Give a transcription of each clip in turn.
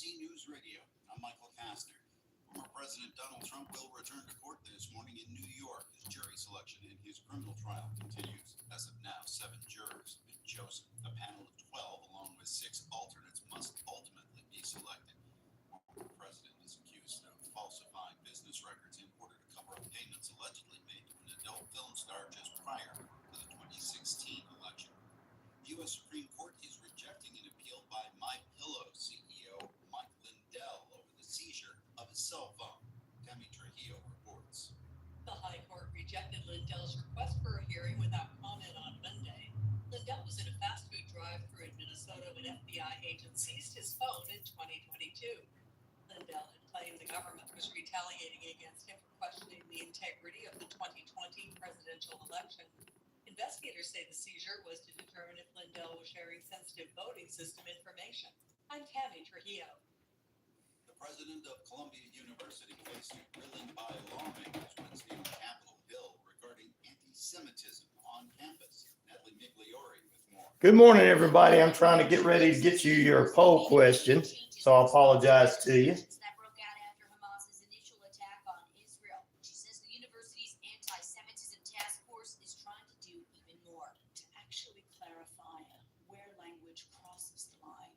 NBC News Radio. I'm Michael Kastner. Former President Donald Trump will return to court this morning in New York as jury selection in his criminal trial continues. As of now, 7 jurors have been chosen. A panel of 12, along with 6 alternates, must ultimately be selected. The president is accused of falsifying business records in order to cover up payments allegedly made to an adult film star just prior to the 2016 election. The U.S. Supreme Court is rejecting an appeal by MyPillow CEO Mike Lindell over the seizure of his cell phone. Tammy Trujillo reports. The High Court rejected Lindell's request for a hearing without comment on Monday. Lindell was in a fast food drive-thru in Minnesota when FBI agents seized his phone in 2022. Lindell had claimed the government was retaliating against him for questioning the integrity of the 2020 presidential election. Investigators say the seizure was to determine if Lindell was sharing sensitive voting system information. I'm Tammy Trujillo. The president of Columbia University faced a grilling by lawmakers Wednesday on Capitol Hill regarding anti-Semitism on campus. Natalie Migliori with more. Good morning, everybody. I'm trying to get ready to get you your poll question, so I apologize to you. That broke out after Hamas's initial attack on Israel. She says the university's anti-Semitism task force is trying to do even more to actually clarify where language crosses the line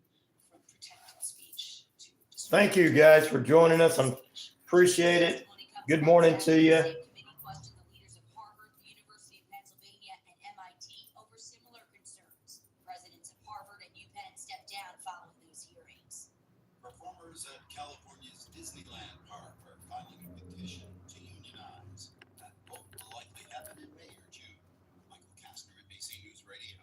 from protected speech to Thank you, guys, for joining us. I appreciate it. Good morning to you. The committee questioned the leaders of Harvard, the University of Pennsylvania, and MIT over similar concerns. Presidents of Harvard and UPenn stepped down following those hearings. Performers at California's Disneyland Park are filing a petition to unionize. That vote will likely happen in May or June. Michael Kastner, NBC News Radio.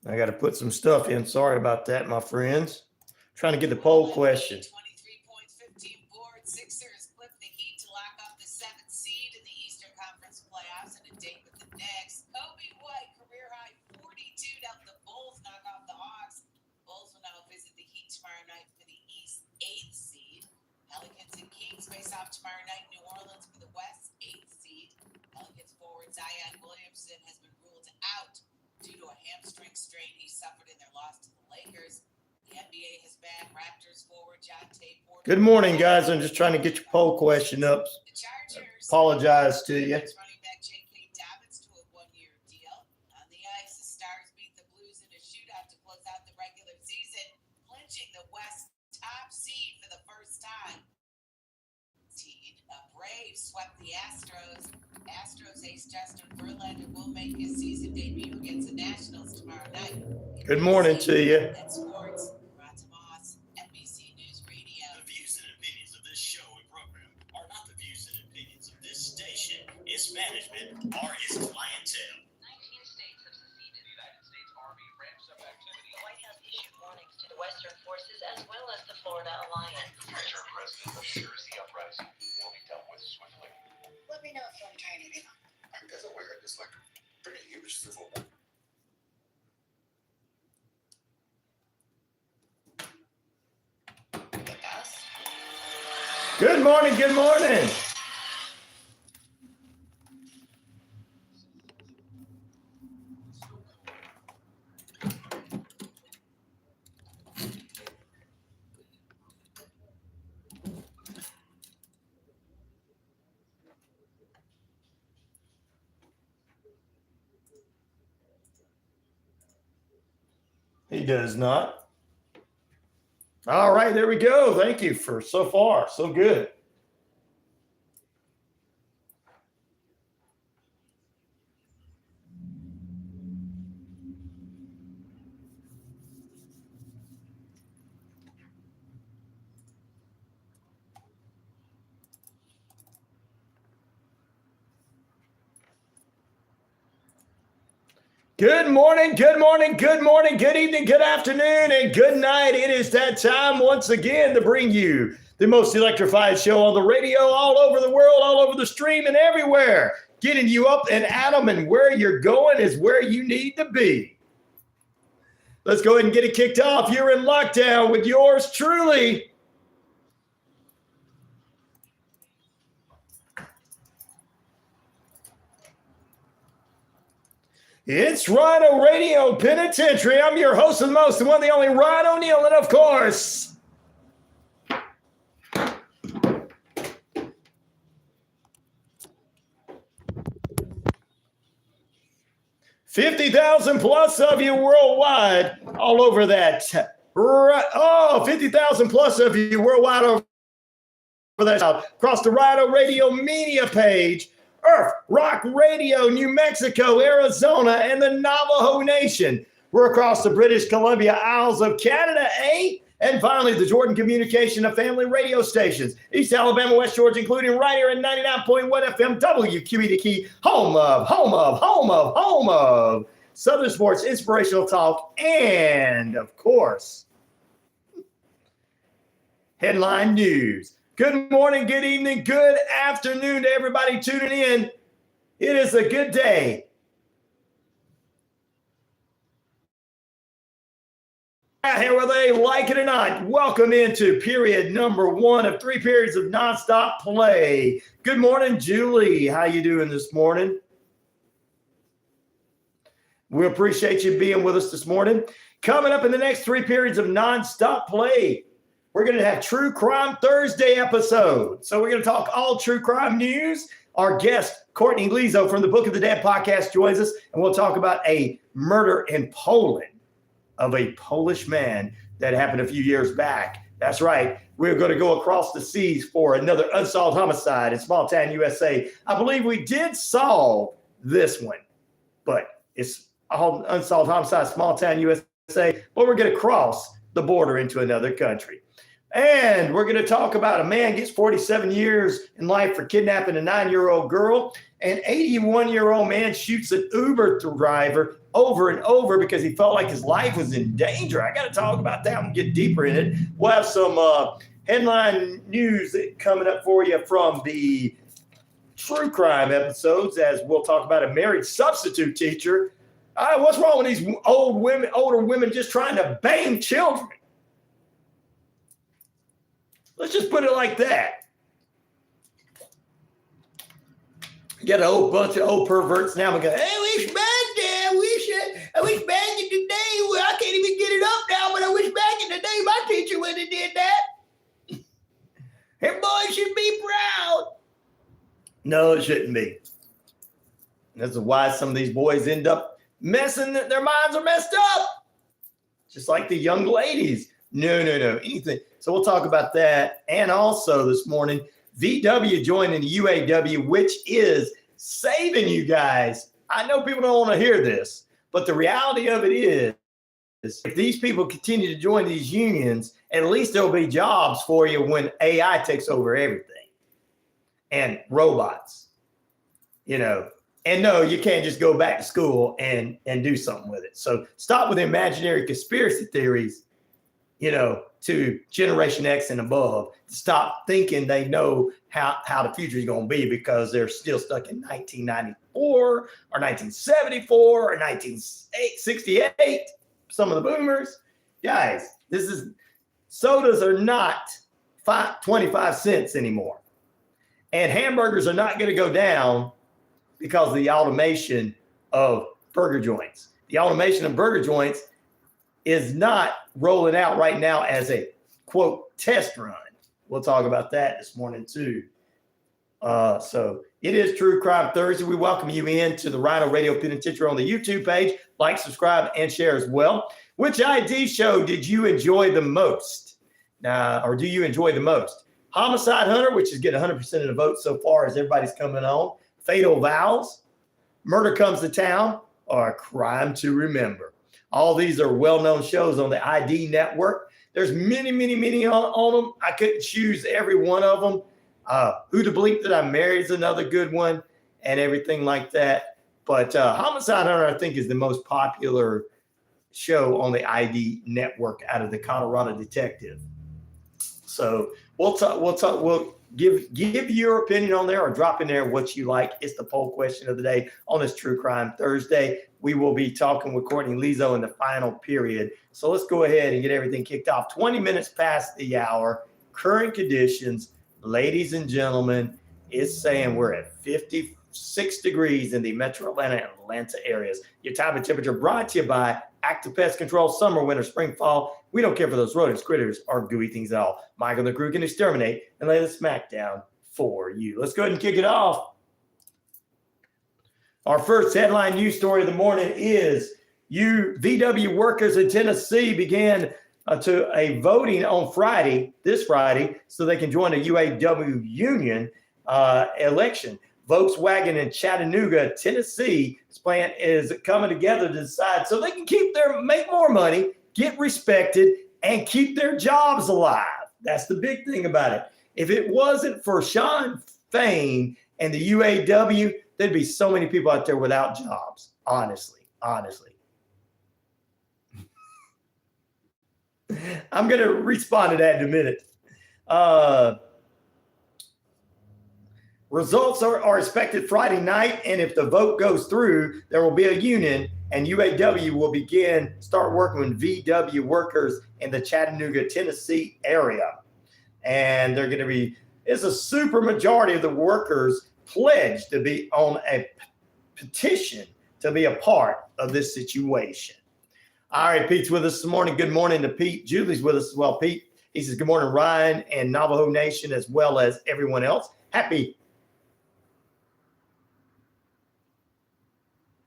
I got to put some stuff in. Sorry about that, my friends. Trying to get the poll question. 23-point 15 board. Sixers clip the Heat to lock up the 7th seed in the Eastern Conference playoffs and a date with the Knicks. Kobe White, career high 42 to help the Bulls knock off the Hawks. Bulls will now visit the Heat tomorrow night for the East 8th seed. Pelicans and Kings face off tomorrow night in New Orleans for the West 8th seed. Pelicans forward Zion Williamson has been ruled out due to a hamstring strain he suffered in their loss to the Lakers. The NBA has banned Raptors forward Jonte Porter. Good morning, guys. I'm just trying to get your poll question up. The Chargers Apologize to you. running back J.K. Dobbins to a 1-year deal. On the ice, the Stars beat the Blues in a shootout to close out the regular season, clinching the West top seed for the first time. Braves swept the Astros. Astros ace Justin Verlander will make his season debut against the Nationals tomorrow night. Good morning to you. That's sports. Brought to Moss, NBC News Radio. The views and opinions of this show and program are not the views and opinions of this station, its management, or its clientele. 19 states have seceded. The United States Army ramps up activity. The White House issued warnings to the Western forces as well as the Florida Alliance. The future president of Jersey uprising will be dealt with swiftly. Let me know if you want to try anything on. I guess a way it's like a pretty huge civil war. Like us? Good morning. Good morning. He does not. All right, there we go. Thank you for so far. So good. Good morning, good morning, good morning, good evening, good afternoon, and good night. It is that time once again to bring you the most electrified show on the radio all over the world, all over the stream and everywhere. Getting you up and at 'em, and where you're going is where you need to be. Let's go ahead and get it kicked off. You're in lockdown with yours truly. It's Rhino Radio Penitentiary. I'm your host of the most, the one, the only Ryan O'Neal, and of course, $50,000 plus of you worldwide, all over that. 50,000 plus of you worldwide over that. Across the Rhino Radio media page. Earth Rock Radio, New Mexico, Arizona, and the Navajo Nation. We're across the British Columbia Isles of Canada, and finally, the Jordan Communication of Family radio stations. East Alabama, West Georgia, including right here at 99.1 FM, WQEE, the key, home of Southern Sports, Inspirational Talk, and, of course, Headline News. Good morning, good evening, good afternoon to everybody tuning in. It is a good day. Whether they like it or not, welcome into period number 1 of 3 periods of nonstop play. Good morning, Julie. How you doing this morning? We appreciate you being with us this morning. Coming up in the next 3 periods of nonstop play, we're going to have True Crime Thursday episode. So we're going to talk all true crime news. Our guest, Courtney Liso from the Book of the Dead podcast, joins us, and we'll talk about a murder in Poland of a Polish man that happened a few years back. That's right. We're going to go across the seas for another unsolved homicide in small town USA. I believe we did solve this one, but it's all unsolved homicide, small town USA, but we're going to cross the border into another country. And we're going to talk about a man gets 47 years in life for kidnapping a 9-year-old girl. An 81-year-old man shoots an Uber driver over and over because he felt like his life was in danger. I got to talk about that and get deeper in it. We'll have some headline news coming up for you from the true crime episodes, as we'll talk about a married substitute teacher. What's wrong with these older women just trying to bang children? Let's just put it like that. You got a whole bunch of old perverts now. We go, hey, I wish back there. I wish back in the day where I can't even get it up now, but I wish back in the day my teacher would have did that. Everybody should be proud. No, it shouldn't be. That's why some of these boys end up messing. Their minds are messed up. Just like the young ladies. No, anything. So we'll talk about that. And also this morning, VW joining the UAW, which is saving you guys. I know people don't want to hear this, but the reality of it is if these people continue to join these unions, at least there'll be jobs for you when AI takes over everything and robots, And no, you can't just go back to school and do something with it. So stop with the imaginary conspiracy theories, to Generation X and above. Stop thinking they know how the future is going to be because they're still stuck in 1994 or 1974 or 1968. Some of the boomers. Guys, sodas are not 25 cents anymore. And hamburgers are not going to go down because of the automation of burger joints. The automation of burger joints is not rolling out right now as a, quote, test run. We'll talk about that this morning, too. So it is True Crime Thursday. We welcome you into the Rhino Radio Penitentiary on the YouTube page. Like, subscribe, and share as well. Which ID show did you enjoy the most? Or do you enjoy the most? Homicide Hunter, which is getting 100% of the votes so far as everybody's coming on. Fatal Vows, Murder Comes to Town, or Crime to Remember. All these are well-known shows on the ID network. There's many on them. I couldn't choose every one of them. Who to Bleep That I Married is another good one and everything like that. But Homicide Hunter, I think, is the most popular show on the ID network out of the Colorado Detective. So we'll give your opinion on there or drop in there what you like. It's the poll question of the day on this True Crime Thursday. We will be talking with Courtney Liso in the final period. So let's go ahead and get everything kicked off. 20 minutes past the hour. Current conditions, ladies and gentlemen, it's saying we're at 54 6 degrees in the metro Atlanta and Atlanta areas. Your time and temperature brought to you by Active Pest Control, summer, winter, spring, fall. We don't care for those rodents, critters, or gooey things at all. Michael the crew can exterminate and lay the smack down for you. Let's go ahead and kick it off. Our first headline news story of the morning is VW workers in Tennessee began to a voting on this Friday, so they can join the UAW union election. Volkswagen in Chattanooga, Tennessee, plant is coming together to decide so they can make more money, get respected, and keep their jobs alive. That's the big thing about it. If it wasn't for Sean Fain and the UAW, there'd be so many people out there without jobs. Honestly. I'm going to respond to that in a minute. Results are expected Friday night, and if the vote goes through, there will be a union, and UAW will start working with VW workers in the Chattanooga, Tennessee area. And it's a super majority of the workers pledged to be on a petition to be a part of this situation. All right, Pete's with us this morning. Good morning to Pete. Julie's with us as well. Pete, he says, good morning, Ryan and Navajo Nation, as well as everyone else. Happy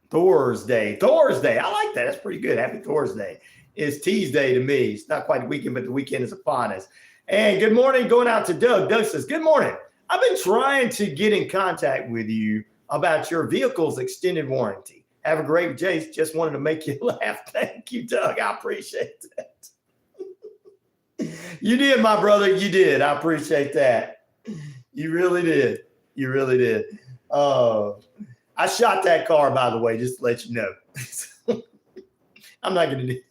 Thursday. I like that. That's pretty good. Happy Thursday. It's Tease Day to me. It's not quite the weekend, but the weekend is upon us. And good morning going out to Doug. Doug says, good morning. I've been trying to get in contact with you about your vehicle's extended warranty. Have a great day. Just wanted to make you laugh. Thank you, Doug. I appreciate that. You did, my brother. You did. I appreciate that. You really did. I shot that car, by the way, just to let you know. I'm not going to do it.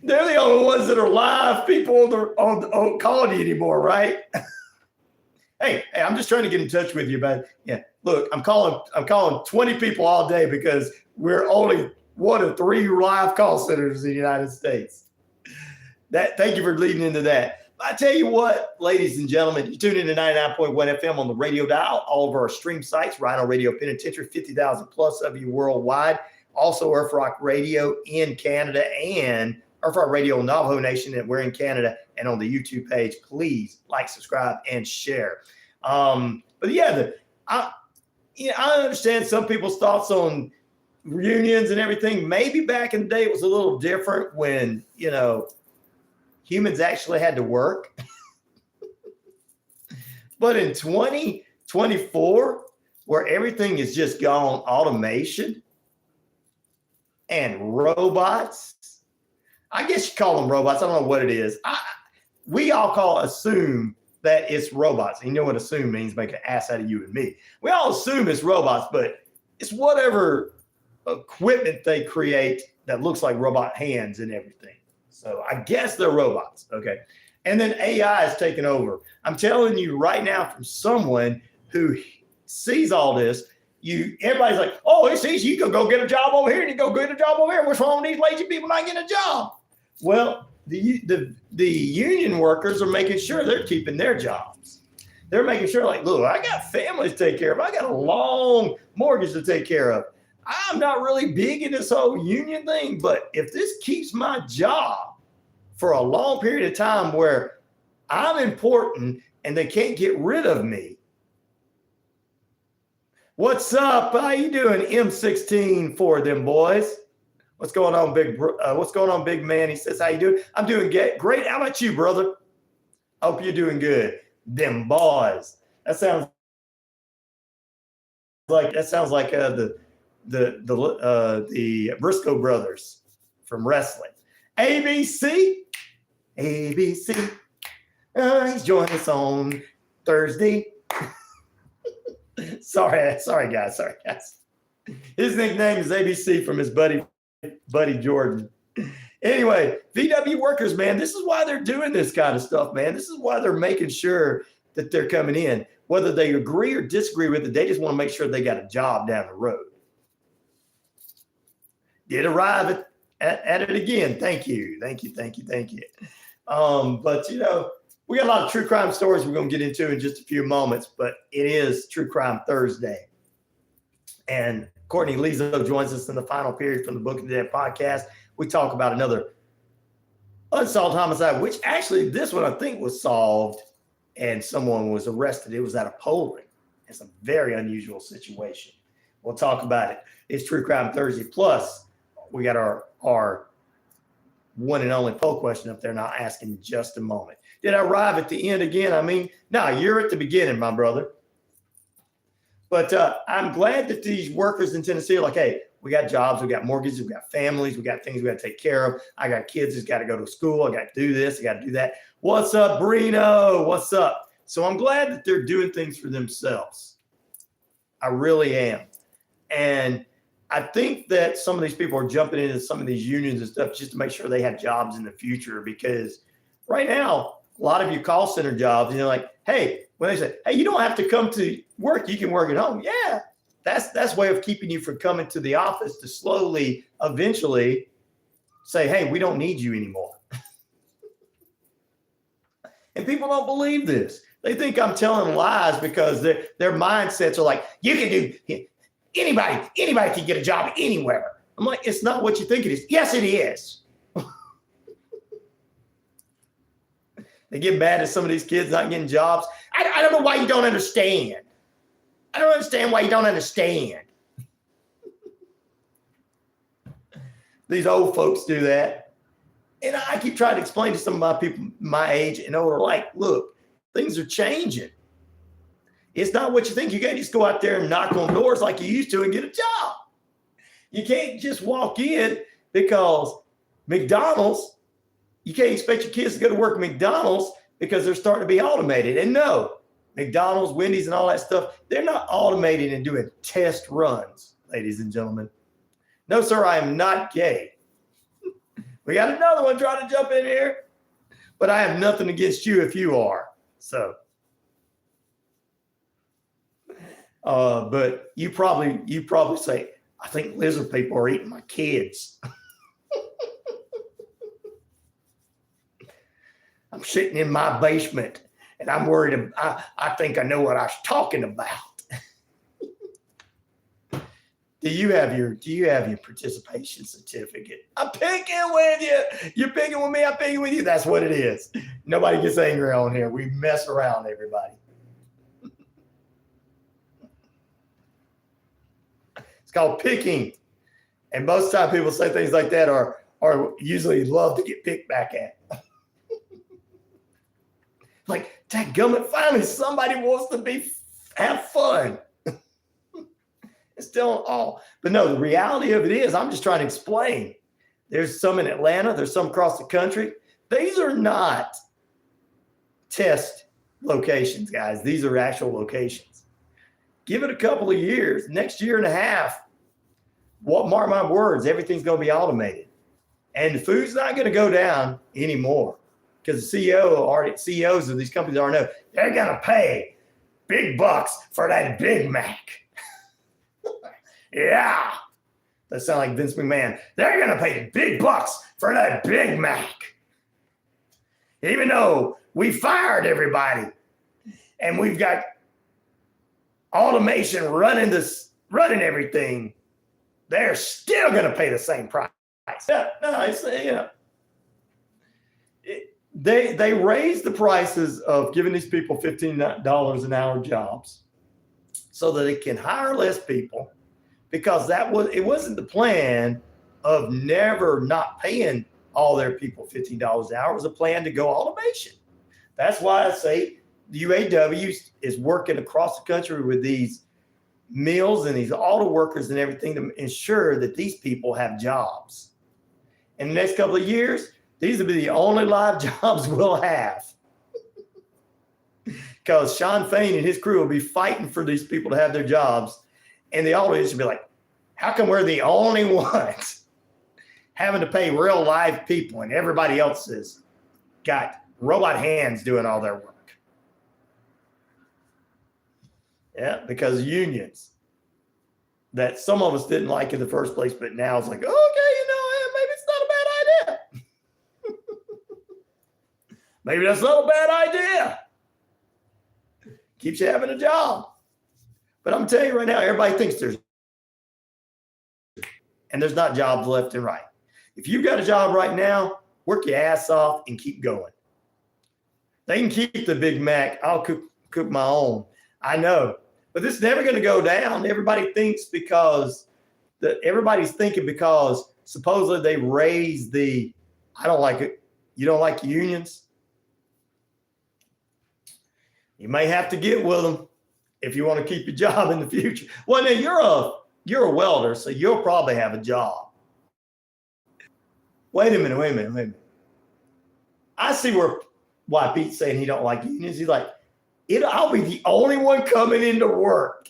They're the only ones that are live people on calling you anymore, right? Hey, I'm just trying to get in touch with you, but yeah, look, I'm calling 20 people all day because we're only one of 3 live call centers in the United States. Thank you for leading into that. I tell you what, ladies and gentlemen, you tune in to 99.1 FM on the radio dial, all of our stream sites, Rhino Radio Penitentiary, 50,000 plus of you worldwide. Also, Earth Rock Radio in Canada and Earth Rock Radio Navajo Nation, and we're in Canada, and on the YouTube page. Please like, subscribe, and share. But yeah, I understand some people's thoughts on reunions and everything. Maybe back in the day it was a little different when, humans actually had to work. But in 2024, where everything is just gone automation and robots, I guess you call them robots. I don't know what it is. We all assume that it's robots. And you know what assume means, make an ass out of you and me. We all assume it's robots, but it's whatever equipment they create that looks like robot hands and everything. So I guess they're robots, okay? And then AI is taking over. I'm telling you right now from someone who sees all this, everybody's like, oh, it's easy. You can go get a job over here and you go get a job over here. What's wrong with these lazy people not getting a job? Well, the union workers are making sure they're keeping their jobs. They're making sure, like, look, I got families to take care of. I got a long mortgage to take care of. I'm not really big in this whole union thing, but if this keeps my job for a long period of time where I'm important and they can't get rid of me. What's up? How you doing? M16 for them boys. What's going on, big man? He says, how you doing? I'm doing great. How about you, brother? Hope you're doing good. Them boys. That sounds like the Briscoe brothers from wrestling. ABC. He's joining us on Thursday. Sorry, guys. His nickname is ABC from his buddy Jordan. Anyway, VW workers, man, this is why they're doing this kind of stuff, man. This is why they're making sure that they're coming in. Whether they agree or disagree with it, they just want to make sure they got a job down the road. Did arrive at it again. Thank you. But We got a lot of true crime stories we're going to get into in just a few moments, but it is True Crime Thursday. And Courtney Liso joins us in the final period from the Book of the Dead podcast. We talk about another unsolved homicide, which actually this one I think was solved and someone was arrested. It was at a poll ring. It's a very unusual situation. We'll talk about it. It's True Crime Thursday. Plus, we got our one and only poll question up there, and I'll ask in just a moment. Did I arrive at the end again? I mean, no, you're at the beginning, my brother. But I'm glad that these workers in Tennessee are like, hey, we got jobs, we got mortgages, we got families, we got things we got to take care of. I got kids who's got to go to school. I got to do this, I got to do that. What's up, Brino? What's up? So I'm glad that they're doing things for themselves. I really am. And I think that some of these people are jumping into some of these unions and stuff just to make sure they have jobs in the future, because right now, a lot of your call center jobs, you know, like, hey, when they say, hey, you don't have to come to work, you can work at home. Yeah, that's a way of keeping you from coming to the office to slowly, eventually say, hey, we don't need you anymore. And people don't believe this. They think I'm telling lies because their mindsets are like, you can do, anybody can get a job anywhere. I'm like, it's not what you think it is. Yes, it is. They get mad at some of these kids not getting jobs. I don't know why you don't understand. I don't understand why you don't understand. These old folks do that. And I keep trying to explain to some of my people my age and older, like, look, things are changing. It's not what you think. You can't just go out there and knock on doors like you used to and get a job. You can't just walk in because McDonald's, you can't expect your kids to go to work at McDonald's because they're starting to be automated. And no, McDonald's, Wendy's, and all that stuff, they're not automated and doing test runs, ladies and gentlemen. No, sir, I am not gay. We got another one trying to jump in here, but I have nothing against you if you are. So, but you probably say, I think lizard people are eating my kids. I'm sitting in my basement and I'm worried. I think I know what I was talking about. Do you have your participation certificate? I'm picking with you. You're picking with me. I'm picking with you. That's what it is. Nobody gets angry on here. We mess around, everybody. It's called picking. And most time people say things like that are usually love to get picked back at. Like, dadgummit, finally somebody wants to have fun. It's still all. But no, the reality of it is, I'm just trying to explain. There's some in Atlanta. There's some across the country. These are not test locations, guys. These are actual locations. Give it a couple of years. Next year and a half, mark my words, everything's going to be automated. And the food's not going to go down anymore. Because the CEOs of these companies already know they're going to pay big bucks for that Big Mac. Yeah. That sounds like Vince McMahon. They're going to pay big bucks for that Big Mac. Even though we fired everybody and we've got automation running everything, they're still going to pay the same price. Yeah, no, it's, you know. They raised the prices of giving these people $15 an hour jobs so that they can hire less people, because it wasn't the plan of never not paying all their people $15 an hour. It was a plan to go automation. That's why I say the UAW is working across the country with these mills and these auto workers and everything to ensure that these people have jobs. In the next couple of years, these will be the only live jobs we'll have. Because Sean Fain and his crew will be fighting for these people to have their jobs. And the auto industry will be like, how come we're the only ones having to pay real live people and everybody else has got robot hands doing all their work? Yeah, because unions that some of us didn't like in the first place, but now it's like, okay, maybe it's not a bad idea. Maybe that's not a bad idea. Keeps you having a job. But I'm telling you right now, everybody thinks there's not jobs left and right. If you've got a job right now, work your ass off and keep going. They can keep the Big Mac. I'll cook my own. I know. But this is never going to go down. Everybody thinks everybody's thinking because supposedly they raised the, I don't like it. You don't like unions? You may have to get with them if you want to keep your job in the future. Well, now you're a welder, so you'll probably have a job. Wait a minute. I see why Pete's saying he don't like unions. He's like, I'll be the only one coming into work.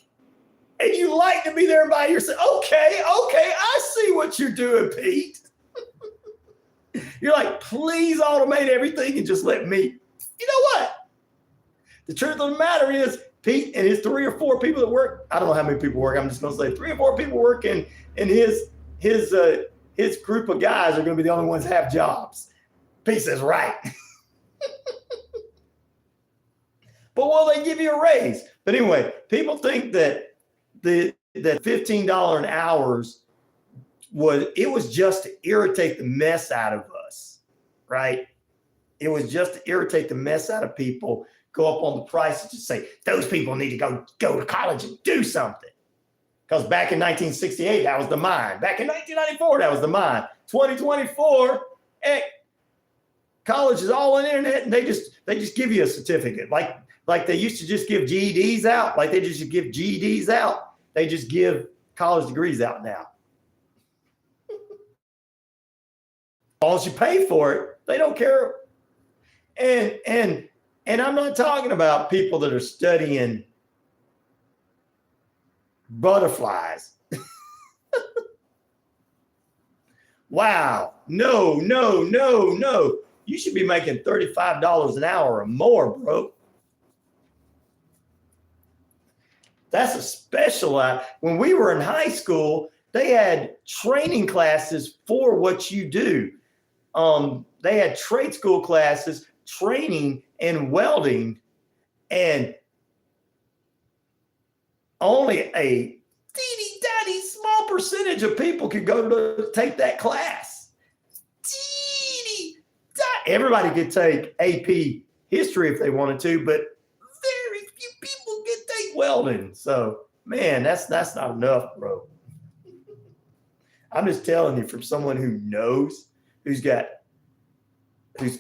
And you like to be there by yourself. Okay, I see what you're doing, Pete. You're like, please automate everything and just let me. You know what? The truth of the matter is, Pete and his 3 or 4 people that work, I don't know how many people work. I'm just going to say 3 or 4 people work in his group of guys are going to be the only ones that have jobs. Pete says, right. But will they give you a raise? But anyway, people think that that $15 an hour was just to irritate the mess out of us, right? It was just to irritate the mess out of people, go up on the price and just say, those people need to go to college and do something. Because back in 1968, that was the mind. Back in 1994, that was the mind. 2024, college is all on the internet, and they just give you a certificate. Like they used to just give GEDs out. Like they just give GEDs out. They just give college degrees out now. As long as you pay for it, they don't care. And I'm not talking about people that are studying butterflies. Wow. No. You should be making $35 an hour or more, bro. That's a special. When we were in high school, they had training classes for what you do. They had trade school classes, training and welding, and only a teeny-tiny small percentage of people could go to take that class. Everybody could take AP history if they wanted to, but very few people could take welding. So, man, that's not enough, bro. I'm just telling you, from someone who knows, whose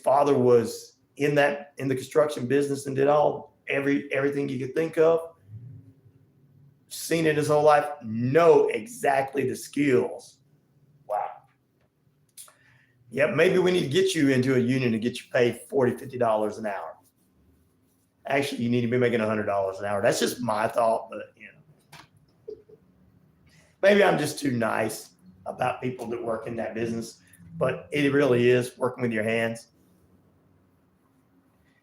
father was in the construction business and did everything you could think of, seen it his whole life, know exactly the skills. Wow. Yep, maybe we need to get you into a union to get you paid $40, $50 an hour. Actually, you need to be making $100 an hour. That's just my thought, but maybe I'm just too nice about people that work in that business, but it really is working with your hands.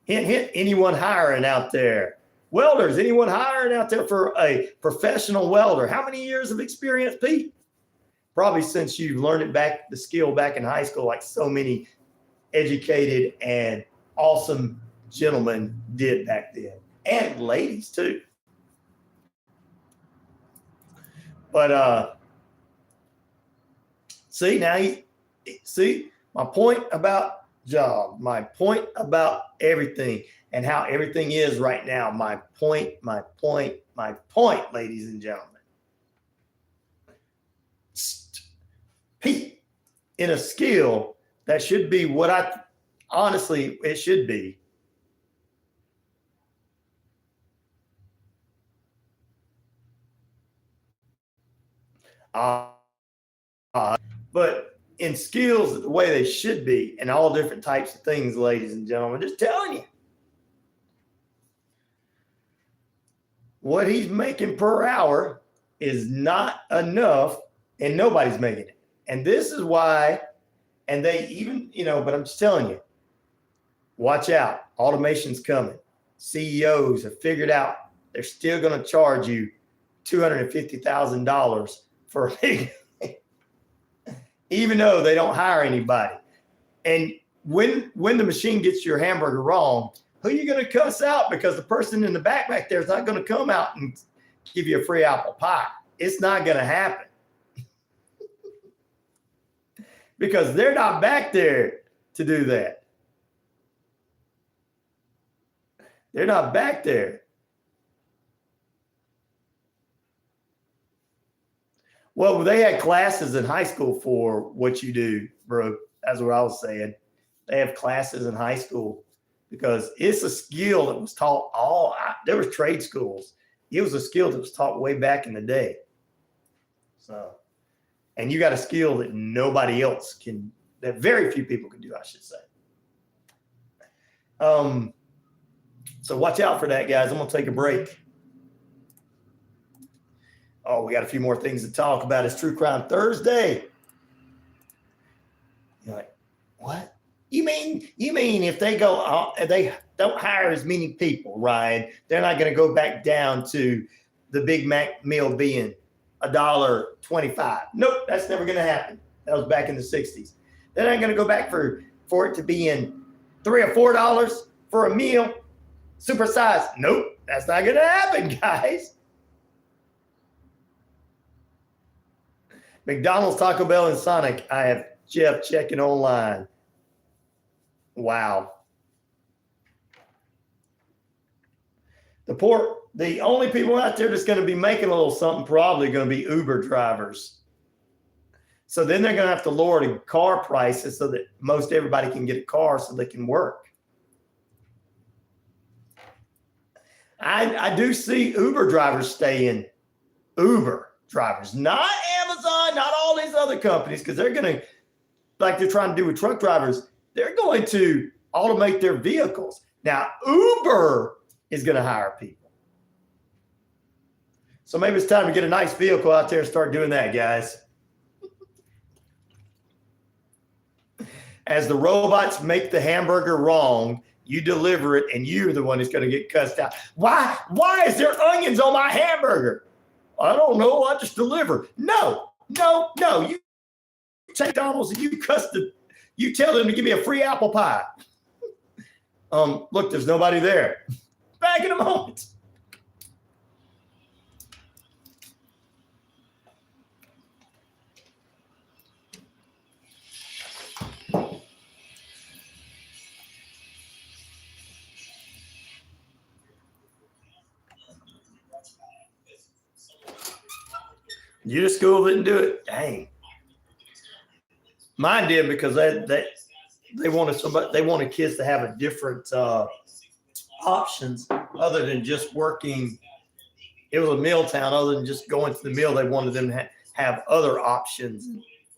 Hint, anyone hiring out there? Welders, anyone hiring out there for a professional welder? How many years of experience, Pete? Probably since you've learned the skill back in high school, like so many educated and awesome gentlemen did back then, and ladies too. But see my point about job, my point about everything, and how everything is right now. My point, ladies and gentlemen. Pete, in a skill that should be what honestly, it should be. But in skills the way they should be, and all different types of things, ladies and gentlemen, just telling you. What he's making per hour is not enough, and nobody's making it. And this is why, and they even, but I'm just telling you, watch out. Automation's coming. CEOs have figured out they're still going to charge you $250,000 for a big, even though they don't hire anybody. And when the machine gets your hamburger wrong, who are you going to cuss out? Because the person in the back there is not going to come out and give you a free apple pie. It's not going to happen. Because they're not back there to do that. They're not back there. Well, they had classes in high school for what you do, bro. That's what I was saying. They have classes in high school because it's a skill that was taught there was trade schools. It was a skill that was taught way back in the day. So, and you got a skill that nobody else can, that very few people can do, I should say. So watch out for that, guys. I'm going to take a break. Oh, we got a few more things to talk about. It's True Crime Thursday. You're like, what? You mean if they go, they don't hire as many people, Ryan, they're not going to go back down to the Big Mac meal being $1.25. Nope, that's never going to happen. That was back in the 60s. They're not going to go back for it to be in $3 or $4 for a meal, supersized. Nope, that's not going to happen, guys. McDonald's, Taco Bell, and Sonic. I have Jeff checking online. Wow. The only people out there that's going to be making a little something probably going to be Uber drivers. So then they're going to have to lower the car prices so that most everybody can get a car so they can work. I do see Uber drivers staying Uber drivers, not Amazon, not all these other companies, because they're going to, like they're trying to do with truck drivers, they're going to automate their vehicles. Now, Uber is going to hire people. So maybe it's time to get a nice vehicle out there and start doing that, guys. As the robots make the hamburger wrong, you deliver it, and you're the one that's going to get cussed out. Why is there onions on my hamburger? I don't know. I just deliver. No. You take McDonald's and you tell them to give me a free apple pie. Look, there's nobody there. Back in a moment. Your school didn't do it. Dang. Mine did because they wanted kids to have a different options other than just working. It was a meal town. Other than just going to the meal, they wanted them to have other options.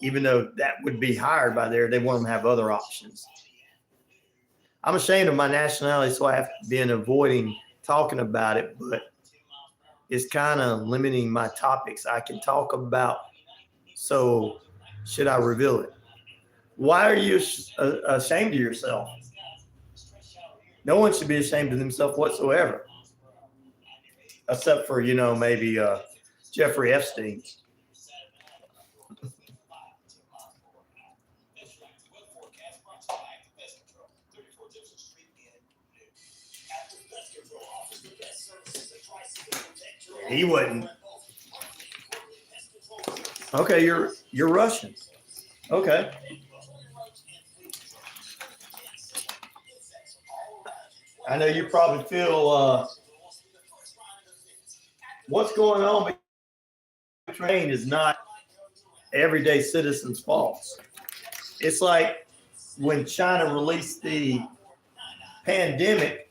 Even though that would be hired by there, they want them to have other options. I'm ashamed of my nationality, so I have been avoiding talking about it, but it's kind of limiting my topics I can talk about. So should I reveal it? Why are you ashamed of yourself? No one should be ashamed of themselves whatsoever. Except for, maybe Jeffrey Epstein. He wouldn't. Okay, you're Russian. Okay. I know you probably feel what's going on between is not everyday citizens' faults. It's like when China released the pandemic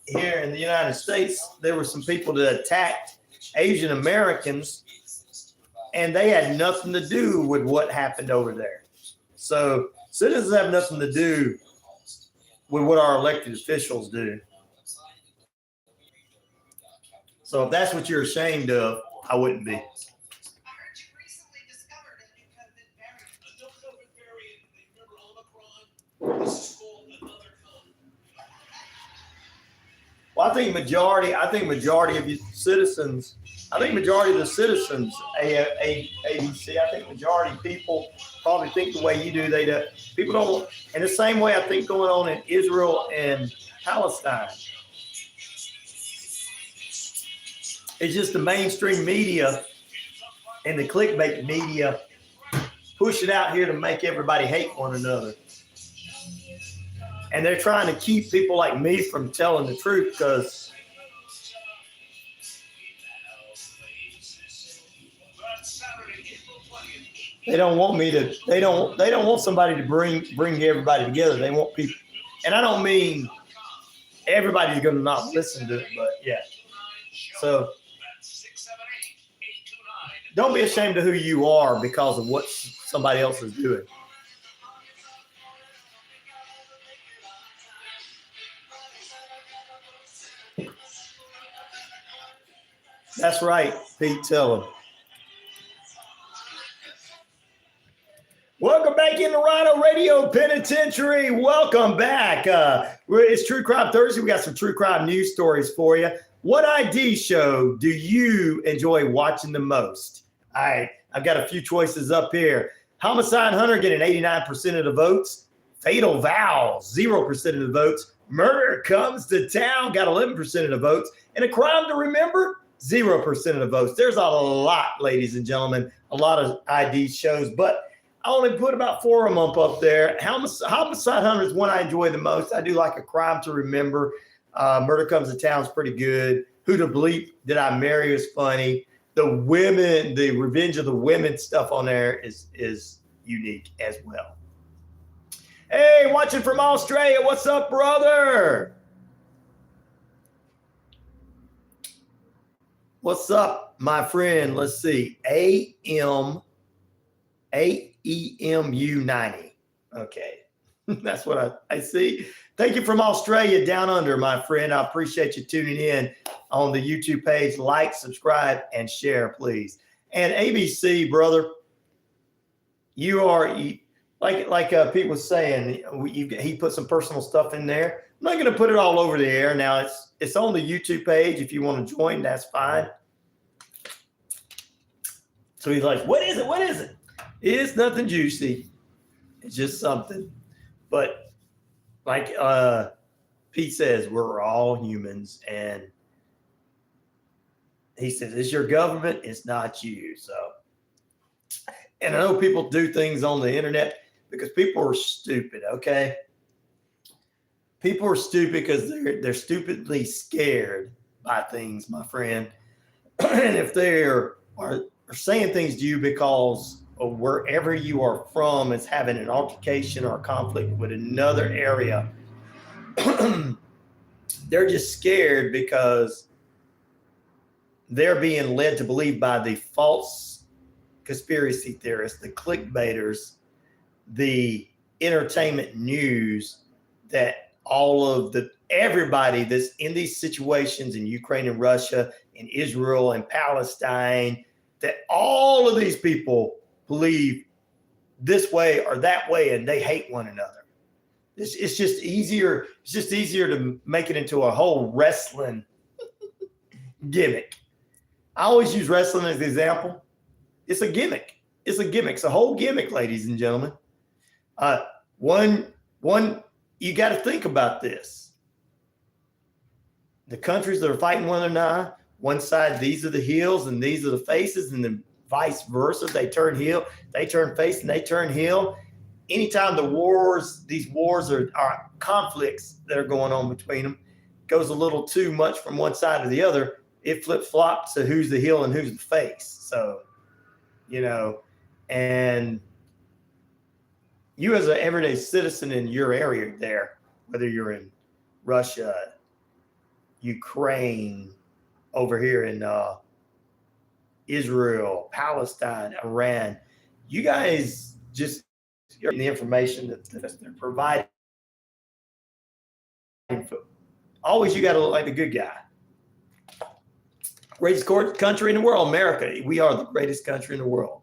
here in the United States, there were some people that attacked Asian Americans, and they had nothing to do with what happened over there. So citizens have nothing to do with what our elected officials do. So if that's what you're ashamed of, I wouldn't be. I heard you recently discovered a new COVID variant. A new COVID variant. Remember Omicron? This is called another COVID. Well, I think majority of you citizens, ABC, I think majority of people probably think the way you do. People don't, and the same way I think going on in Israel and Palestine. It's just the mainstream media and the clickbait media push it out here to make everybody hate one another. And they're trying to keep people like me from telling the truth because they don't want me to, they don't want somebody to bring everybody together. They want people, and I don't mean everybody's going to not listen to it, but yeah. So don't be ashamed of who you are because of what somebody else is doing. That's right, Pete. Tell him. Welcome back into Rhino Radio Penitentiary. Welcome back. It's True Crime Thursday. We got some true crime news stories for you. What ID show do you enjoy watching the most? All right, I've got a few choices up here. Homicide Hunter getting 89% of the votes. Fatal Vows, 0% of the votes. Murder Comes to Town got 11% of the votes. And A Crime to Remember, 0% of the votes. There's a lot, ladies and gentlemen, a lot of ID shows, but I only put about 4 of them up there. Homicide Hunter is one I enjoy the most. I do like A Crime to Remember. Murder Comes to Town is pretty good. Who to Bleep Did I Marry is funny. The Revenge of the Women stuff on there is unique as well. Hey, watching from Australia. What's up, brother? What's up, my friend? Let's see. AEMU 90. Okay. That's what I see. Thank you from Australia down under, my friend. I appreciate you tuning in on the YouTube page. Like, subscribe, and share, please. And ABC, brother, you are, like Pete was saying, he put some personal stuff in there. I'm not going to put it all over the air. Now, it's on the YouTube page. If you want to join, that's fine. So he's like, what is it? What is it? It's nothing juicy. It's just something. But like Pete says, we're all humans. And he says, it's your government. It's not you. So, and I know people do things on the internet because people are stupid, okay? People are stupid because they're stupidly scared by things, my friend. And if they are saying things to you because of wherever you are from is having an altercation or a conflict with another area, they're just scared because they're being led to believe by the false conspiracy theorists, the clickbaiters, the entertainment news, that everybody that's in these situations in Ukraine and Russia, in Israel and Palestine, that all of these people believe this way or that way, and they hate one another. It's just easier. It's just easier to make it into a whole wrestling gimmick. I always use wrestling as an example. It's a gimmick. It's a gimmick. It's a whole gimmick, ladies and gentlemen. One, you got to think about this. The countries that are fighting one another, one side, these are the heels and these are the faces, and then vice versa. They turn heel, they turn face, and they turn heel. Anytime these wars are conflicts that are going on between them, goes a little too much from one side to the other, it flip-flops to who's the heel and who's the face. So, and you as an everyday citizen in your area there, whether you're in Russia, Ukraine, over here in Israel, Palestine, Iran, you guys just get the information that they're providing. Always you got to look like the good guy. Greatest country in the world, America. We are the greatest country in the world.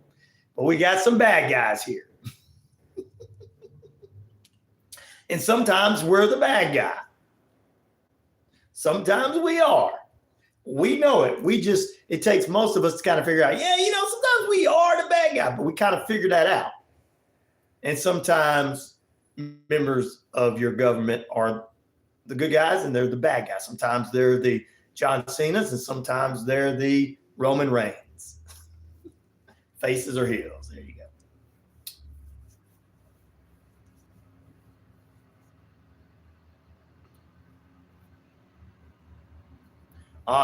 But we got some bad guys here. And sometimes we're the bad guy. Sometimes we are. We know it. It takes most of us to kind of figure out, sometimes we are the bad guy, but we kind of figure that out. And sometimes members of your government are the good guys and they're the bad guys. Sometimes they're the John Cena's and sometimes they're the Roman Reigns. Faces or heels. There you go.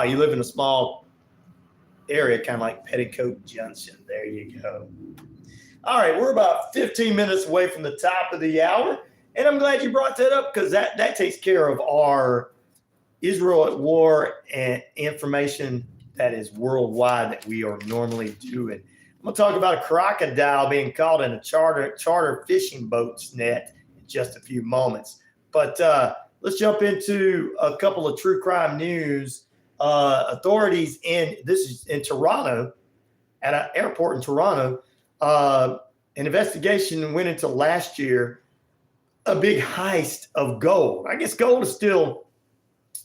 You live in a small area, kind of like Petticoat Junction. There you go. All right, we're about 15 minutes away from the top of the hour. And I'm glad you brought that up because that takes care of our Israel at war and information that is worldwide that we are normally doing. I'm going to talk about a crocodile being caught in a charter fishing boat's net in just a few moments. But let's jump into a couple of true crime news. Authorities this is in Toronto, at an airport in Toronto, an investigation went into last year, a big heist of gold. I guess gold is still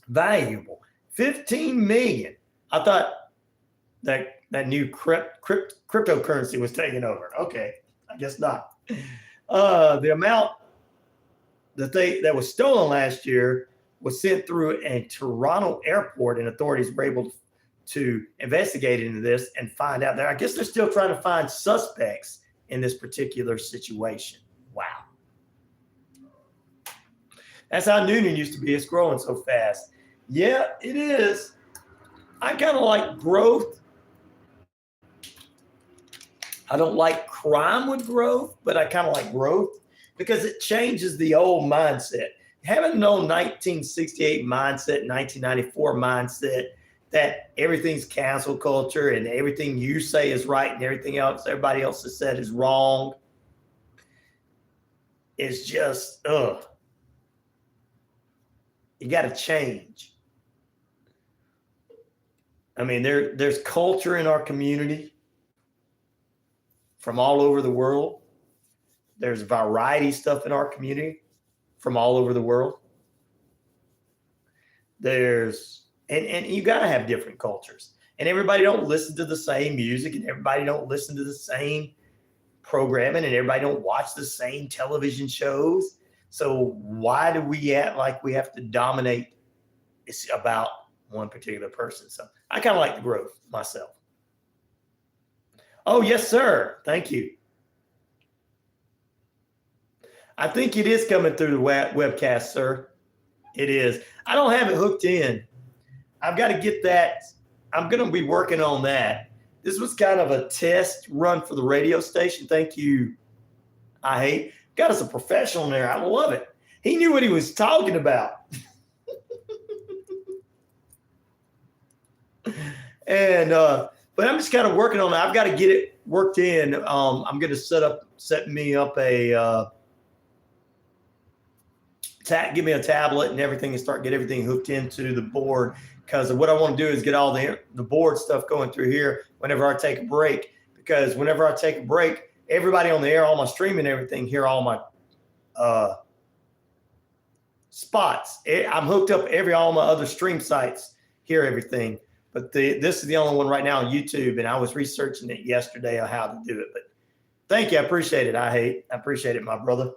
valuable. 15 million. I thought that new cryptocurrency was taking over. Okay, I guess not. The amount that was stolen last year was sent through a Toronto airport, and authorities were able to investigate into this and find out there. I guess they're still trying to find suspects in this particular situation. Wow. That's how Noonan used to be. It's growing so fast. Yeah, it is. I kind of like growth. I don't like crime with growth, but I kind of like growth because it changes the old mindset. Having no 1968 mindset, 1994 mindset that everything's cancel culture and everything you say is right and everything else everybody else has said is wrong. It's just, you got to change. I mean, there's culture in our community from all over the world. There's variety stuff in our community from all over the world. And you got to have different cultures. And everybody don't listen to the same music, and everybody don't listen to the same programming, and everybody don't watch the same television shows. So why do we act like we have to dominate? It's about one particular person. So I kind of like the growth myself. Oh, yes, sir. Thank you. I think it is coming through the webcast, sir. It is. I don't have it hooked in. I've got to get that. I'm going to be working on that. This was kind of a test run for the radio station. Thank you. Got us a professional in there. I love it. He knew what he was talking about. And but I'm just kind of working on it. I've got to get it worked in. I'm going to set me up a give me a tablet and everything and get everything hooked into the board, because what I want to do is get all the board stuff going through here whenever I take a break, because whenever I take a break, everybody on the air, all my streaming, everything, hear all my spots. I'm hooked up all my other stream sites, hear everything. But this is the only one right now on YouTube, and I was researching it yesterday on how to do it. But thank you. I appreciate it. I appreciate it, my brother.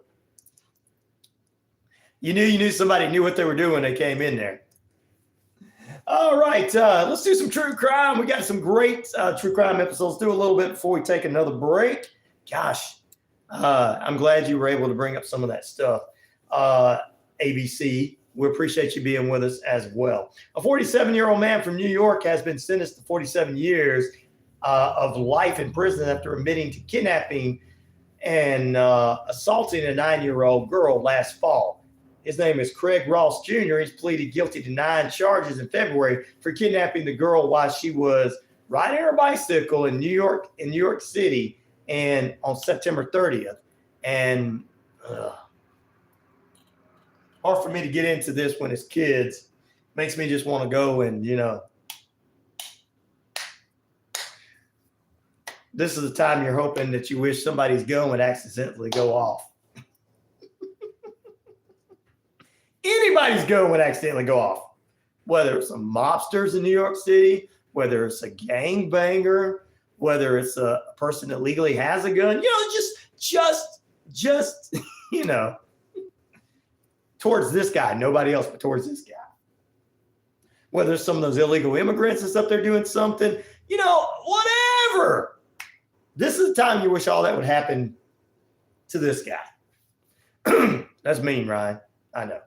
You knew somebody knew what they were doing when they came in there. All right. Let's do some true crime. We got some great true crime episodes. Do a little bit before we take another break. Gosh, I'm glad you were able to bring up some of that stuff. ABC, we appreciate you being with us as well. A 47-year-old man from New York has been sentenced to 47 years of life in prison after admitting to kidnapping and assaulting a 9-year-old girl last fall. His name is Craig Ross Jr. He's pleaded guilty to 9 charges in February for kidnapping the girl while she was riding her bicycle in New York City, and on September 30th. And hard for me to get into this when it's kids. Makes me just want to go and, this is the time you're hoping that you wish somebody's gun would accidentally go off. Anybody's gun would accidentally go off. whether it's some mobsters in New York City, whether it's a gangbanger, whether it's a person that legally has a gun, just towards this guy, nobody else but towards this guy. Whether it's some of those illegal immigrants that's up there doing something, whatever. This is the time you wish all that would happen to this guy. That's mean, Ryan. I know.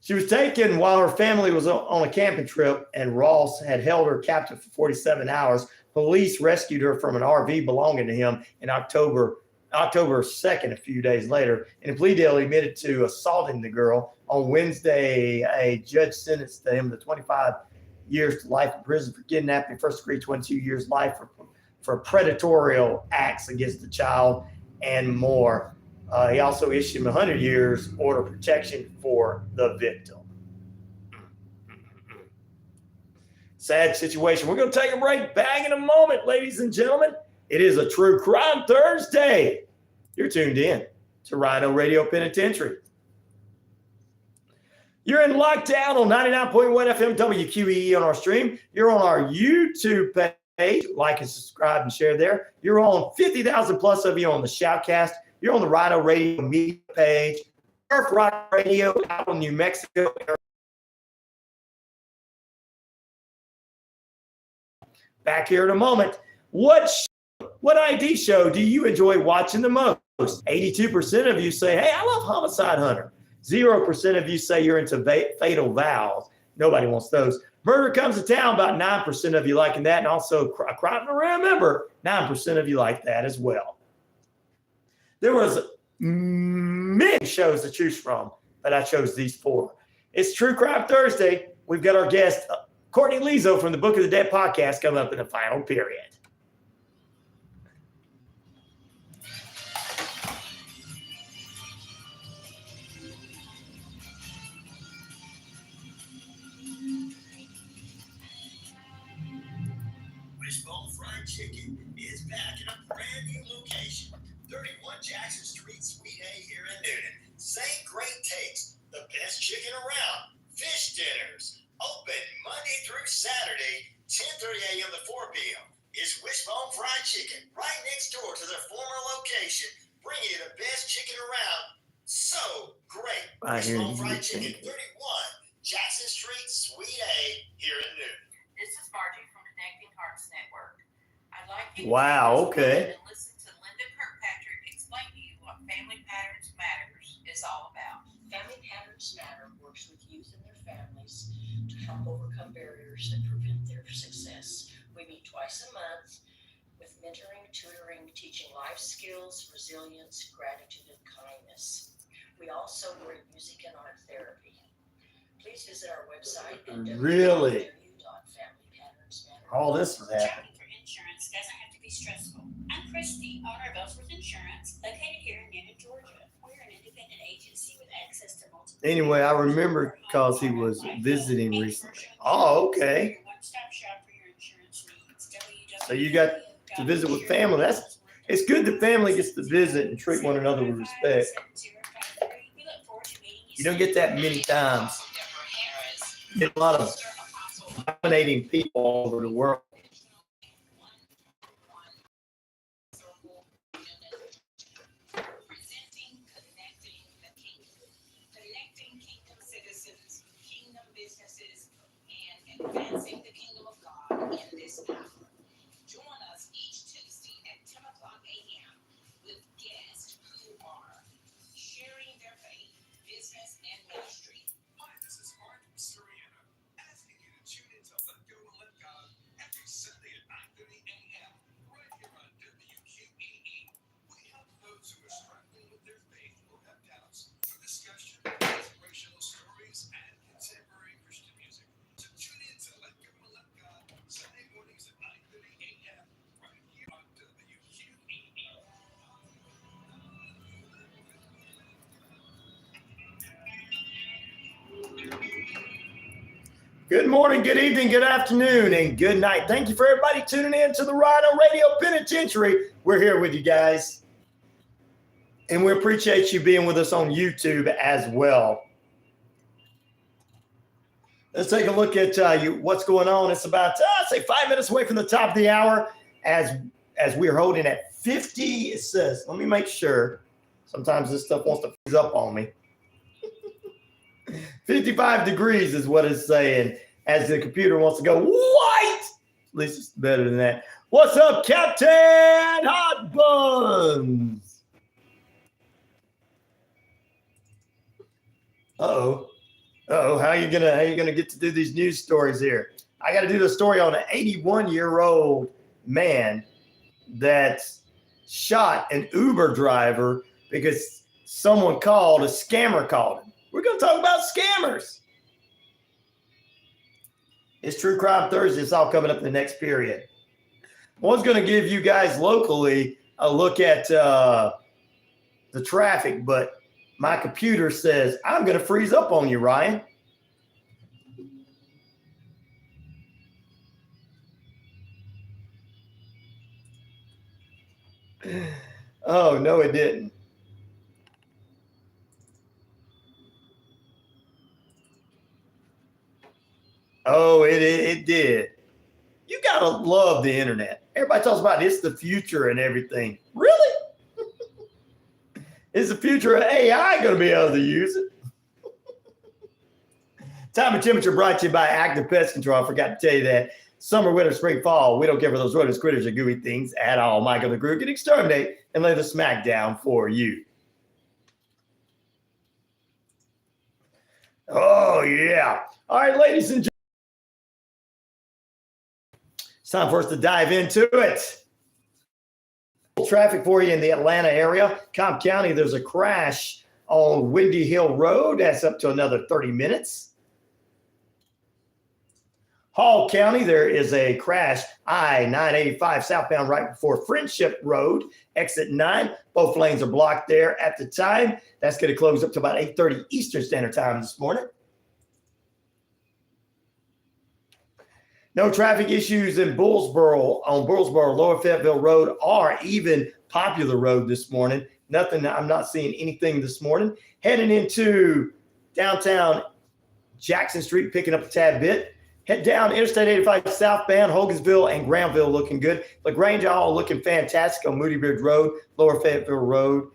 She was taken while her family was on a camping trip, and Ross had held her captive for 47 hours. Police rescued her from an RV belonging to him in October 2nd, a few days later. In a plea deal, he admitted to assaulting the girl. On Wednesday, a judge sentenced him to 25 years to life in prison for kidnapping, first degree 22 years life for predatory acts against the child, and more. He also issued him 100 years order of protection for the victim. Sad situation. We're going to take a break. Back in a moment, ladies and gentlemen. It is a True Crime Thursday. You're tuned in to Rhino Radio Penitentiary. You're in lockdown on 99.1 FM WQEE on our stream. You're on our YouTube page. Like and subscribe and share there. You're on 50,000 plus of you on the Shoutcast. You're on the Rhino Radio media page. Surf Rock Radio out in New Mexico. Back here in a moment. What ID show do you enjoy watching the most? 82% of you say, hey, I love Homicide Hunter. 0% of you say you're into Fatal Vows. Nobody wants those. Murder Comes to Town, about 9% of you liking that. And also A Crime to Remember, 9% of you like that as well. There was many shows to choose from, but I chose these 4. It's True Crime Thursday. We've got our guest, Courtney Liso from the Book of the Dead podcast, coming up in the final period. Wishbone Fried Chicken is back in a brand new location, 31 Jackson Street, Suite A here in Newton. Same great taste, the best chicken around. Fish dinners, open Monday through Saturday, 10:30 a.m. to 4 p.m. Is Wishbone Fried Chicken right next door to their former location, bringing you the best chicken around. So great. Wishbone Fried Chicken, 31 Jackson Street, Suite A here in Newton. This is Margie from Connecting Hearts Network. I'd like you Okay. to listen to Linda Kirkpatrick explain to you what Family Patterns Matters is all about. Family Patterns Matter works with youth and their families to help overcome barriers that prevent their success. We meet twice a month with mentoring, tutoring, teaching life skills, resilience, gratitude, and kindness. We also bring music and art therapy. Please visit our website at Really? www.familypatternsmatter.com. All this is happening. Shopping for insurance doesn't have to be stressful. I'm Christy, owner of Ellsworth Insurance, located here in Newton, Georgia. We're an independent agency with access to multiple. Anyway, I remember because he was visiting recently. Oh, okay. One-stop shop for your insurance needs. So you got to visit with family. It's good the family gets to visit and treat one another with respect. You don't get that many times. You get a lot of dominating people all over the world. Connecting kingdom citizens, kingdom businesses, and advancing the kingdom of God in this hour. Join us each Tuesday at 10 o'clock a.m. with guests who are sharing their faith, business, and ministry. Hi, this is Mark Suriano, asking you to tune in to Let Go and Let God every Sunday at 9:30 a.m. right here on WQEE. We help those who are struggling with their faith or have doubts through discussion, inspirational stories, and contemporary Christian music. So tune in to Let Go and Let God Sunday mornings at 9:30 a.m. right here on WQEE. Good morning, good evening, good afternoon, and good night. Thank you for everybody tuning in to the Rhino Radio Penitentiary. We're here with you guys. And we appreciate you being with us on YouTube as well. Let's take a look at what's going on. It's about, say, 5 minutes away from the top of the hour as we're holding at 50. It says, let me make sure. Sometimes this stuff wants to freeze up on me. 55 degrees is what it's saying as the computer wants to go white. At least it's better than that. What's up, Captain Hot Buns? Uh-oh. How you gonna get to do these news stories here? I got to do the story on an 81-year-old man that shot an Uber driver because someone a scammer called him. We're going to talk about scammers. It's True Crime Thursday. It's all coming up in the next period. I was going to give you guys locally a look at the traffic, but my computer says I'm going to freeze up on you, Ryan. Oh, no, it didn't. Oh, it did. You got to love the internet. Everybody talks about it's the future and everything. Really? Is the future of AI going to be able to use it? Time and temperature brought to you by Active Pest Control. I forgot to tell you that. Summer, winter, spring, fall. We don't care for those rodents, critters, or gooey things at all. Michael the Groot can exterminate and lay the smack down for you. Oh, yeah. All right, ladies and gentlemen. It's time for us to dive into it. Traffic for you in the Atlanta area. Cobb County, there's a crash on Windy Hill Road. That's up to another 30 minutes. Hall County, there is a crash, I-985 southbound right before Friendship Road, exit 9. Both lanes are blocked there at the time. That's going to close up to about 8:30 Eastern Standard Time this morning. No traffic issues in Bullsboro, on Bullsboro, Lower Fayetteville Road, or even Popular Road this morning. Nothing, I'm not seeing anything this morning. Heading into downtown Jackson Street, picking up a tad bit. Head down Interstate 85 southbound, Hogansville and Granville looking good. LaGrange all looking fantastic on Moody Bridge Road, Lower Fayetteville Road.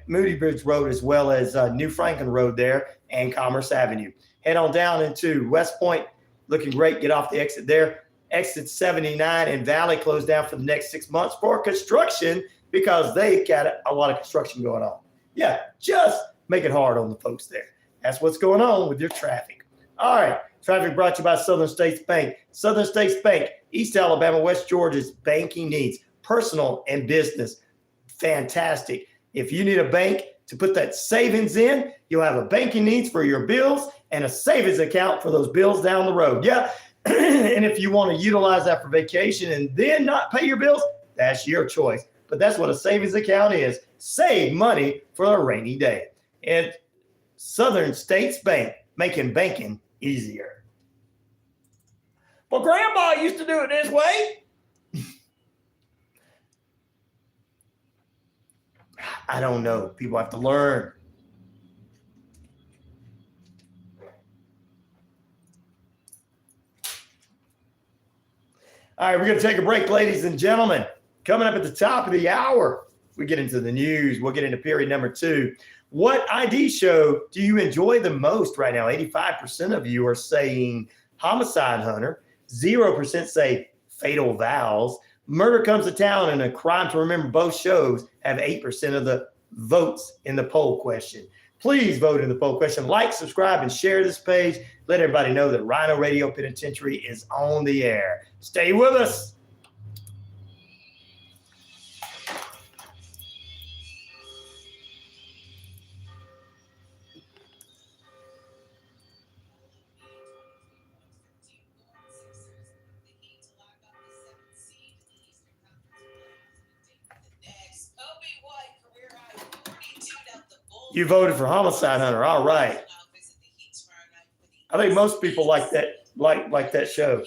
Moody Bridge Road as well as New Franklin Road there and Commerce Avenue. Head on down into West Point, looking great. Get off the exit there. Exit 79 in Valley closed down for the next 6 months for construction because they got a lot of construction going on. Yeah, just make it hard on the folks there. That's what's going on with your traffic. All right. Traffic brought to you by Southern States Bank. Southern States Bank, East Alabama, West Georgia's banking needs, personal and business. Fantastic. If you need a bank to put that savings in, you'll have a banking needs for your bills and a savings account for those bills down the road. Yeah. And if you want to utilize that for vacation and then not pay your bills, that's your choice. But that's what a savings account is. Save money for a rainy day. And Southern States Bank, making banking easier. Well, Grandma used to do it this way. I don't know. People have to learn. All right, we're going to take a break, ladies and gentlemen. Coming up at the top of the hour, we get into the news. We'll get into period number 2. What ID show do you enjoy the most right now? 85% of you are saying Homicide Hunter. 0% say Fatal Vows. Murder Comes to Town and A Crime to Remember. Both shows have 8% of the votes in the poll question. Please vote in the poll question. Like, subscribe, and share this page. Let everybody know that Rhino Radio Penitentiary is on the air. Stay with us. You voted for Homicide Hunter. All right. I think most people like that show.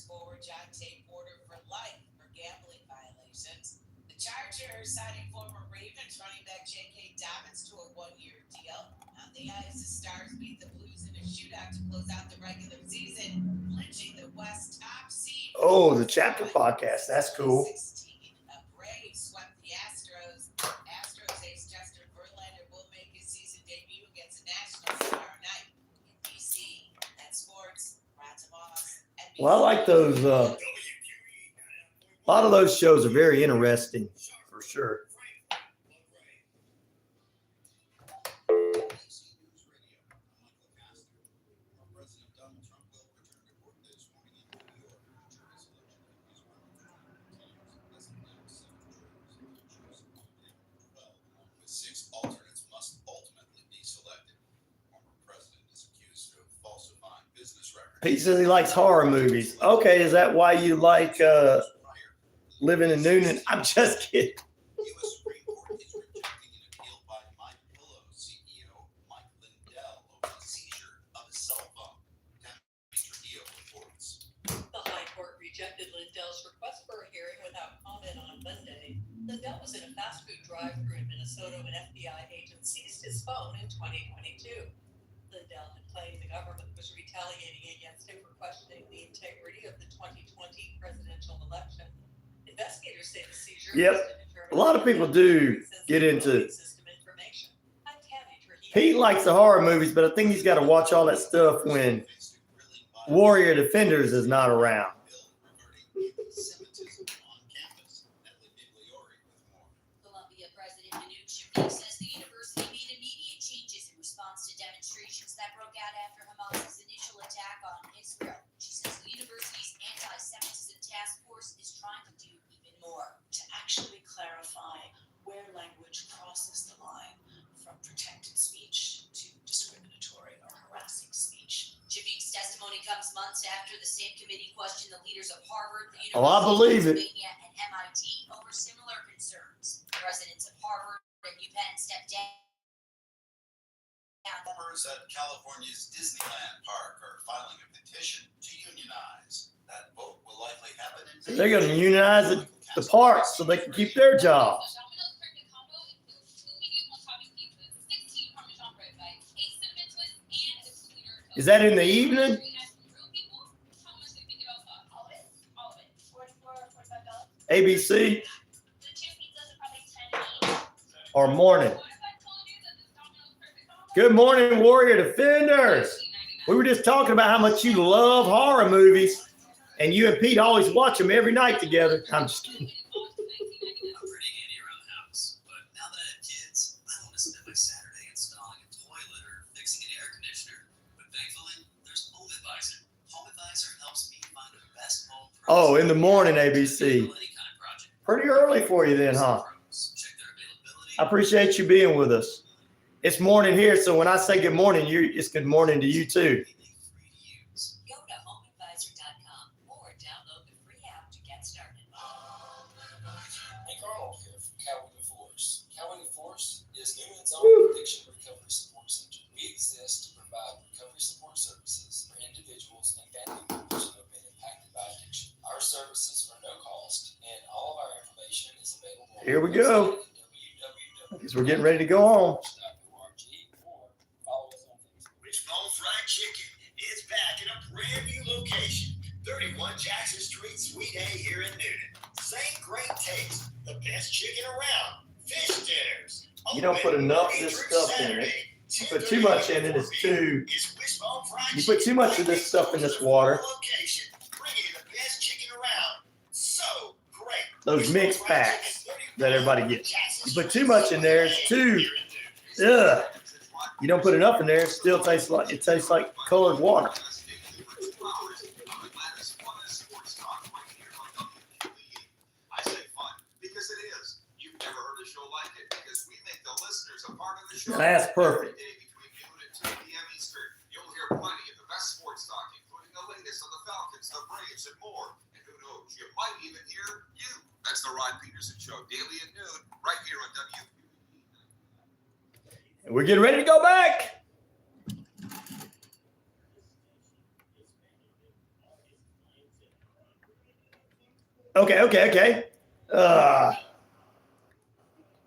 Forward John Tabor Chargers signing former Ravens running back J.K. Dobbins to a one-year deal. On the ice, the Stars beat the Blues in a shootout to close out the regular season, clinching the West top seed. Oh, the chapter podcast. That's cool. 16. Braves swept the Astros. Astros ace Justin Verlander will make his season debut against the Nationals tomorrow night in D.C. That's sports. Rats of Oz. Well, I like those. A lot of those shows are very interesting, for sure. ABC News Radio. I'm Michael Castor. Former President Donald Trump will return to court this morning in New York. Jury selection in his criminal trial continues. As of now, 7 jurors have been chosen and 12, along with 6 alternates, must ultimately be selected. Former president is accused of falsifying business records. He says he likes horror movies. Okay, is that why you like Living in Noonan? I'm just kidding. U.S. Supreme Court is rejecting an appeal by My Pillow CEO Mike Lindell over the seizure of his cell phone. Mr. Dio reports. The High Court rejected Lindell's request for a hearing without comment on Monday. Lindell was in a fast food drive-thru in Minnesota when FBI agents seized his phone in 2022. Lindell had claimed the government was retaliating against him for questioning the integrity of the 2020 presidential election. Investigators say the seizure Yep. was to determine A lot of people do get into. system information. I'm Tammy Trujillo. He likes the horror movies, but I think he's got to watch all that stuff when Warrior Defenders is not around. Anti-Semitism on campus. Natalie Migliore with more. Columbia President Manouchian says the university made immediate changes in response to demonstrations that broke out after Hamas's initial attack on Israel. She says the university's anti-Semitism task force is trying to do even more. To actually clarify where language crosses the line from protected speech to discriminatory or harassing speech. Shafiq's testimony comes months after the same committee questioned the leaders of Harvard, the Oh, I believe it. Pennsylvania, and MIT over similar concerns. Presidents of Harvard and UPenn stepped down. Farmers at California's Disneyland Park are filing a petition to unionize. That vote will likely happen in May. They're going to unionize the parks so they can keep their jobs. Domino's Cricket Combo includes 2 medium wasabi pizzas, 16 Parmesan bread bites, 8 cinnamon twists, and a 2-liter Coke. Is that in the evening? Real people, how much they think it all costs? All of it? All of it. $44 or $45? ABC The 2 pizzas are probably 10 each. or morning? What if I told you that this Domino's Cricket Combo Good morning, Warrior Defenders. We were just talking about how much you love horror movies, and you and Pete always watch them every night together. I'm just kidding. I'm pretty handy around the house, but now that I have kids, I don't want to spend my Saturday installing a toilet or fixing an air conditioner. But thankfully, there's Home Advisor. Home Advisor helps me find the best home pros. Oh, in the morning, ABC. Any kind of project. Pretty early for you then, huh? Check their availability. I appreciate you being with us. It's morning here, so when I say good morning, it's good morning to you too. Go to homeadvisor.com or download the free app to get started. Hank Arnold here from Cowing Force. Cowing Force is Newman's own addiction recovery support center. We exist to provide recovery support services for individuals and family members who have been impacted by addiction. Our services are no cost, and all of our information is available. Here we go. I guess we're getting ready to go on. Wishbone Fried Chicken is back in a brand new location, 31 Jackson Street, Suite A here in Newnan. Same great taste, the best chicken around, fish dinners. You don't put enough of this stuff in it. You put too much in it, it's too. You put too much of this stuff in this water. Bringing you the best chicken around. So great. Those mix packs that everybody gets. You put too much in there, it's too. Ugh. You don't put enough in there, it still tastes like colored water. I say fun because it is. You've never heard a show like it because we make the listeners a part of the show. That's perfect. Every day between noon and 2 p.m. Eastern, you'll hear plenty of the best sports talk, including the latest on the Falcons, the Braves, and more. And who knows, you might even hear you. That's the Rod Peterson Show, daily at noon, right here on WQEE. We're getting ready to go back. Okay.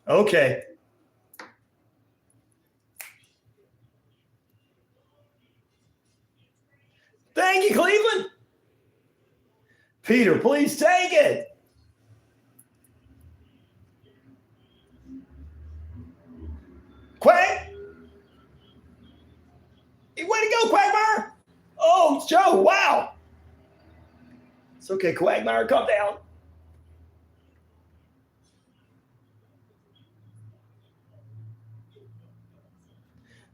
Okay. Thank you, Cleveland. Peter, please take it. Quack. Way to go, Quagmire. Oh, Joe, wow. It's okay, Quagmire, calm down.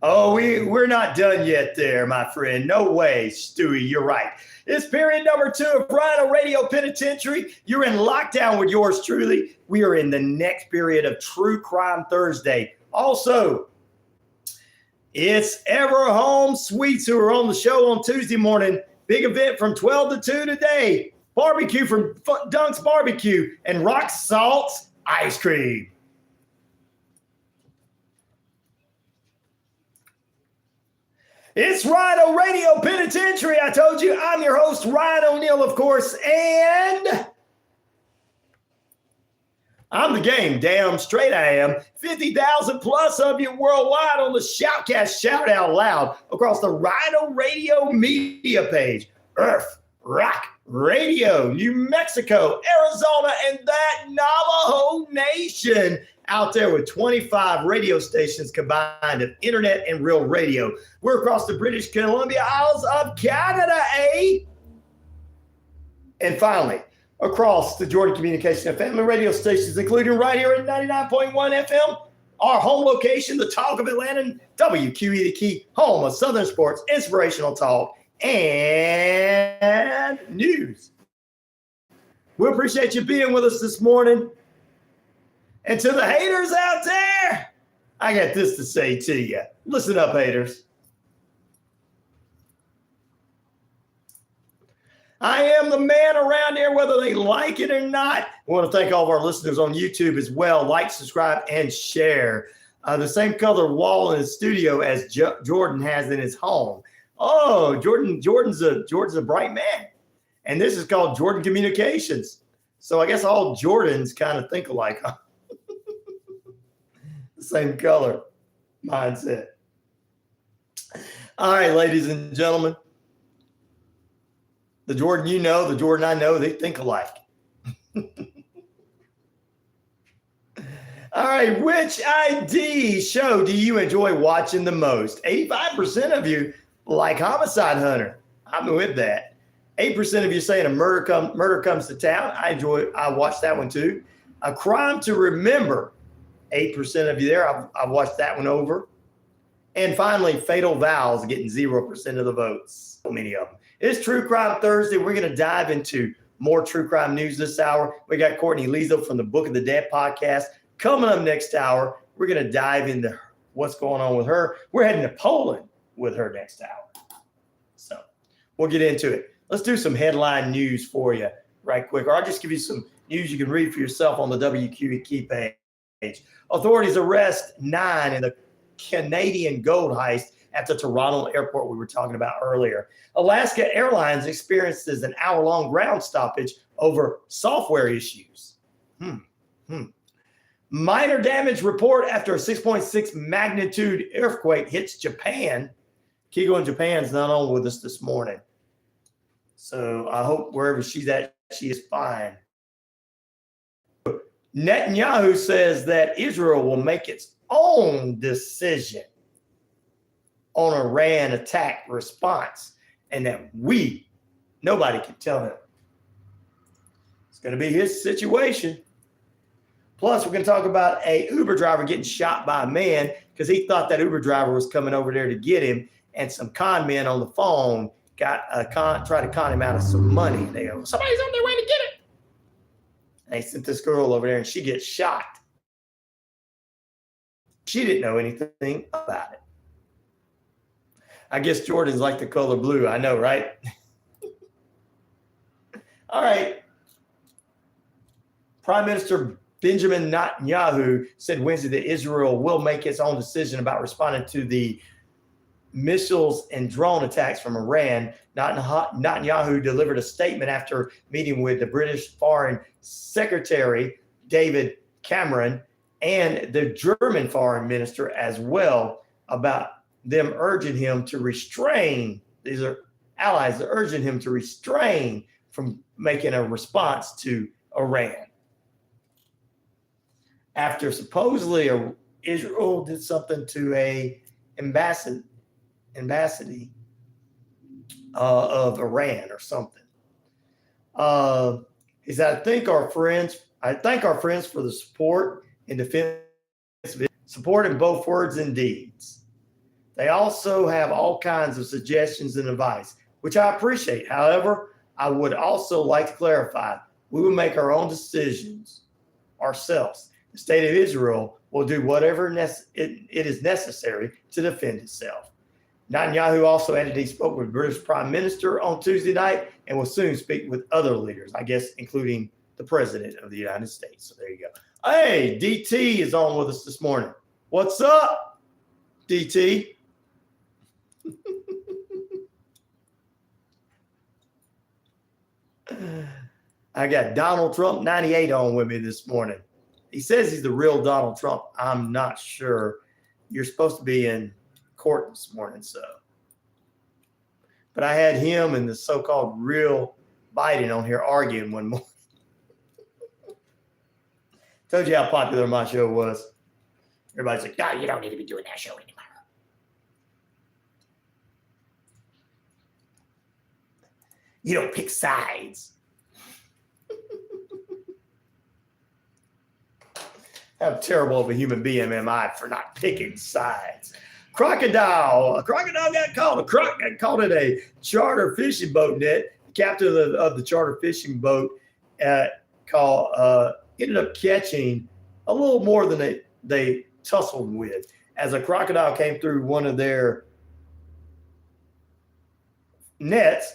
Oh, we're not done yet there, my friend. No way, Stewie, you're right. It's period number 2 of Rhino Radio Penitentiary. You're in lockdown with yours truly. We are in the next period of True Crime Thursday. Also, it's Ever Home Sweets who are on the show on Tuesday morning. Big event from 12 to 2 today. Barbecue from Dunk's Barbecue and Rock Salt's Ice Cream. It's Rhino Radio Penitentiary. I told you I'm your host, Ryan O'Neill, of course, and I'm the game. Damn straight I am. 50,000 plus of you worldwide on the Shoutcast Shout Out Loud across the Rhino Radio media page. Earth, Rock, Radio, New Mexico, Arizona, and that Navajo Nation out there with 25 radio stations combined of internet and real radio. We're across the British Columbia Isles of Canada, eh? And finally, across the Jordan Communication and Family radio stations, including right here at 99.1 FM, our home location, the Talk of Atlanta, WQEE, the key home of Southern sports, inspirational talk, and news. We appreciate you being with us this morning. And to the haters out there, I got this to say to you. Listen up, haters. I am the man around here, whether they like it or not. I want to thank all of our listeners on YouTube as well. Like, subscribe, and share. The same color wall in his studio as Jordan has in his home. Oh, Jordan's a bright man. And this is called Jordan Communications. So I guess all Jordans kind of think alike, huh? The same color mindset. All right, ladies and gentlemen. The Jordan you know, the Jordan I know, they think alike. All right, which ID show do you enjoy watching the most? 85% of you like Homicide Hunter. I'm with that. 8% of you saying a murder comes to town. I watched that one too. A Crime to Remember. 8% of you there. I've watched that one over. And finally, Fatal Vows getting 0% of the votes. So many of them. It's True Crime Thursday. We're going to dive into more true crime news this hour. We got Courtney Liso from the Book of the Dead podcast. Coming up next hour, we're going to dive into what's going on with her. We're heading to Poland with her next hour. So we'll get into it. Let's do some headline news for you right quick. Or I'll just give you some news you can read for yourself on the WQEE page. Authorities arrest 9 in the Canadian gold heist at the Toronto airport we were talking about earlier. Alaska Airlines experiences an hour-long ground stoppage over software issues. Minor damage report after a 6.6 magnitude earthquake hits Japan. Kigo in Japan's not on with us this morning. So I hope wherever she's at, she is fine. Netanyahu says that Israel will make its own decision on Iran attack response and that nobody can tell him. It's going to be his situation. Plus, we're going to talk about a Uber driver getting shot by a man because he thought that Uber driver was coming over there to get him, and some con men on the phone tried to con him out of some money. They go, somebody's on their way to get it. And they sent this girl over there, and she gets shot. She didn't know anything about it. I guess Jordan's like the color blue. I know, right? All right. Prime Minister Benjamin Netanyahu said Wednesday that Israel will make its own decision about responding to the missiles and drone attacks from Iran. Netanyahu delivered a statement after meeting with the British Foreign Secretary David Cameron and the German foreign minister as well about them urging him to restrain. These are allies that are urging him to restrain from making a response to Iran. After supposedly Israel did something to a embassy of Iran or something. He said, I thank our friends for the support and defense, support in both words and deeds. They also have all kinds of suggestions and advice, which I appreciate. However, I would also like to clarify, we will make our own decisions ourselves. The state of Israel will do whatever it is necessary to defend itself. Netanyahu also added he spoke with British Prime Minister on Tuesday night and will soon speak with other leaders, I guess, including the President of the United States. So there you go. Hey, DT is on with us this morning. What's up, DT? I got Donald Trump 98 on with me this morning. He says he's the real Donald Trump. I'm not sure. You're supposed to be in court this morning, so. But I had him and the so-called real Biden on here arguing one morning. Told you how popular my show was. Everybody's like, no, you don't need to be doing that show anymore. You don't pick sides. How terrible of a human being am I for not picking sides? A crocodile got caught. A croc got caught in a charter fishing boat net. The captain of the charter fishing boat ended up catching a little more than they tussled with, as a crocodile came through one of their nets,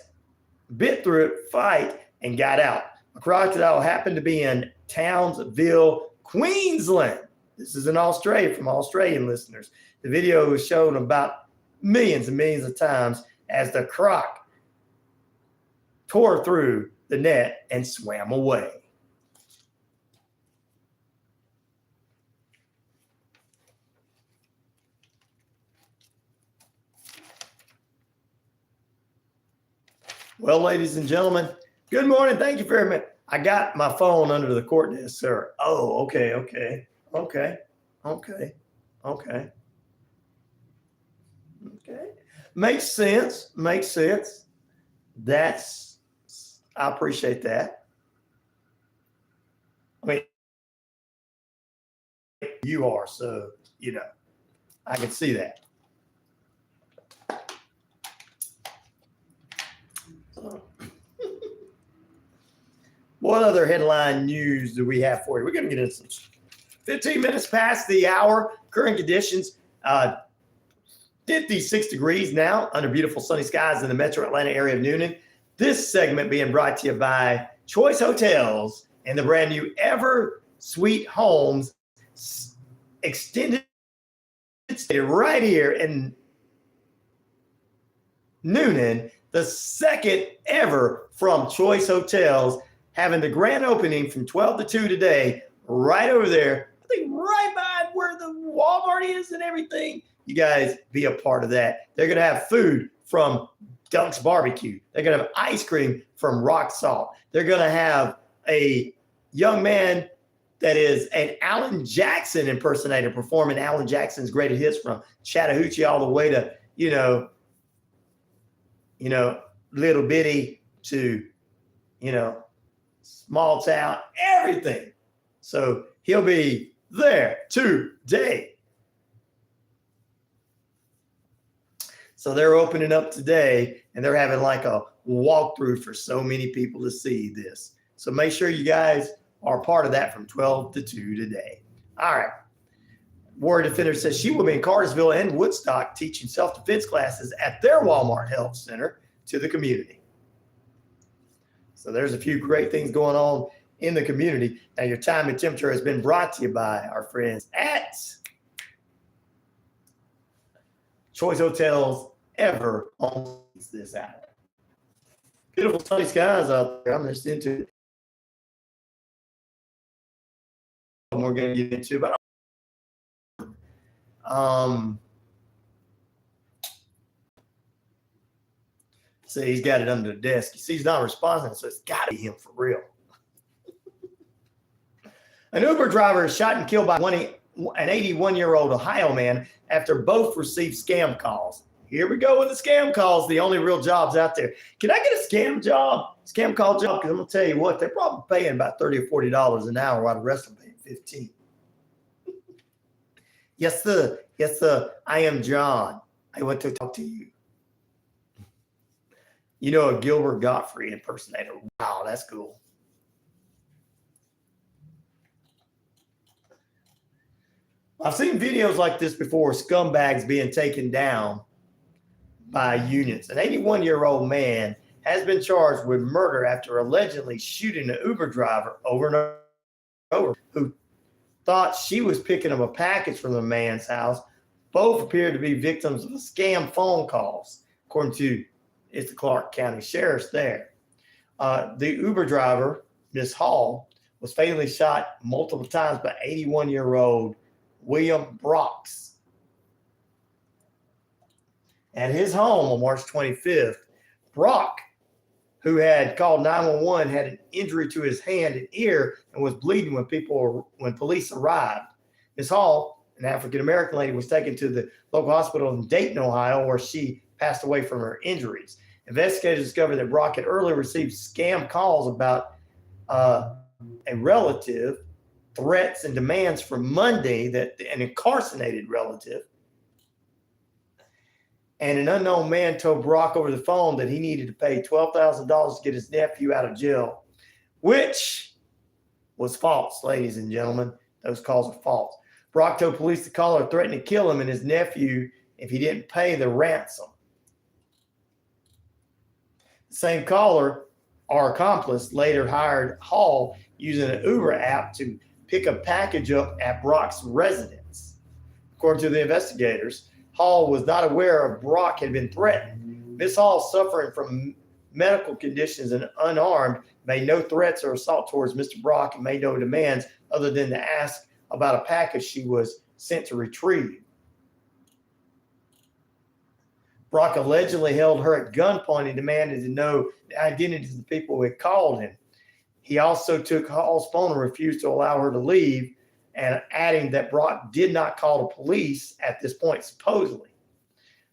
bit through it, fight, and got out. A crocodile happened to be in Townsville, Queensland. This is in Australia, from Australian listeners. The video was shown about millions and millions of times as the croc tore through the net and swam away. Well, ladies and gentlemen, good morning. Thank you very much. I got my phone under the court desk, sir. Oh, okay. Makes sense. I appreciate that. I mean, you are, so, I can see that. What other headline news do we have for you? We're going to get into some 15 minutes past the hour. Current conditions, 56 degrees now under beautiful sunny skies in the metro Atlanta area of Noonan. This segment being brought to you by Choice Hotels and the brand new Ever Sweet Homes extended stay right here in Noonan, the second ever from Choice Hotels, having the grand opening from 12 to 2 today, right over there. I think right behind where the Walmart is and everything. You guys be a part of that. They're going to have food from Dunk's Barbecue. They're going to have ice cream from Rock Salt. They're going to have a young man that is an Alan Jackson impersonator performing Alan Jackson's greatest hits from Chattahoochee all the way to, Little Bitty to, small town, everything. So he'll be there today. So they're opening up today, and they're having like a walkthrough for so many people to see this. So make sure you guys are part of that from 12 to 2 today. All right. Warrior Defender says she will be in Cartersville and Woodstock teaching self-defense classes at their Walmart Health Center to the community. So there's a few great things going on in the community. Now, your time and temperature has been brought to you by our friends at Choice Hotels Ever owns this out. Beautiful sunny skies out there. I'm just into it. We're going to get into, but See, he's got it under the desk. He sees he's not responding, so it's got to be him for real. An Uber driver is shot and killed by an 81-year-old Ohio man after both received scam calls. Here we go with the scam calls, the only real jobs out there. Can I get a scam call job? Because I'm going to tell you what, they're probably paying about $30 or $40 an hour while the rest of them paying $15. Yes, sir. Yes, sir. I am John. I want to talk to you. You know, a Gilbert Gottfried impersonator. Wow, that's cool. I've seen videos like this before, scumbags being taken down by unions. An 81-year-old man has been charged with murder after allegedly shooting an Uber driver over and over who thought she was picking up a package from the man's house. Both appeared to be victims of scam phone calls, according to the Clark County Sheriff's there. The Uber driver, Miss Hall, was fatally shot multiple times by 81-year-old William Brooks at his home on March 25th. Brock, who had called 911, had an injury to his hand and ear and was bleeding when police arrived. Ms. Hall, an African-American lady, was taken to the local hospital in Dayton, Ohio, where she passed away from her injuries. Investigators discovered that Brock had earlier received scam calls about a relative, threats and demands from Monday that an incarcerated relative. And an unknown man told Brock over the phone that he needed to pay $12,000 to get his nephew out of jail, which was false, ladies and gentlemen. Those calls are false. Brock told police the caller threatened to kill him and his nephew if he didn't pay the ransom. The same caller, our accomplice, later hired Hall using an Uber app to pick a package up at Brock's residence. According to the investigators, Hall was not aware of Brock had been threatened. Miss Hall, suffering from medical conditions and unarmed, made no threats or assault towards Mr. Brock and made no demands other than to ask about a package she was sent to retrieve. Brock allegedly held her at gunpoint and demanded to know the identities of the people who had called him. He also took Hall's phone and refused to allow her to leave, and adding that Brock did not call the police at this point, supposedly.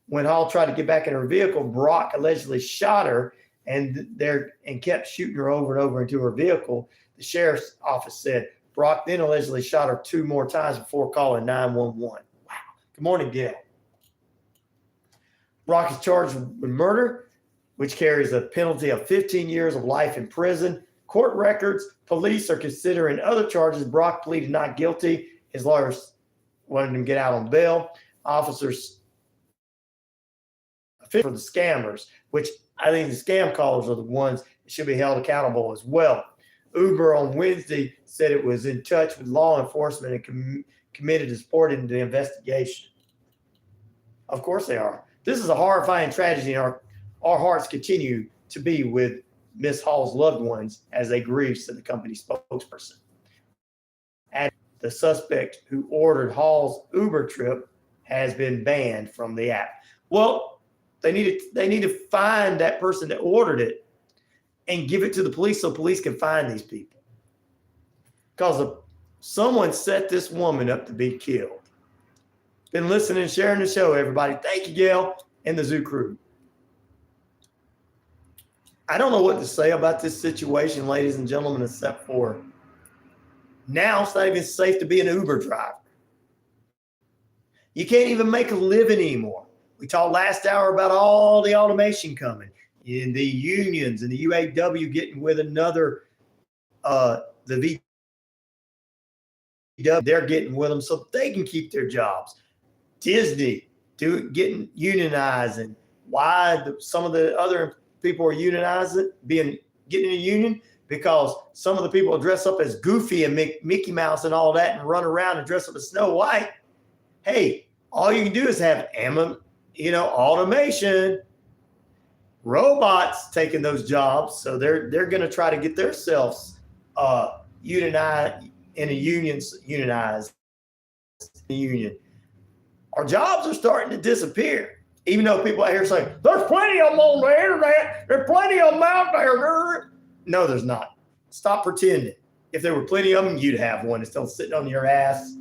When Hall tried to get back in her vehicle, Brock allegedly shot her and kept shooting her over and over into her vehicle. The sheriff's office said Brock then allegedly shot her 2 more times before calling 911. Wow. Good morning, Gail. Brock is charged with murder, which carries a penalty of 15 years of life in prison. Court records, police are considering other charges. Brock pleaded not guilty. His lawyers wanted him to get out on bail. Officers for the scammers, which I think the scam callers are the ones that should be held accountable as well. Uber on Wednesday said it was in touch with law enforcement and committed to supporting the investigation. Of course they are. This is a horrifying tragedy, and our hearts continue to be with Miss Hall's loved ones as they grieve, said the company spokesperson. And the suspect who ordered Hall's Uber trip has been banned from the app. Well, they need to find that person that ordered it and give it to the police so police can find these people. Because someone set this woman up to be killed. Been listening and sharing the show, everybody. Thank you, Gail, and the Zoo crew. I don't know what to say about this situation, ladies and gentlemen, except for now it's not even safe to be an Uber driver. You can't even make a living anymore. We talked last hour about all the automation coming and the unions and the UAW getting with another, the VW, they're getting with them so they can keep their jobs. Disney getting unionized, and why some of the other people are unionizing, getting in a union, because some of the people dress up as Goofy and Mickey Mouse and all that and run around and dress up as Snow White. Hey, all you can do is have automation, robots taking those jobs. So they're going to try to get themselves unionized in a union. our jobs are starting to disappear. Even though people out here say, there's plenty of them on the internet. There's plenty of them out there. No, there's not. Stop pretending. If there were plenty of them, you'd have one instead of sitting on your ass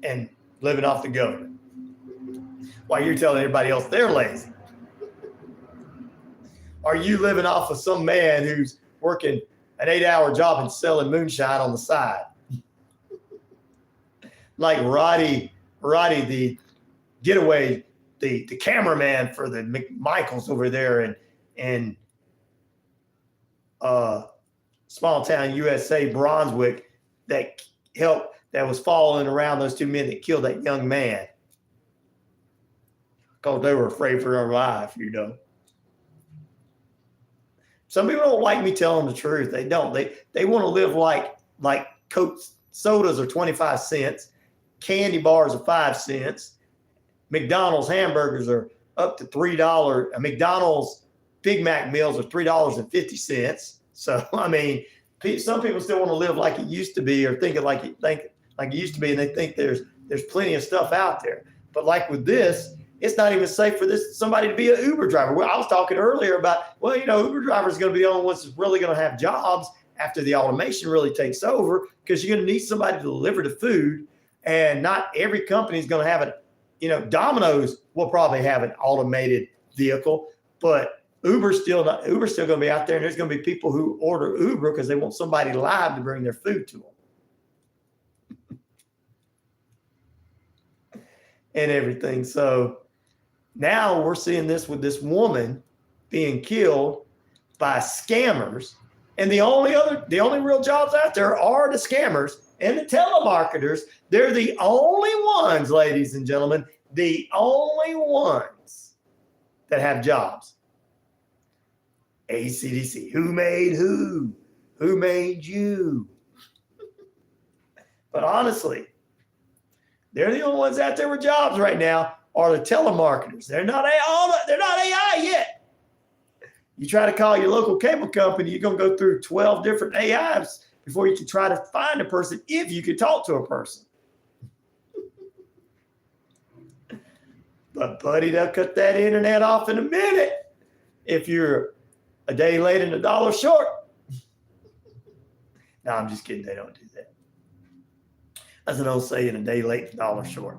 and living off the government while you're telling everybody else they're lazy. Are you living off of some man who's working an 8-hour job and selling moonshine on the side? Like Roddy, the getaway, the cameraman for the McMichaels over there in small town USA, Brunswick, that was following around those two men that killed that young man. Because they were afraid for their life, you know. Some people don't like me telling the truth. They don't. They want to live like Coke sodas are 25 cents, candy bars are 5 cents, McDonald's hamburgers are up to $3. A McDonald's Big Mac meals are $3.50. So I mean, some people still want to live like it used to be, or think like it used to be, and they think there's plenty of stuff out there. But like with this, it's not even safe for somebody to be an Uber driver. Well, I was talking earlier about, well, you know, Uber drivers are going to be the only ones that's really going to have jobs after the automation really takes over, because you're going to need somebody to deliver the food, and not every company is going to have it. You know, Domino's will probably have an automated vehicle, but Uber's still going to be out there, and there's going to be people who order Uber because they want somebody live to bring their food to them. And everything. So now we're seeing this with this woman being killed by scammers. And the only real jobs out there are the scammers and the telemarketers. They're the only ones, ladies and gentlemen, the only ones that have jobs. ACDC, who made who? Who made you? But honestly, they're the only ones out there with jobs right now are the telemarketers. They're not AI yet. You try to call your local cable company, you're going to go through 12 different AIs before you can try to find a person, if you can talk to a person. But buddy, they'll cut that internet off in a minute if you're a day late and $1 short. No, I'm just kidding. They don't do that. That's an old saying, a day late, $1 short.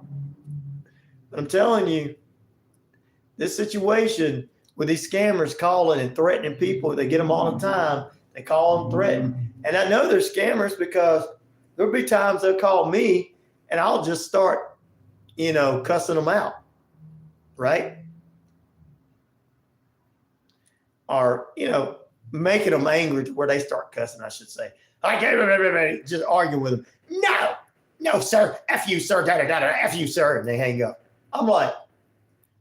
But I'm telling you, this situation with these scammers calling and threatening people, they get them all the time. They call and threaten. And I know they're scammers because there'll be times they'll call me and I'll just start, cussing them out. Right? Or, making them angry to where they start cussing, I should say. I can't just argue with them. No, sir. F you, sir. F you, sir. And they hang up. I'm like,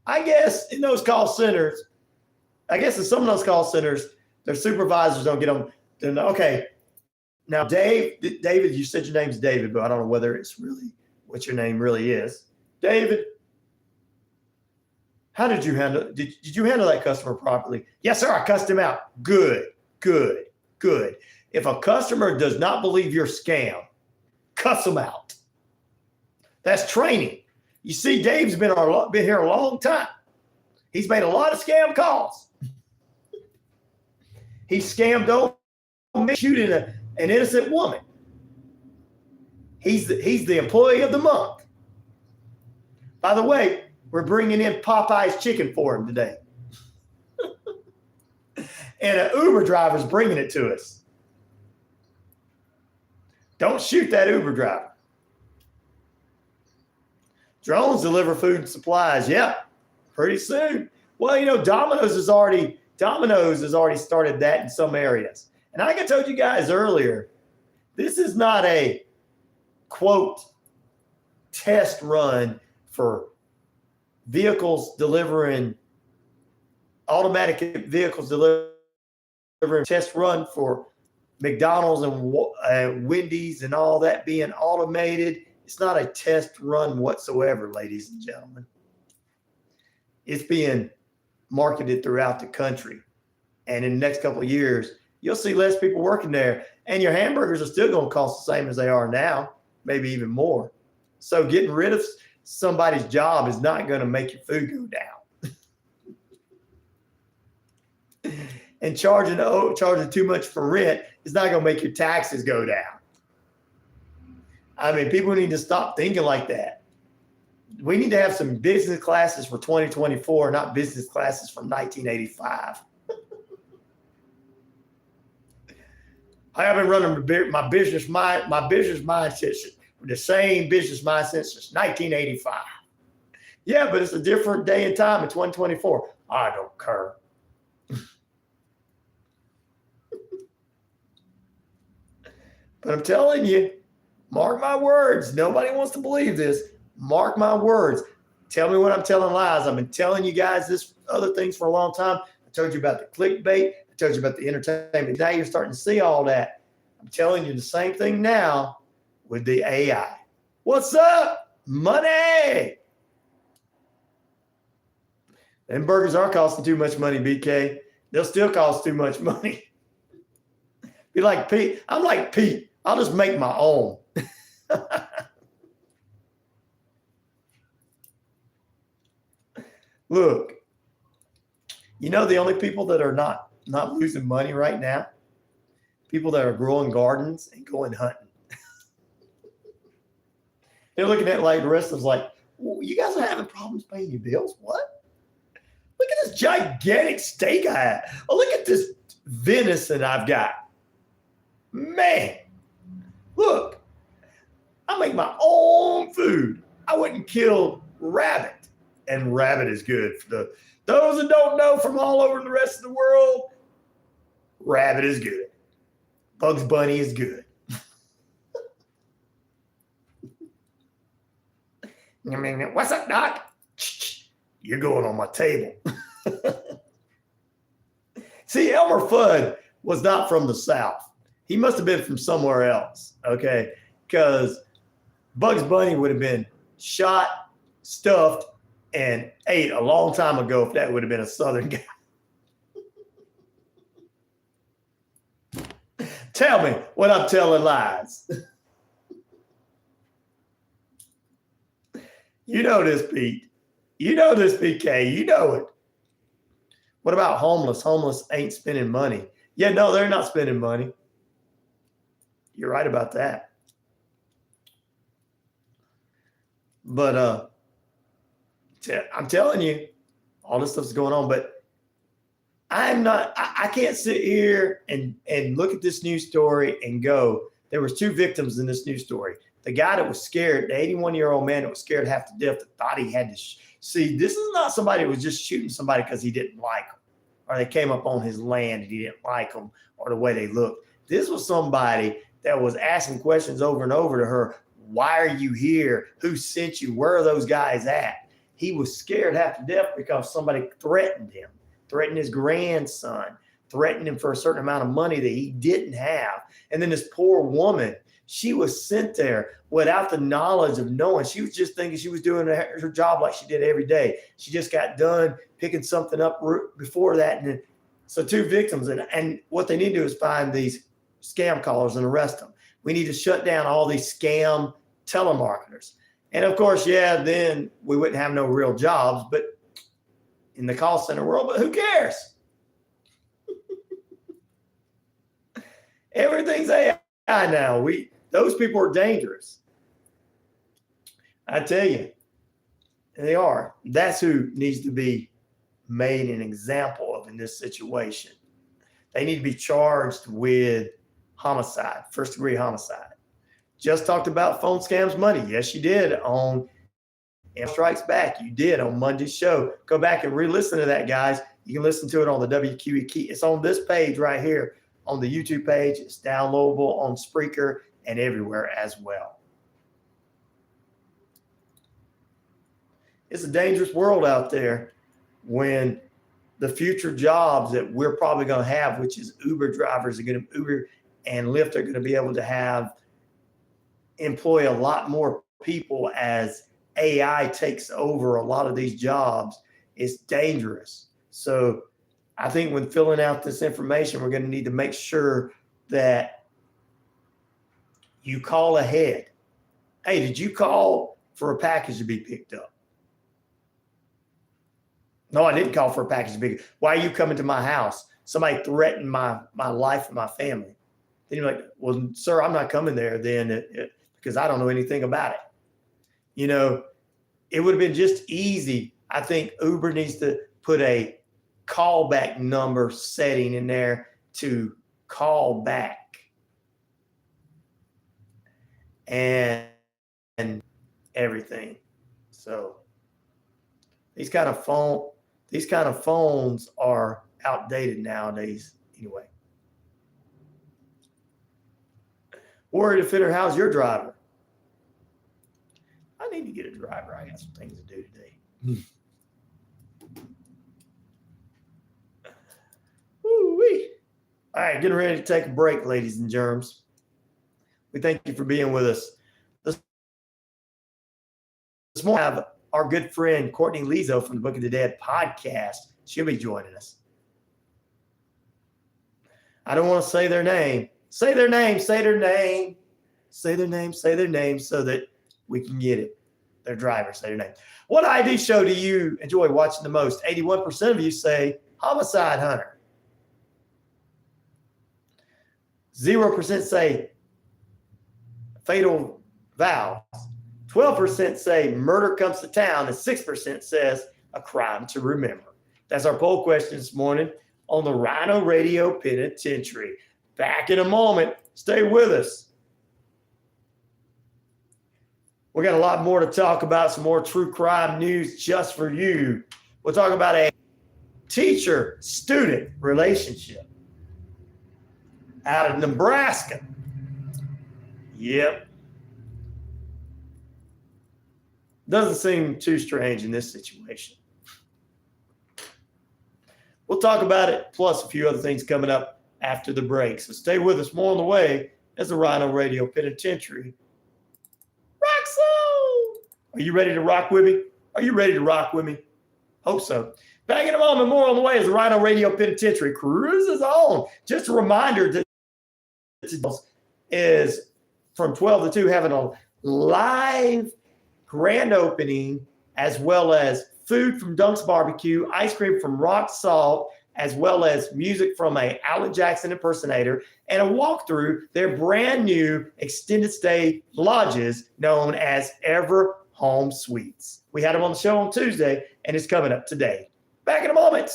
I guess in those call centers, in some of those call centers, their supervisors don't get them. Okay. Now, David, you said your name's David, but I don't know whether it's really what your name really is. David, how did you handle? Did you handle that customer properly? Yes, sir. I cussed him out. Good. If a customer does not believe your scam, cuss them out. That's training. You see, Dave's been here a long time. He's made a lot of scam calls. He scammed over shooting an innocent woman. He's the employee of the month. By the way, we're bringing in Popeye's chicken for him today. And an Uber driver's bringing it to us. Don't shoot that Uber driver. Drones deliver food and supplies. Yeah, pretty soon. Well, Domino's has already started that in some areas. And like I told you guys earlier, this is not a, quote, test run for automatic vehicles delivering test run for McDonald's and Wendy's and all that being automated. It's not a test run whatsoever, ladies and gentlemen. It's being marketed throughout the country. And in the next couple of years, you'll see less people working there. And your hamburgers are still going to cost the same as they are now, maybe even more. So getting rid of somebody's job is not going to make your food go down. And charging too much for rent is not going to make your taxes go down. I mean, people need to stop thinking like that. We need to have some business classes for 2024, not business classes from 1985. I have been running my business mindset, the same business mindset since 1985. Yeah, but it's a different day and time in 2024. I don't care. But I'm telling you, mark my words. Nobody wants to believe this. Mark my words. Tell me when I'm telling lies. I've been telling you guys this other things for a long time. I told you about the clickbait. I told you about the entertainment. Now you're starting to see all that. I'm telling you the same thing now with the AI. What's up? Money. Them burgers are costing too much money, BK. They'll still cost too much money. Be like Pete. I'm like Pete. I'll just make my own. Look, you know the only people that are not losing money right now? People that are growing gardens and going hunting. They're looking at like the rest of us like, well, you guys are having problems paying your bills? What? Look at this gigantic steak I have. Oh, look at this venison I've got. Man, look, I make my own food. I went and killed rabbit. And rabbit is good. For those that don't know from all over the rest of the world, rabbit is good. Bugs Bunny is good. I mean, what's up, Doc? You're going on my table. See, Elmer Fudd was not from the South. He must have been from somewhere else, okay? Because Bugs Bunny would have been shot, stuffed, and ate a long time ago if that would have been a Southern guy. Tell me when I'm telling lies. You know this, Pete. You know this, PK. You know it. What about homeless? Homeless ain't spending money. Yeah, no, they're not spending money. You're right about that. But I'm telling you, all this stuff's going on, but I can't sit here and look at this news story and go, there was 2 victims in this news story. The guy that was scared, the 81-year-old man that was scared half to death, that thought he had to see, this is not somebody who was just shooting somebody because he didn't like them, or they came up on his land and he didn't like them, or the way they looked. This was somebody that was asking questions over and over to her. Why are you here? Who sent you? Where are those guys at? He was scared half to death because somebody threatened him, threatened his grandson, threatened him for a certain amount of money that he didn't have. And then this poor woman, she was sent there without the knowledge of knowing. She was just thinking she was doing her job like she did every day. She just got done picking something up before that. And then, so 2 victims. And what they need to do is find these scam callers and arrest them. We need to shut down all these scam telemarketers. And of course, yeah, then we wouldn't have no real jobs, but in the call center world, but who cares? Everything's AI now. Those people are dangerous. I tell you, they are. That's who needs to be made an example of in this situation. They need to be charged with homicide, first-degree homicide. Just talked about phone scams money. Yes, you did on Strikes Back. You did on Monday's show. Go back and re-listen to that, guys. You can listen to it on the WQEE key. It's on this page right here on the YouTube page. It's downloadable on Spreaker and everywhere as well. It's a dangerous world out there when the future jobs that we're probably going to have, which is Uber drivers, Uber and Lyft are going to be able to employ a lot more people as AI takes over a lot of these jobs. It's dangerous. So I think when filling out this information, we're going to need to make sure that you call ahead. Hey, did you call for a package to be picked up. No, I didn't call for a package to be picked up. Why are you coming to my house? Somebody threatened my life and my family. Then you're like, well, sir, I'm not coming there then because I don't know anything about it. You know, it would have been just easy. I think Uber needs to put a callback number setting in there to call back and everything. So these kind of phones are outdated nowadays anyway. Worried to fit her, how's your driver? I need to get a driver. I got some things to do today. Woo-wee. All right, getting ready to take a break, ladies and germs. We thank you for being with us. This morning, I have our good friend Courtney Liso from the Book of the Dead podcast. She'll be joining us. I don't want to say their name. Say their name, say their name. Say their name, say their name so that we can get it. Their driver, say their name. What ID show do you enjoy watching the most? 81% of you say Homicide Hunter. 0% say Fatal Vows. 12% say Murder Comes to Town, and 6% says A Crime to Remember. That's our poll question this morning on the Rhino Radio Penitentiary. Back in a moment. Stay with us. We got a lot more to talk about, some more true crime news just for you. We'll talk about a teacher-student relationship out of Nebraska. Yep. Doesn't seem too strange in this situation. We'll talk about it, plus a few other things coming up after the break. So stay with us. More on the way as the Rhino Radio Penitentiary. Rock so! Are you ready to rock with me? Are you ready to rock with me? Hope so. Back in a moment, more on the way as the Rhino Radio Penitentiary cruises on. Just a reminder that is from 12 to 2 having a live grand opening, as well as food from Dunk's Barbecue, ice cream from Rock Salt, as well as music from a Alan Jackson impersonator, and a walkthrough their brand new extended stay lodges known as Ever Home Suites. We had them on the show on Tuesday, and it's coming up today. Back in a moment.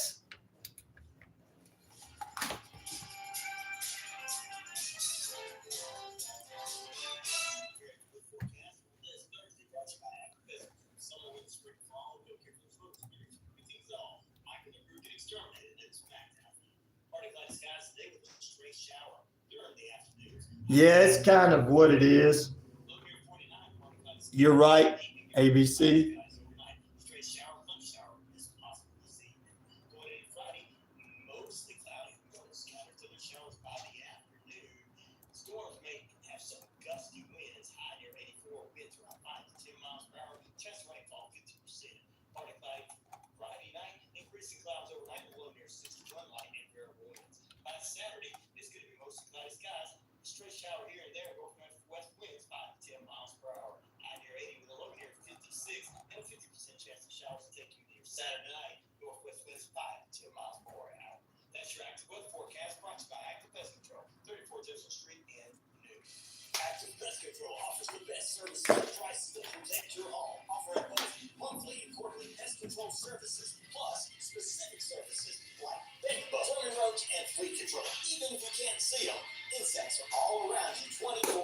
Yeah, it's kind of what it is. You're right, ABC. Saturday night, northwest winds 5 to 10 miles per hour. That's your active weather forecast brought to you by Active Pest Control, 34 Jefferson Street in New. Active Pest Control offers the best services and prices to protect your home, offering both monthly and quarterly pest control services, plus specific services like bed bug, vermin roach, and flea control. Even if you can't see them, insects are all around you 24/7.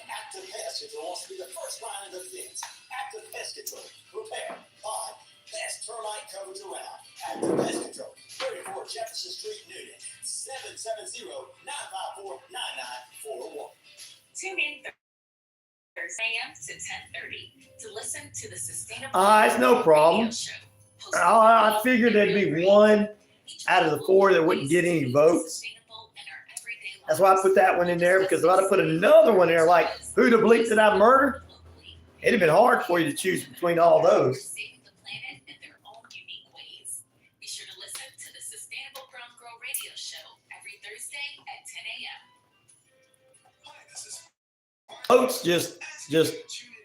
Active Pest Control wants to be the first line of defense. Active Pest Control, repair, bond, best termite coverage around. Active Pest Control, 34 Jefferson Street, Newton, 770-954-9941. Tune in Thursday a.m. to 10:30 to listen to the Sustainable It's no problem. Radio Show. I figured there'd be one out of the 4 that wouldn't get any votes. That's why I put that one in there, because if I'd have put another one there, like, who the bleep did I murder? It'd have been hard for you to choose between all those. Votes just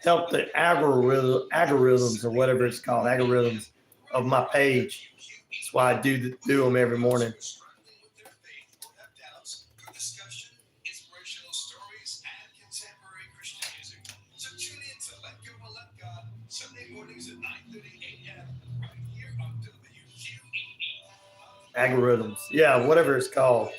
help the algorithms or whatever it's called, algorithms of my page. That's why I do them every morning. Discussion, inspirational stories, and contemporary Christian music. So tune in to Let Go and Let God, Sunday mornings at 9:30 a.m. right here on WQEE. Algorithms. Yeah, whatever it's called.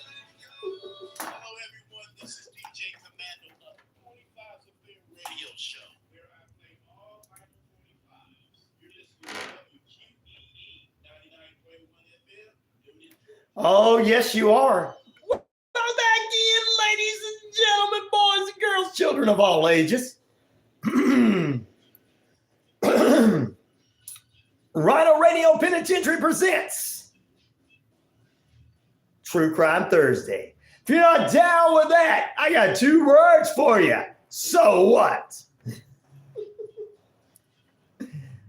Hello, everyone. This is DJ Commando of 25's a Fair Radio Show, where I play all kinds of 25s. You're listening to WQEE 99.1 FM. Oh, yes, you are. Welcome back in, ladies and gentlemen, boys and girls, children of all ages. Rhino Radio Penitentiary presents True Crime Thursday. If you're not down with that, I got 2 words for you. So what?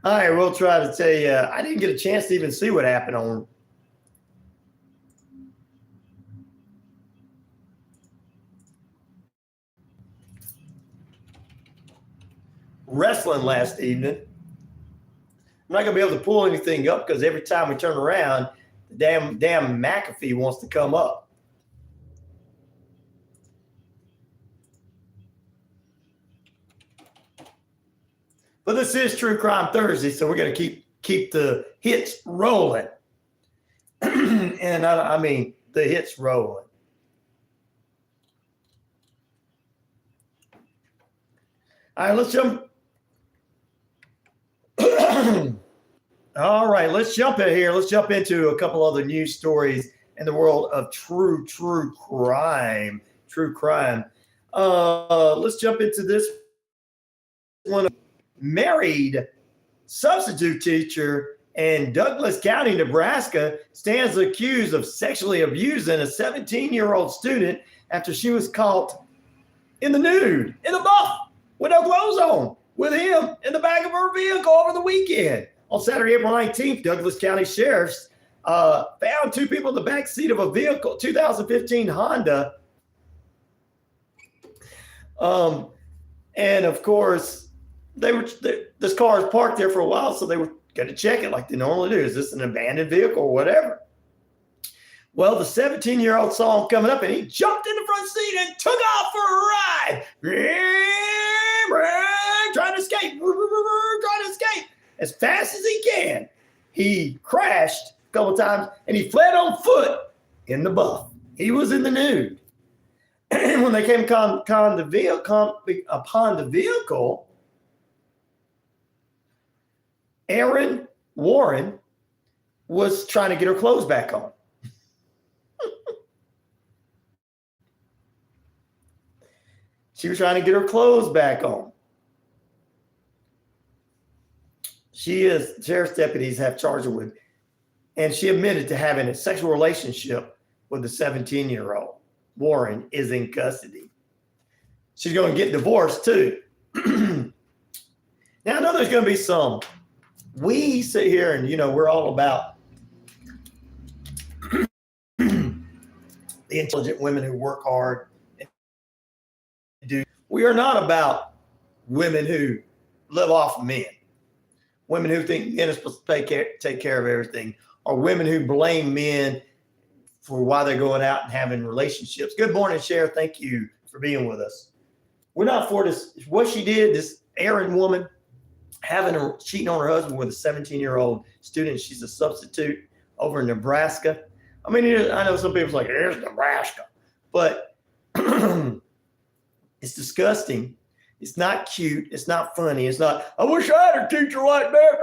All right, we'll try to tell you. I didn't get a chance to even see what happened on wrestling last evening. I'm not going to be able to pull anything up because every time we turn around, the damn McAfee wants to come up. But this is True Crime Thursday, so we're going to keep the hits rolling. And I mean the hits rolling. All right, let's jump. All right, let's jump in here. Let's jump into a couple other news stories in the world of true crime. True crime. Let's jump into this one. Married substitute teacher in Douglas County, Nebraska, stands accused of sexually abusing a 17-year-old student after she was caught in the nude, in the buff, with no clothes on, with him in the back of her vehicle over the weekend. On Saturday, April 19th, Douglas County sheriffs found 2 people in the back seat of a vehicle, 2015 Honda. And of course, this car is parked there for a while, so they were going to check it like they normally do. Is this an abandoned vehicle or whatever? Well, the 17-year-old saw him coming up, and he jumped in the front seat and took off for a ride. Trying to escape as fast as he can. He crashed a couple times, and he fled on foot in the buff. He was in the nude. And when they came upon the vehicle, Erin Warren was trying to get her clothes back on. She was trying to get her clothes back on. Sheriff's deputies have charged her with, and she admitted to having a sexual relationship with the 17-year-old. Warren is in custody. She's going to get divorced too. Now, I know there's going to be some. We sit here and, we're all about the intelligent women who work hard. We are not about women who live off men, women who think men are supposed to take care of everything, or women who blame men for why they're going out and having relationships. Good morning, Sheriff. Thank you for being with us. We're not for this. What she did, this Erin woman, cheating on her husband with a 17-year-old student. She's a substitute over in Nebraska. I mean, I know some people's like, here's Nebraska, but it's disgusting. It's not cute. It's not funny. It's not, I wish I had a teacher like that.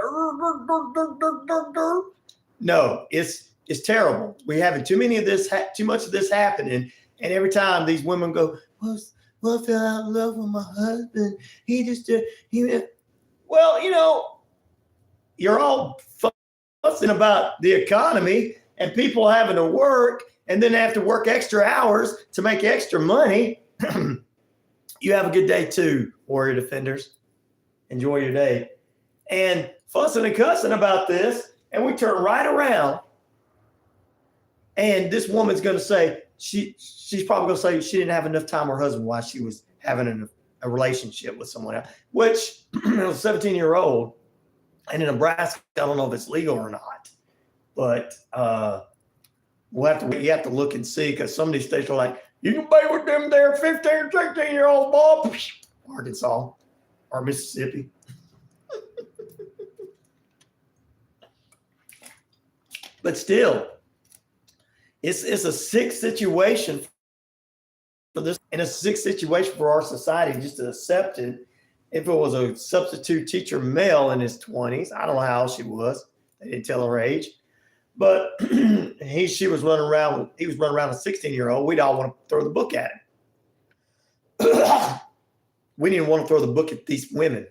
No, it's terrible. We're having too much of this happening. And every time these women go, well, I fell out of love with my husband. Well, you're all fussing about the economy and people having to work and then have to work extra hours to make extra money. You have a good day too, Warrior Defenders. Enjoy your day. And fussing and cussing about this, and we turn right around, and this woman's going to say, she's probably going to say she didn't have enough time with her husband while she was having a relationship with someone else, which was a 17-year-old. And in Nebraska, I don't know if it's legal or not, but you have to look and see, because some of these states are like, you can be with them there 15 or 16-year-old Bob. Arkansas or Mississippi. But still, it's a sick situation for this, and a sick situation for our society just to accept it. If it was a substitute teacher male in his 20s, I don't know how old she was. They didn't tell her age. But he was running around a 16-year-old. We'd all want to throw the book at him. We didn't want to throw the book at these women.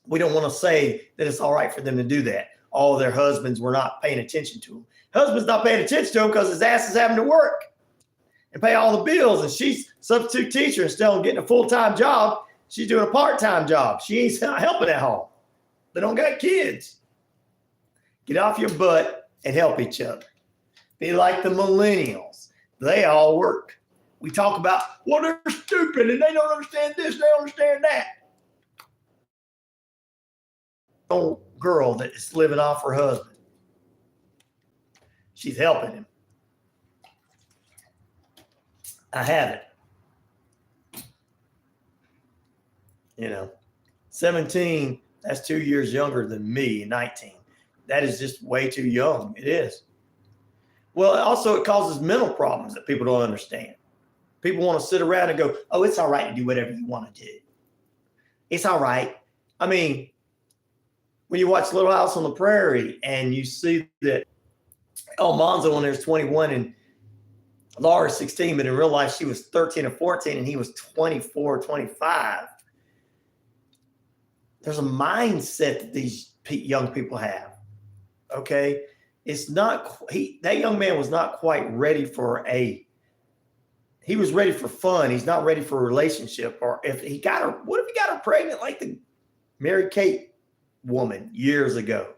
We don't want to say that it's all right for them to do that. All of their husbands were not paying attention to them. Husband's not paying attention to him because his ass is having to work and pay all the bills. And she's substitute teacher. Instead of getting a full-time job, she's doing a part-time job. She ain't helping at home. They don't got kids. Get off your butt and help each other. Be like the millennials. They all work. We talk about, well, they're stupid and they don't understand this, they don't understand that. Old girl that is living off her husband. She's helping him. I have it. 17, that's 2 years younger than me, 19. That is just way too young. It is. Well, also it causes mental problems that people don't understand. People want to sit around and go, oh, it's all right to do whatever you want to do. It's all right. I mean, when you watch Little House on the Prairie and you see that Almanzo on there's 21 and Laura's 16, but in real life she was 13 or 14 and he was 24, 25. There's a mindset that these young people have. Okay. It's not, that young man was not quite ready for he was ready for fun. He's not ready for a relationship. Or what if he got her pregnant like the Mary Kate woman years ago?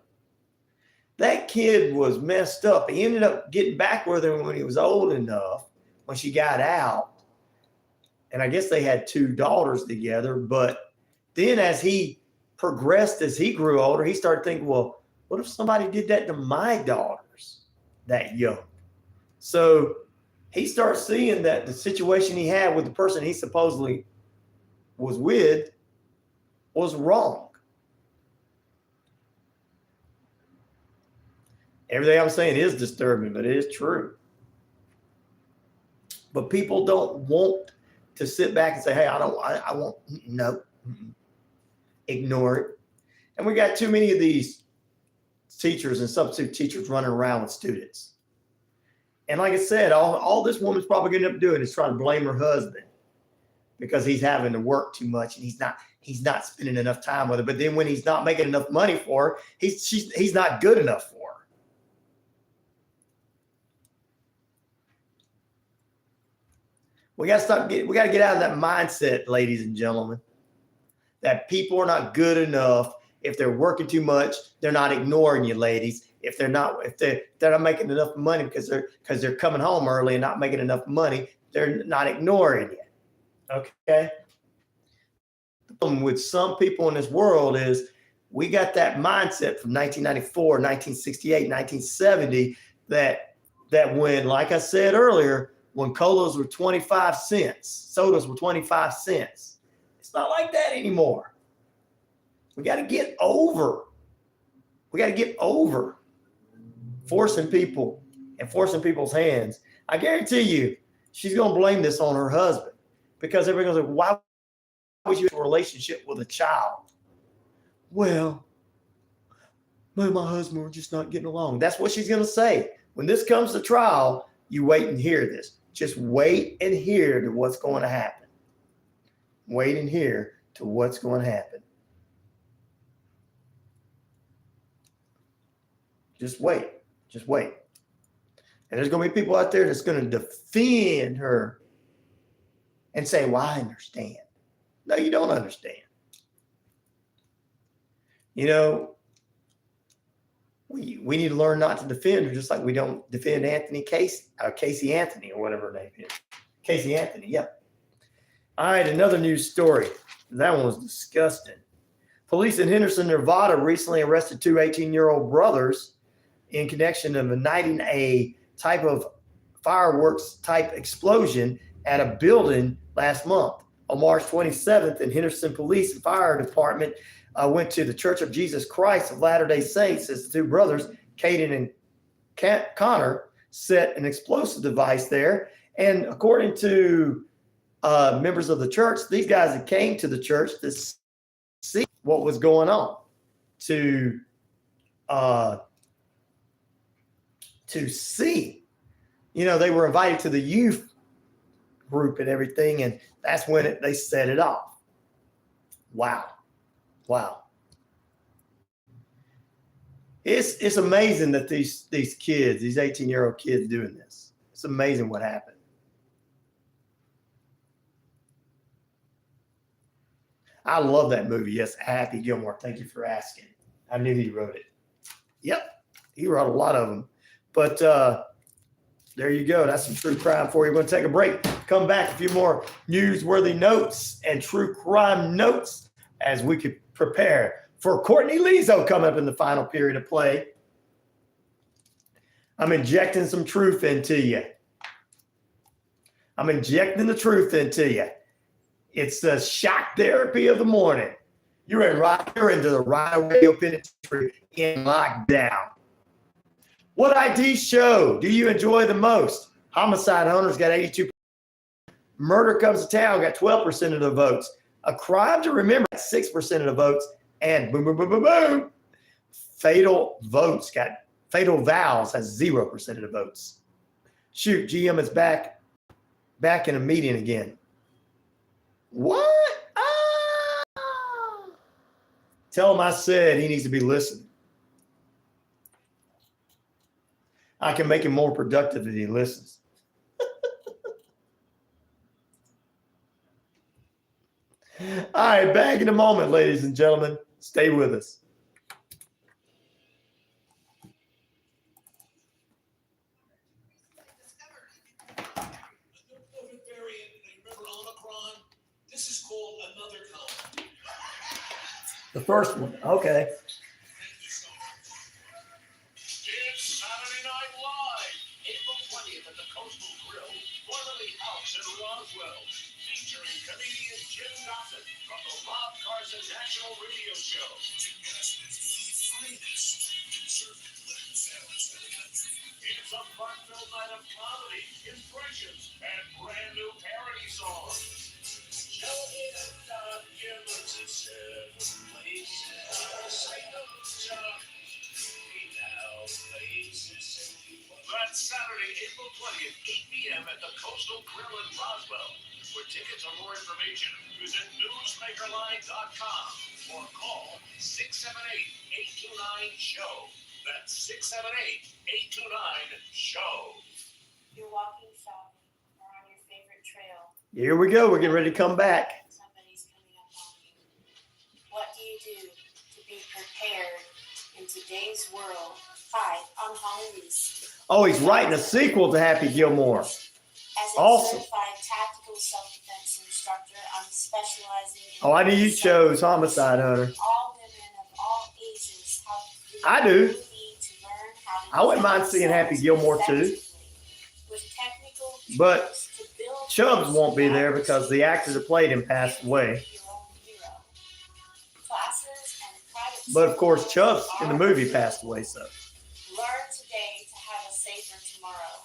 That kid was messed up. He ended up getting back with her when he was old enough, when she got out. And I guess they had 2 daughters together. But then as he progressed, as he grew older, he started thinking, well, what if somebody did that to my daughters that young? So he starts seeing that the situation he had with the person he supposedly was with was wrong. Everything I'm saying is disturbing, but it is true. But people don't want to sit back and say, hey, I won't, no. Ignore it. And we got too many of these teachers and substitute teachers running around with students. And like I said, all this woman's probably going to end up doing is trying to blame her husband because he's having to work too much and he's not spending enough time with her. But then when he's not making enough money for her, he's not good enough for her. We got to get out of that mindset, ladies and gentlemen, that people are not good enough. If they're working too much, they're not ignoring you, ladies. If they're not making enough money because they're coming home early and not making enough money, they're not ignoring you. Okay. The problem with some people in this world is we got that mindset from 1994, 1968, 1970 that when, like I said earlier, when colas were 25 cents, sodas were 25 cents. It's not like that anymore. We got to get over. Forcing people and forcing people's hands. I guarantee you, she's going to blame this on her husband because everybody's like, why would you have a relationship with a child? Well, me and my husband were just not getting along. That's what she's going to say. When this comes to trial, you wait and hear this. Just wait and hear to what's going to happen. Wait and hear to what's going to happen. Just wait. Just wait. And there's going to be people out there that's going to defend her and say, well, I understand. No, you don't understand. We need to learn not to defend her, just like we don't defend Casey Anthony, or whatever her name is. Casey Anthony, yeah. All right, another news story. That one was disgusting. Police in Henderson, Nevada recently arrested two 18-year-old brothers in connection of igniting a type of fireworks type explosion at a building last month. On March 27th, the Henderson Police and Fire Department went to the Church of Jesus Christ of Latter-day Saints as the two brothers, Caden and Connor, set an explosive device there. And according to members of the church, these guys that came to the church to see what was going on, to see, they were invited to the youth group and everything, and that's when they set it off. Wow. It's amazing that these kids, these 18-year-old kids doing this. It's amazing what happened. I love that movie. Yes, Happy Gilmore. Thank you for asking. I knew he wrote it. Yep, he wrote a lot of them. But there you go. That's some true crime for you. We're going to take a break. Come back, a few more newsworthy notes and true crime notes as we could prepare for Courtney Liso coming up in the final period of play. I'm injecting some truth into you. I'm injecting the truth into you. It's the shock therapy of the morning. You're into the Rhino Radio Penitentiary in lockdown. What ID show do you enjoy the most? Homicide Hunters got 82%. Murder Comes to Town got 12% of the votes. A Crime to Remember got 6% of the votes. And boom, boom, boom, boom, boom. Fatal Vows has 0% of the votes. Shoot, GM is back in a meeting again. What? Tell him I said he needs to be listening. I can make him more productive if he listens. All right, back in a moment, ladies and gentlemen. Stay with us. This is called another color. The first one. Okay. It's Saturday Night Live, April 20th at the Coastal Grill, formerly House in Roswell, featuring comedian Jim Gossett from the Rob Carson National Radio Show. Jim Gossett is the finest conservative political satires in the country. It's a fun-filled night of comedy, impressions, and brand new parody songs. That's Saturday, April 20th, 8 p.m. at the Coastal Grill in Roswell. For tickets or more information, visit newsmakerline.com or call 678-829-SHOW. That's 678-829-SHOW. You're walking south or on your favorite trail. Here we go. We're getting ready to come back. Somebody's coming up on you. What do you do to be prepared in today's world? Hi, I'm Holly Reese. Oh, he's writing a sequel to Happy Gilmore. As a Awesome. certified tactical self-defense instructor, I'm specializing in Oh, I knew you chose Homicide Hunter. all women of all ages have the I do. ability to learn how to I wouldn't mind seeing Happy Gilmore too. with technical But tools to build Chubbs won't be there because the actor that played him passed away. Classes and private But of course, schools Chubbs in the are movie available. passed away. So Learn today to have a safer tomorrow.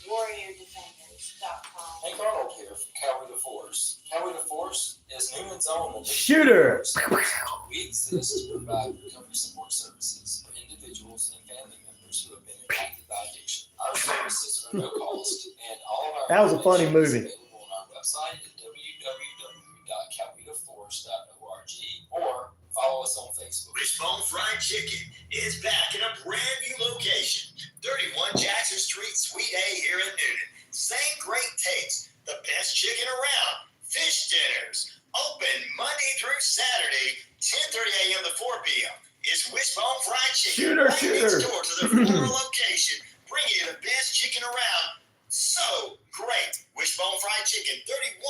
WarriorDefenders.com. Hank Arnold here from Cowie to Force. Cowie to Force is Newman's own addiction Shooter. recovery service. We exist to provide recovery support services for individuals and family members who have been impacted by addiction. Our services are no cost, and all of our That was a funny information movie. is available on our website at www.cowetoforce.org or follow us on Facebook. Wishbone Fried Chicken is back in a brand new location. 31 Jackson Street, Suite A here in Newton. Same great taste. The best chicken around. Fish dinners. Open Monday through Saturday, 10:30 a.m. to 4 p.m. It's Wishbone Fried Chicken. Shooter, right shooter. next door to the Florida location. Bringing you the best chicken around. So great. Wishbone Fried Chicken, 31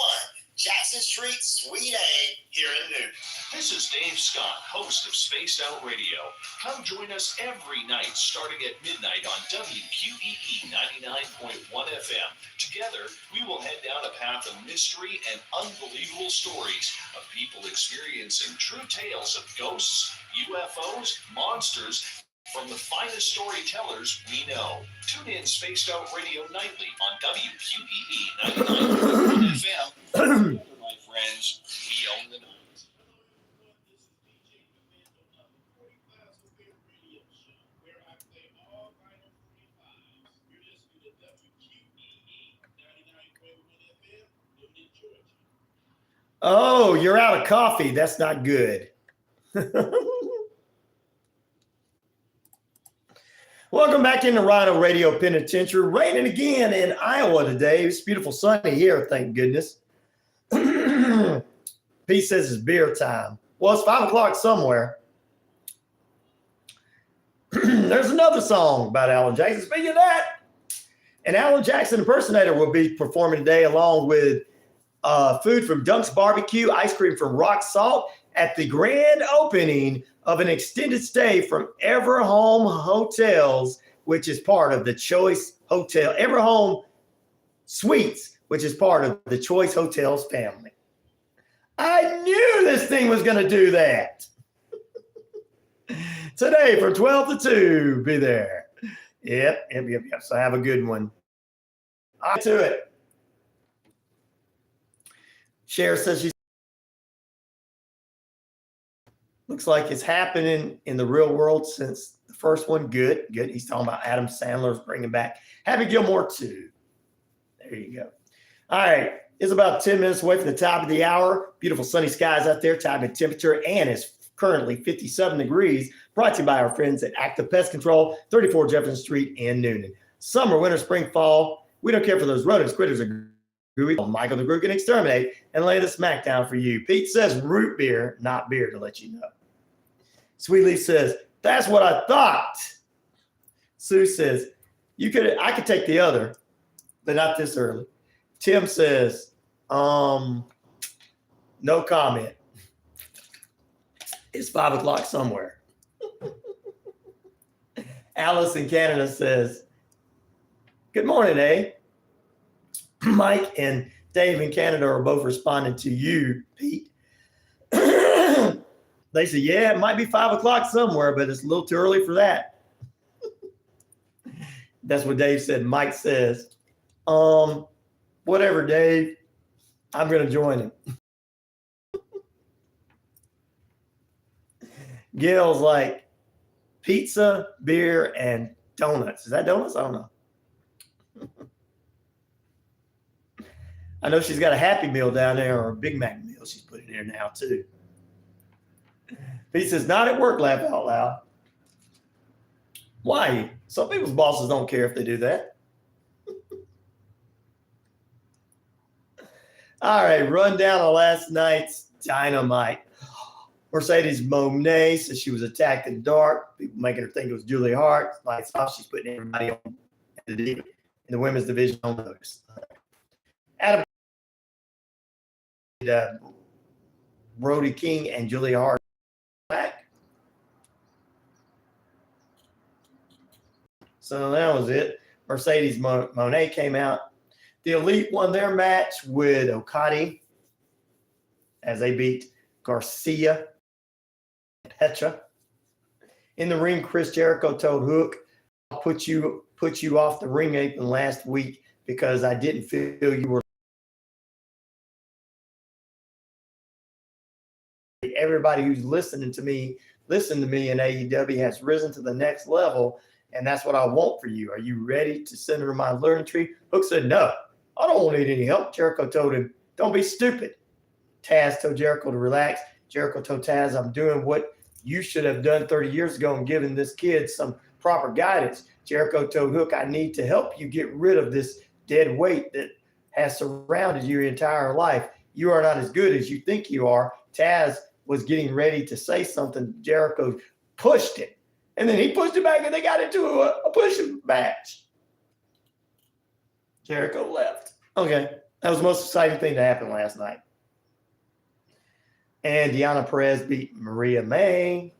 Jackson Street, Suite A, here in Newton. This is Dave Scott, host of Spaced Out Radio. Come join us every night starting at midnight on WQEE 99.1 FM. Together, we will head down a path of mystery and unbelievable stories of people experiencing true tales of ghosts, UFOs, monsters, from the finest storytellers we know. Tune in Spaced Out Radio nightly on WQEE 99.1 FM. My friends, we own the night. Oh, you're out of coffee. That's not good. Welcome back into Rhino Radio Penitentiary. Raining again in Iowa today. It's beautiful sunny here, thank goodness. Pete says it's beer time. Well, it's 5 o'clock somewhere. There's another song about Alan Jackson. Speaking of that, an Alan Jackson impersonator will be performing today along with food from Dunk's Barbecue, ice cream from Rock Salt at the grand opening of an extended stay from Everhome Hotels, which is part of the Choice Hotel, Everhome Suites, which is part of the Choice Hotels family. I knew this thing was going to do that. Today from 12 to 2, be there. Yep. So have a good one. On to it. Cher says she's looks like it's happening in the real world since the first one. Good. He's talking about Adam Sandler's bringing back Happy Gilmore 2. There you go. All right. It's about 10 minutes away from the top of the hour. Beautiful sunny skies out there. Time and temperature, and it's currently 57 degrees. Brought to you by our friends at Active Pest Control, 34 Jefferson Street in Noonan. Summer, winter, spring, fall. We don't care for those rodents, critters, or gooey. Michael the Group can exterminate and lay the smack down for you. Pete says root beer, not beer, to let you know. Sweet Leaf says, that's what I thought. Sue says, I could take the other, but not this early. Tim says, no comment. It's 5 o'clock somewhere. Alice in Canada says, good morning, eh? Mike and Dave in Canada are both responding to you, Pete. They say, yeah, it might be 5 o'clock somewhere, but it's a little too early for that. That's what Dave said. Mike says, whatever, Dave. I'm going to join him. Gail's like, pizza, beer, and donuts. Is that donuts? I don't know. I know she's got a Happy Meal down there, or a Big Mac meal she's putting there now, too. Pete says, not at work, laugh out loud. Why? Some people's bosses don't care if they do that. All right, run down on last night's Dynamite. Mercedes Monet says she was attacked in the dark. People making her think it was Julie Hart. Lights off. She's putting everybody on in the women's division on notice. Adam Brody King and Julie Hart back. So that was it. Mercedes Monet came out. The Elite won their match with Okadi as they beat Garcia and Petra. In the ring, Chris Jericho told Hook, I'll put you off the ring apron last week because I didn't feel you were. Everybody who's listening to me in AEW has risen to the next level, and that's what I want for you. Are you ready to send her my learning tree? Hook said, no, I don't need any help. Jericho told him, don't be stupid. Taz told Jericho to relax. Jericho told Taz, I'm doing what you should have done 30 years ago and given this kid some proper guidance. Jericho told Hook, I need to help you get rid of this dead weight that has surrounded you your entire life. You are not as good as you think you are. Taz was getting ready to say something. Jericho pushed it. And then he pushed it back and they got into a pushing match. Jericho left. Okay. That was the most exciting thing to happen last night. And Deanna Perez beat Maria May.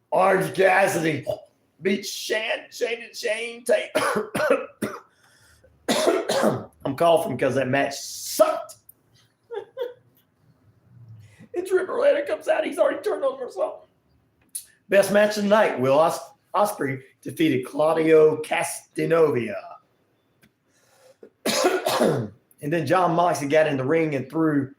Orange Cassidy beat Shane Tate. I'm coughing because that match sucked. And Triple Letter comes out. He's already turned on himself. Best match of the night. Will Ospreay defeated Claudio Castanovia. And then John Moxley got in the ring and threw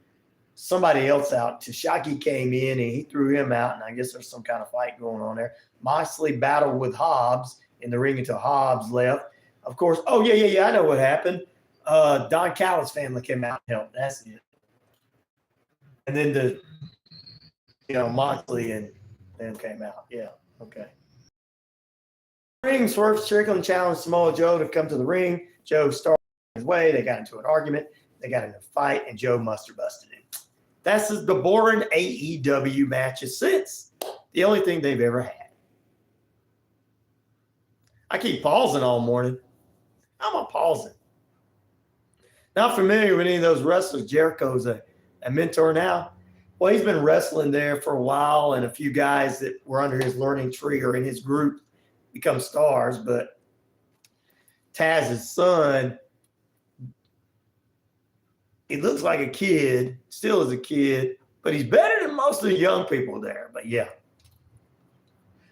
somebody else out. Tashaki came in and he threw him out. And I guess there's some kind of fight going on there. Moxley battled with Hobbs in the ring until Hobbs left. Of course, I know what happened. Don Callis' family came out and helped. That's it. And then Moxley and them came out. Yeah, okay. Ring, Swerve Strickland challenged Samoa Joe to come to the ring. Joe started his way. They got into an argument. They got into a fight, and Joe muster busted him. That's the boring AEW matches since. The only thing they've ever had. I keep pausing all morning. I'm not pausing. Not familiar with any of those wrestlers. Jericho's a mentor now. Well, he's been wrestling there for a while, and a few guys that were under his learning tree or in his group become stars. But Taz's son, he looks like a kid, still is a kid, but he's better than most of the young people there. But yeah.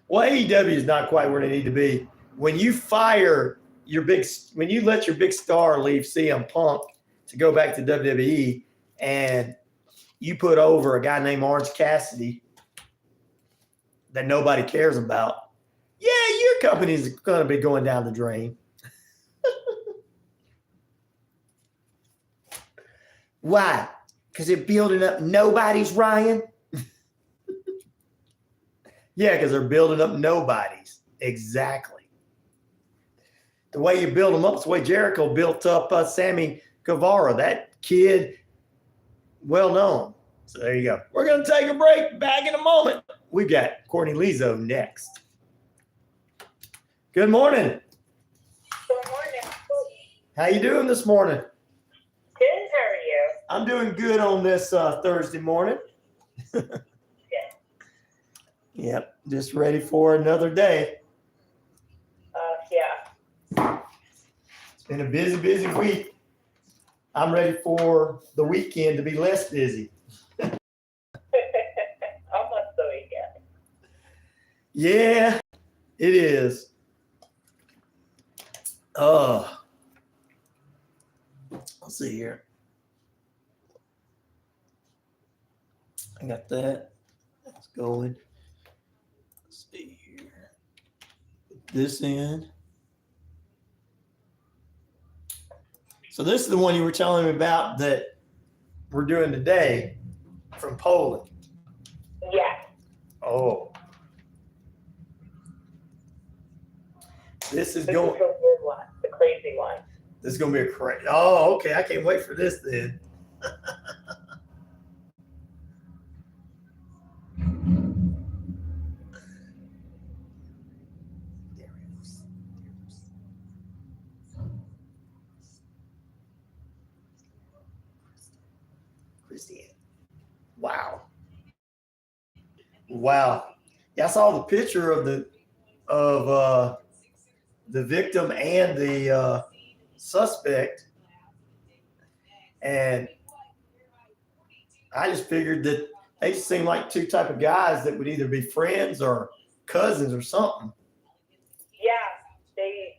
Well, AEW is not quite where they need to be. When you when you let your big star leave CM Punk to go back to WWE and you put over a guy named Orange Cassidy that nobody cares about, yeah, your company's going to be going down the drain. Why? Because they're building up nobodies, Ryan? Yeah, because they're building up nobodies. Exactly. The way you build them up is the way Jericho built up Sammy Guevara. That kid, well known. So there you go. We're going to take a break. Back in a moment. We got Courtney Liso next. Good morning. Good morning. How you doing this morning? Good, how are you? I'm doing good on this Thursday morning. Good. Yep, just ready for another day. Yeah. It's been a busy week. I'm ready for the weekend to be less busy. Almost the weekend. Yeah, it is. Let's see here. I got that. That's going. Let's see here. Put this in. So this is the one you were telling me about that we're doing today from Poland. Yeah. Oh. This is This going. is the weird one, the crazy one. This is going to be a crazy. Oh, okay. I can't wait for this then. Wow. Yeah, I saw the picture of the victim and the suspect, and I just figured that they just seem like two type of guys that would either be friends or cousins or something. Yeah, they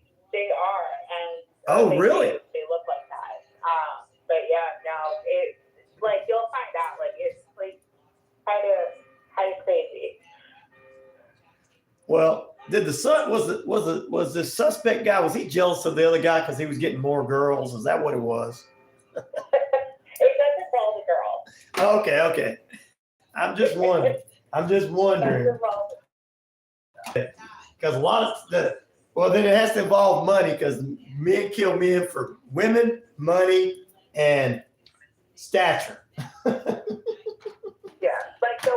are, and Oh, really? They look like that. But yeah, no, it's like you'll find out. Like it's like kind of crazy. Well, did the son was the suspect guy, was he jealous of the other guy because he was getting more girls? Is that what it was? It doesn't involve the girl. Okay. I'm just wondering. Because a lot of then it has to involve money because men kill men for women, money, and stature. Yeah, like the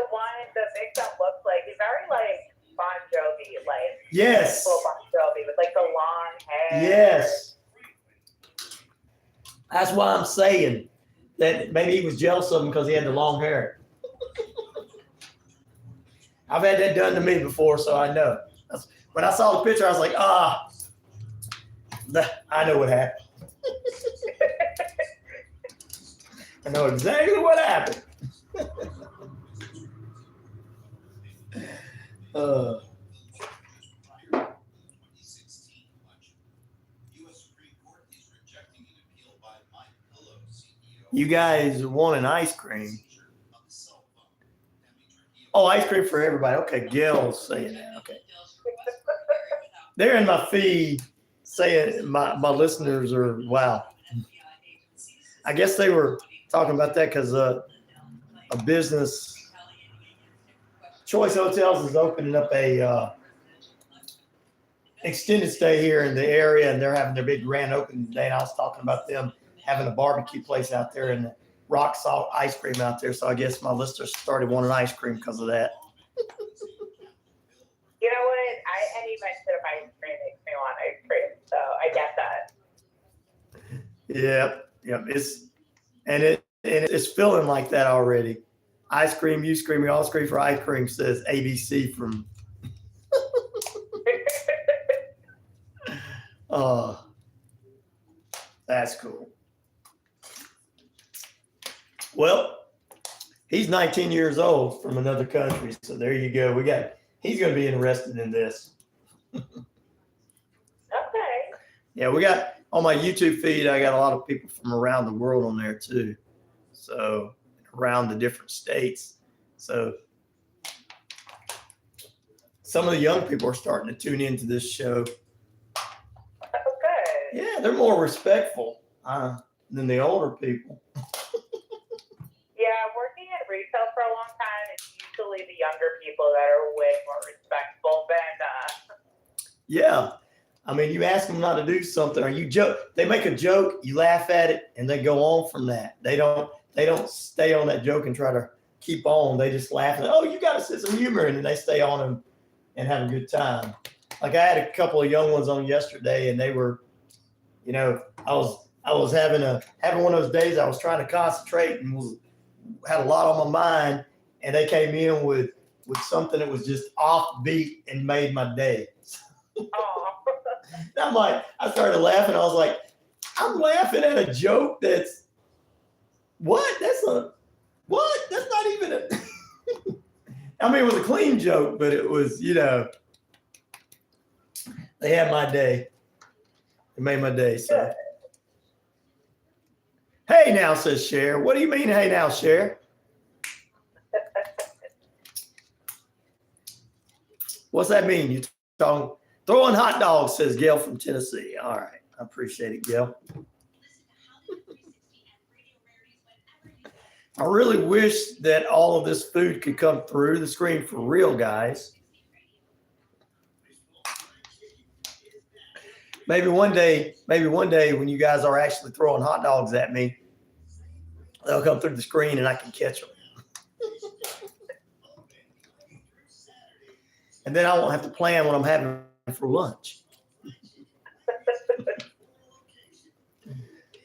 victim looks like he's very like Bon Jovi, like Yes. full Bon Jovi with like the long hair. Yes. That's why I'm saying that maybe he was jealous of him because he had the long hair. I've had that done to me before, so I know. When I saw the picture, I was like, I know what happened. I know exactly what happened. You guys wanting ice cream? Oh, ice cream for everybody. Okay, Gil's saying that. Okay. They're in my feed saying my listeners are, wow. I guess they were talking about that because a business, Choice Hotels, is opening up a extended stay here in the area, and they're having their big grand opening today. And I was talking about them having a barbecue place out there and rock salt ice cream out there. So I guess my listeners started wanting ice cream because of that. You know what? Any mention of ice cream makes me want ice cream, so I get that. Yep. It's feeling like that already. Ice cream, you scream, we all scream for ice cream, says ABC from. That's cool. Well, he's 19 years old from another country, so there you go. He's going to be interested in this. Okay. Yeah, we got on my YouTube feed, I got a lot of people from around the world on there too. So around the different states. So some of the young people are starting to tune into this show. Okay. Yeah, they're more respectful than the older people. Yeah, working in retail for a long time, it's usually the younger people that are way more respectful than. Yeah. I mean, you ask them not to do something, or you joke. They make a joke, you laugh at it, and they go on from that. They don't stay on that joke and try to keep on. They just laugh and, oh, you got a sense of humor, and then they stay on and have a good time. Like I had a couple of young ones on yesterday, and they were, I was having one of those days I was trying to concentrate and had a lot on my mind, and they came in with something that was just offbeat and made my day. I'm like, I started laughing. I was like, I'm laughing at a joke that's what? That's not even a. I mean, it was a clean joke, but it was, they had my day. It made my day. So, hey now, says Cher. What do you mean, hey now, Cher? What's that mean? You talking? Throwing hot dogs, says Gail from Tennessee. All right. I appreciate it, Gail. I really wish that all of this food could come through the screen for real, guys. Maybe one day when you guys are actually throwing hot dogs at me, they'll come through the screen and I can catch them. And then I won't have to plan what I'm having for lunch.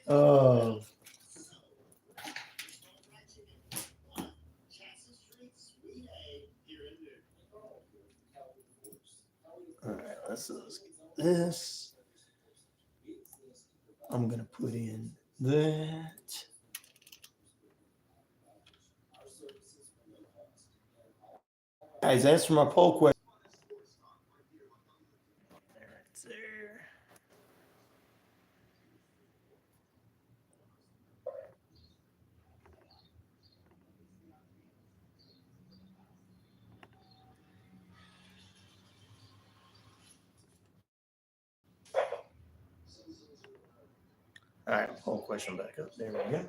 Oh. All right, let's get this. I'm going to put in that. Guys, answer my poll question. There. All right, poll question back up. There we go.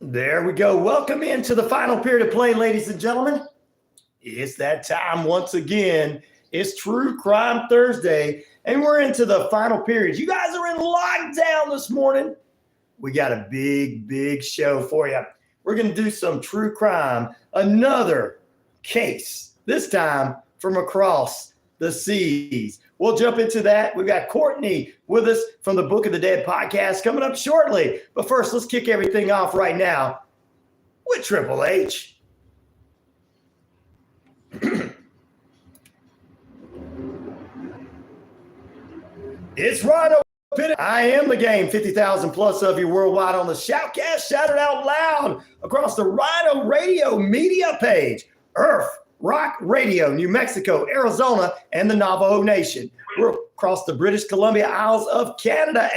There we go. Welcome into the final period of play, ladies and gentlemen. It's that time once again. It's True Crime Thursday, and we're into the final period. You guys are in lockdown this morning. We got a big show for you. We're going to do some true crime, another case, this time from across the seas. We'll jump into that. We've got Courtney with us from the Book of the Dead podcast coming up shortly. But first, let's kick everything off right now with Triple H. It's Rhino Pit. I am the game. 50,000 plus of you worldwide on the Shoutcast. Shout it out loud across the Rhino Radio media page. Earth, Rock Radio, New Mexico, Arizona, and the Navajo Nation. We're across the British Columbia Isles of Canada,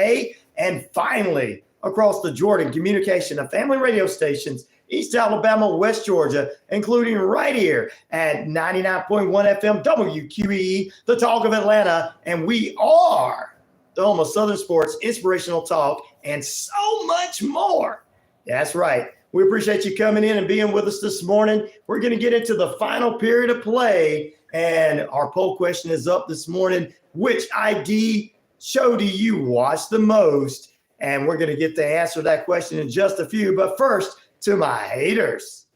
and finally across the Jordan Communication and Family Radio stations, East Alabama, West Georgia, including right here at 99.1 FM WQEE, the talk of Atlanta, and we are the home of Southern sports, inspirational talk, and so much more. That's right. We appreciate you coming in and being with us this morning. We're going to get into the final period of play, and our poll question is up this morning. Which ID show do you watch the most? And we're going to get to answer that question in just a few. But first, to my haters.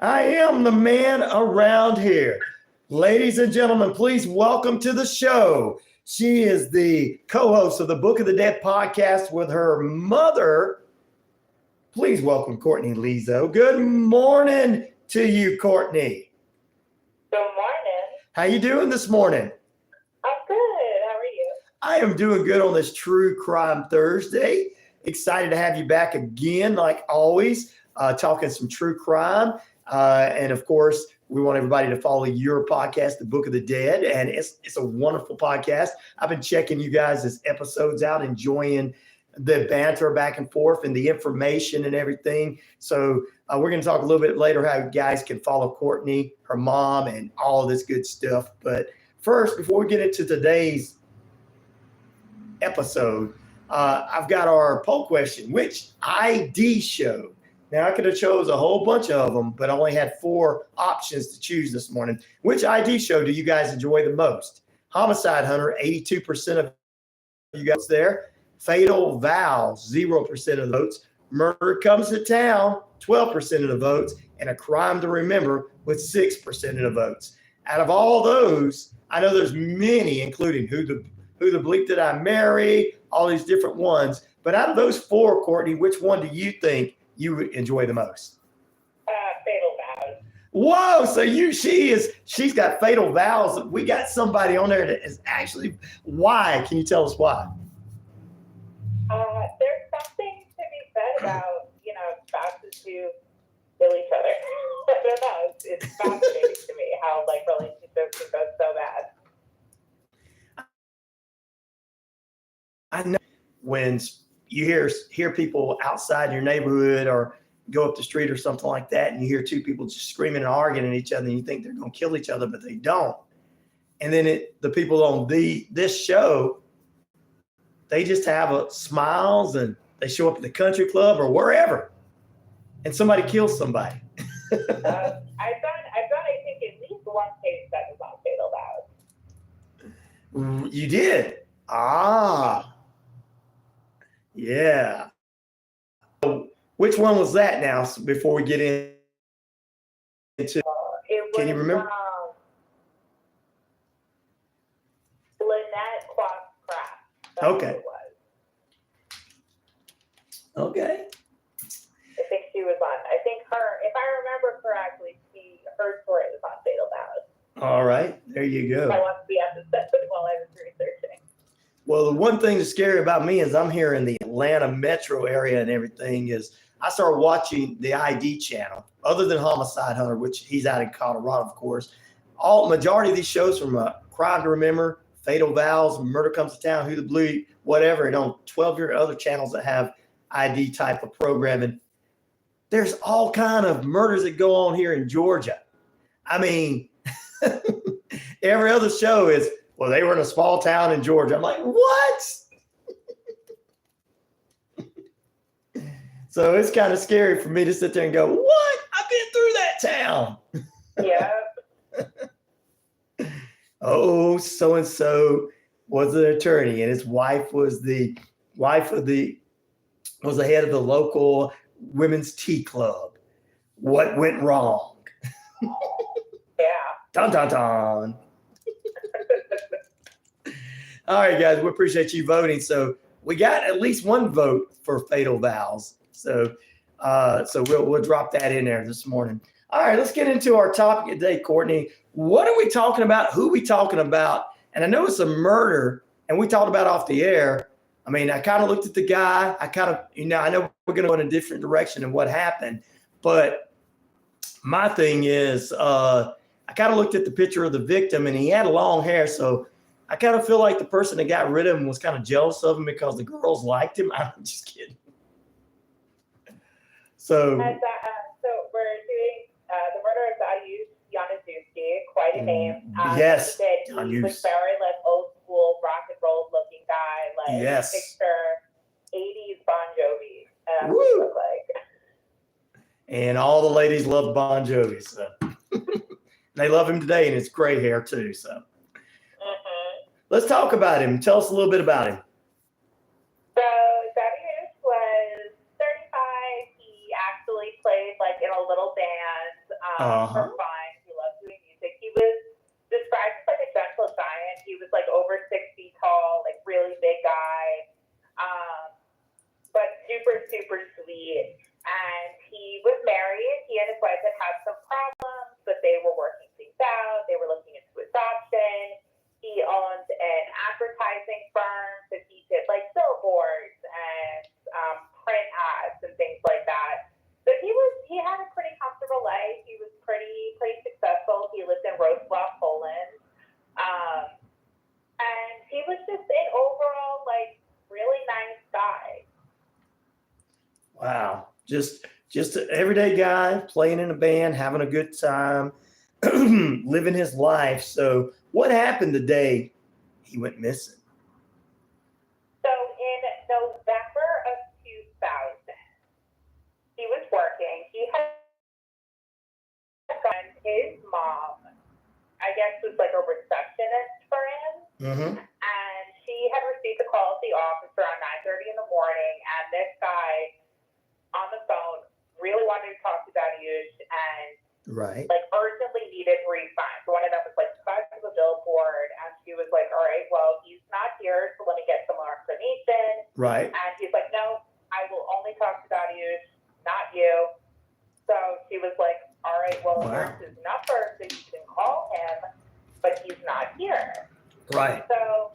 I am the man around here. Ladies and gentlemen, please welcome to the show. She is the co-host of the Book of the Dead podcast with her mother. Please welcome Courtney Liso. Good morning to you, Courtney. Good morning. How you doing this morning? I'm good. How are you? I am doing good on this True Crime Thursday. Excited to have you back again, like always, talking some true crime. And of course, we want everybody to follow your podcast, The Book of the Dead. And it's a wonderful podcast. I've been checking you guys' episodes out, enjoying the banter back and forth and the information and everything. So we're going to talk a little bit later how you guys can follow Courtney, her mom, and all of this good stuff. But first, before we get into today's episode, I've got our poll question. Which ID show? Now, I could have chose a whole bunch of them, but I only had 4 options to choose this morning. Which ID show do you guys enjoy the most? Homicide Hunter, 82% of you guys there. Fatal Vows, 0% of the votes. Murder Comes to Town, 12% of the votes. And A Crime to Remember with 6% of the votes. Out of all those, I know there's many, including Who the Bleep Did I Marry, all these different ones. But out of those 4, Courtney, which one do you think you enjoy the most? Fatal Vows. Whoa! So she's got Fatal Vows. We got somebody on there that is actually. Why? Can you tell us why? There's something to be said about spouses who kill each other. I don't know. It's fascinating to me how relationships can go so bad. I know when you hear people outside your neighborhood or go up the street or something like that, and you hear 2 people just screaming and arguing at each other, and you think they're going to kill each other, but they don't. And then the people on this show, they just have smiles and they show up at the country club or wherever, and somebody kills somebody. I've done I think at least one case that was on Fatal Vows. You did? Ah. Yeah. Which one was that now before we get into can you remember? Lynette Croc. Okay. Okay. I think she was on. I think her, if I remember correctly, her story was on Fatal Vows. All right. There you go. I want to be episode while I was researching. Well, the one thing that's scary about me is I'm here in the Atlanta metro area and everything is I started watching the ID channel, other than Homicide Hunter, which he's out in Colorado, of course. Majority of these shows from Crime to Remember, Fatal Vows, Murder Comes to Town, Who the Bleep, whatever, and on 12 other channels that have ID type of programming. There's all kind of murders that go on here in Georgia. I mean, every other show is, well, they were in a small town in Georgia. I'm like, what? So it's kind of scary for me to sit there and go, what? I've been through that town. Yeah. Oh, so-and-so was an attorney and his wife was the head of the local women's tea club. What went wrong? Yeah. Dun, dun, dun. All right, guys, we appreciate you voting. So we got at least one vote for fatal vows. So we'll drop that in there this morning. All right, let's get into our topic today, Courtney. What are we talking about? Who are we talking about? And I know it's a murder, and we talked about off the air. I mean, I kind of looked at the guy. I know we're going to go in a different direction than what happened. But my thing is, I kind of looked at the picture of the victim, and he had long hair. So I kind of feel like the person that got rid of him was kind of jealous of him because the girls liked him. I'm just kidding. So we're doing the murder of Dariusz Januszewski, quite a name. Yes, he was very like old school rock and roll looking guy, like yes. picture 80s Bon Jovi. Woo. Look like. And all the ladies love Bon Jovi, so they love him today, and it's gray hair too. So let's talk about him. Tell us a little bit about him. So Dariusz was 35. He actually played like in a little band for fun. He loved doing music. He was described as like a gentle giant. He was like over 6 feet tall, like really big guy, but super, super sweet. And he was married. He and his wife had some problems, but they were working things out. They were looking into adoption. He owned an advertising firm, so he did like billboards and print ads and things like that. So he had a pretty comfortable life. He was pretty successful. He lived in Wrocław, Poland, and he was just an overall like really nice guy. Wow. Just an everyday guy playing in a band, having a good time, living his life. So what happened the day he went missing? So in November of 2000, he was working. He had his mom, I guess, was like a receptionist for him. And she had received a call at the office around 9:30 in the morning, and this guy on the phone really wanted to talk to Dariusz and like urgently needed 3 signs. One of them was like the size of a billboard, and she was like, all right, well, he's not here, so let me get some more explanation. Right. And he's like, no, I will only talk to Dariusz, not you. So she was like, all right, well, here's his number so you can call him, but he's not here. Right. So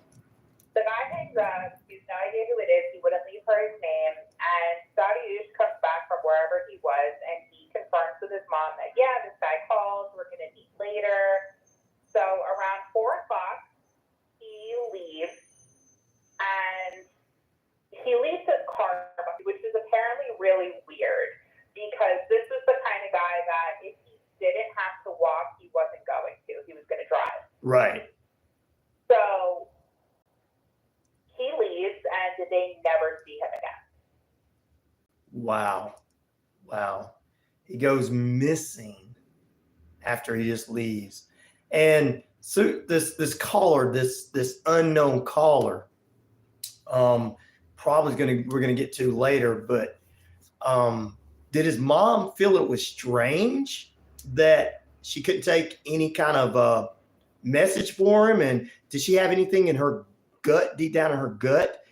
the guy hangs up. He has no idea who it is. He wouldn't leave her his name. And Dariusz comes back from wherever he was, and he confirms with his mom that, yeah, this guy called. We're going to meet later. So around 4 o'clock, he leaves. And he leaves his car, which is apparently really weird, because this is the kind of guy that if he didn't have to walk, he wasn't going to. He was going to drive. Right. So he leaves, and they never see him again. Wow. He goes missing after he just leaves. And so this caller, this unknown caller, probably we're gonna get to later, but did his mom feel it was strange that she couldn't take any kind of message for him? And did she have anything in her gut, deep down in her gut,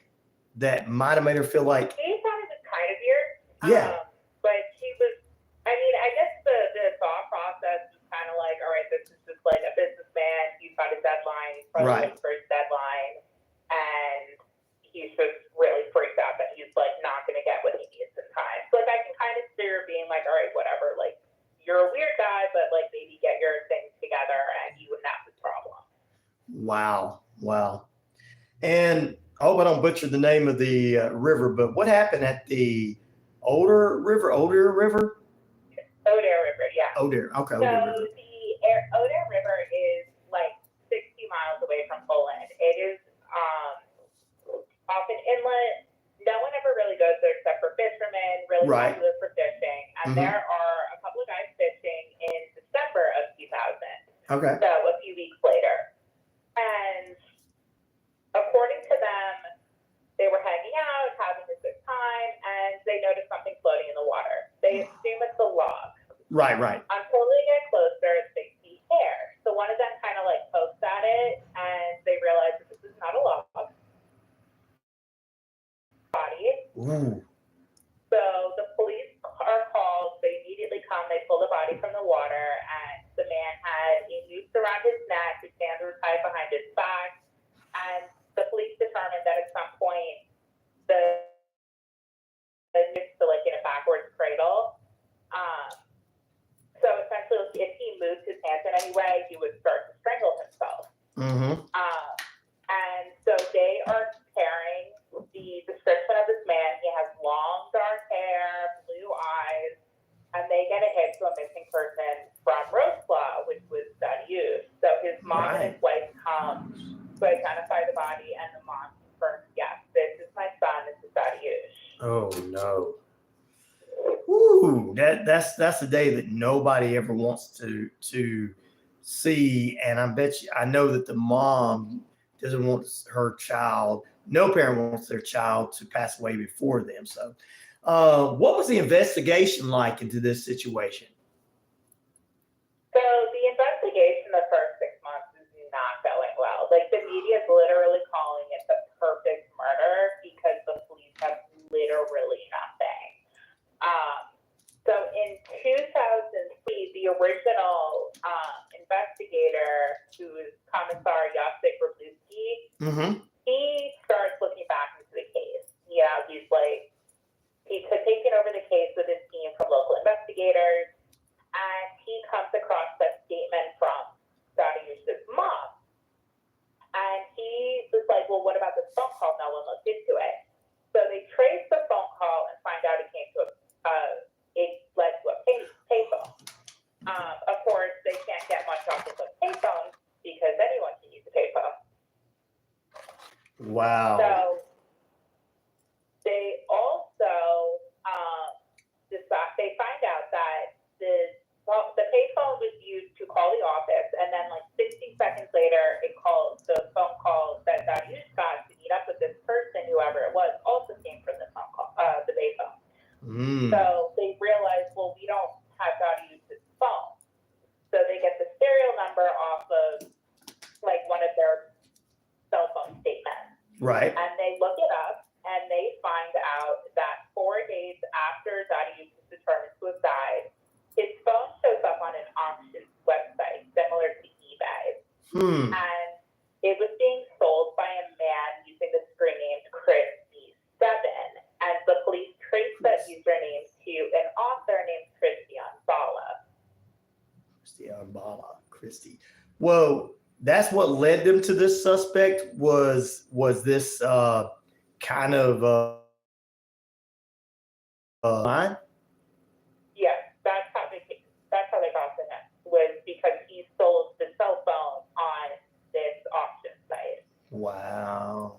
that might have made her feel like he thought it was kind of weird. Yeah. But she was, I mean, I guess the thought process was kind of like, all right, this is just like a businessman. He's got a deadline. He's probably looking for his deadline. And he's just really freaked out that he's like not going to get what he needs in time. So like I can kind of see her being like, all right, whatever. Like, you're a weird guy, but like maybe get your things together and you wouldn't have this problem. Wow. And I hope I don't butcher the name of the river, but what happened at the Oder River, yeah. Oder, okay. So the Oder River is like 60 miles away from Poland. It is off an inlet. No one ever really goes there except for fishermen, really Right. popular for fishing, and Mhm. there are a couple of guys fishing in December of 2000. Okay. So a few weeks later. And according to them, they were hanging out, having a good time, and they noticed something floating in the water. They assume it's a log. Right. Until they get closer, they see hair. So one of them kind of like pokes at it, and they realize that this is not a log. Body. Ooh. So the police are called. They immediately come. They pull the body from the water, and the man had a noose around his neck. His hands were tied behind his back, and the police determined that at some point the noose to like in a backwards cradle. So essentially, if he moved his hands in any way, he would start to strangle himself. Mm-hmm. And so they are comparing the description of this man. He has long, dark hair, blue eyes, and they get a hit to a missing person from Roselaw, which was Dadiush. So his mom and his wife come to identify the body, and the mom confirms, yes, this is my son, this is Dadiush. Oh no. Ooh, that's the day that nobody ever wants to see. And I know that the mom doesn't want her child, no parent wants their child to pass away before them. So what was the investigation like into this situation? So the investigation the first 6 months is not going well. Like the media is literally calling it the perfect murder because the police have literally nothing. So in 2003, the original investigator, who is Commissar Jacek Wroblewski, Mm-hmm. he starts looking back into the case. Yeah, he's taken over the case with his team from local investigators, and he comes across that statement from Dadiush's mom. And he was like, well, what about this phone call? No one looked into it. So they trace the phone call and find out it came to it led to a payphone. Of course, they can't get much off of a payphone because anyone can use a payphone. Wow. So they also they find out that the payphone was used to call the office, and then like 60 seconds later, the phone call that Dadiush got to meet up with this person, whoever it was, also came from the phone call, the payphone. Mm. So they realized, well, we don't have Dadiush's phone. So they get the serial number off of like one of their cell phone statements. Right. And they look it up, and they find out that 4 days after Dadiush was determined to have died, his phone shows up on an auction website similar to eBay. And it was being sold by a man using the screen name Christy7. And the police traced that username to an author named Christy. Whoa, that's what led them to this suspect was this kind of line? Yes, that's how they got to him, was because he sold the cell phone on this auction site. Wow.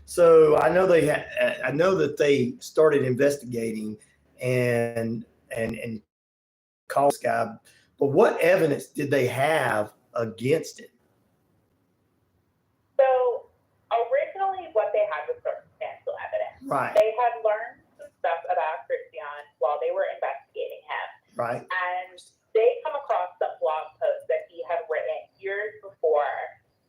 So I know that they started investigating and called this guy, but what evidence did they have against him? So originally what they had was circumstantial evidence. Right. They had learned some stuff about Christian while they were investigating him. Right. And they come across some blog posts that he had written years before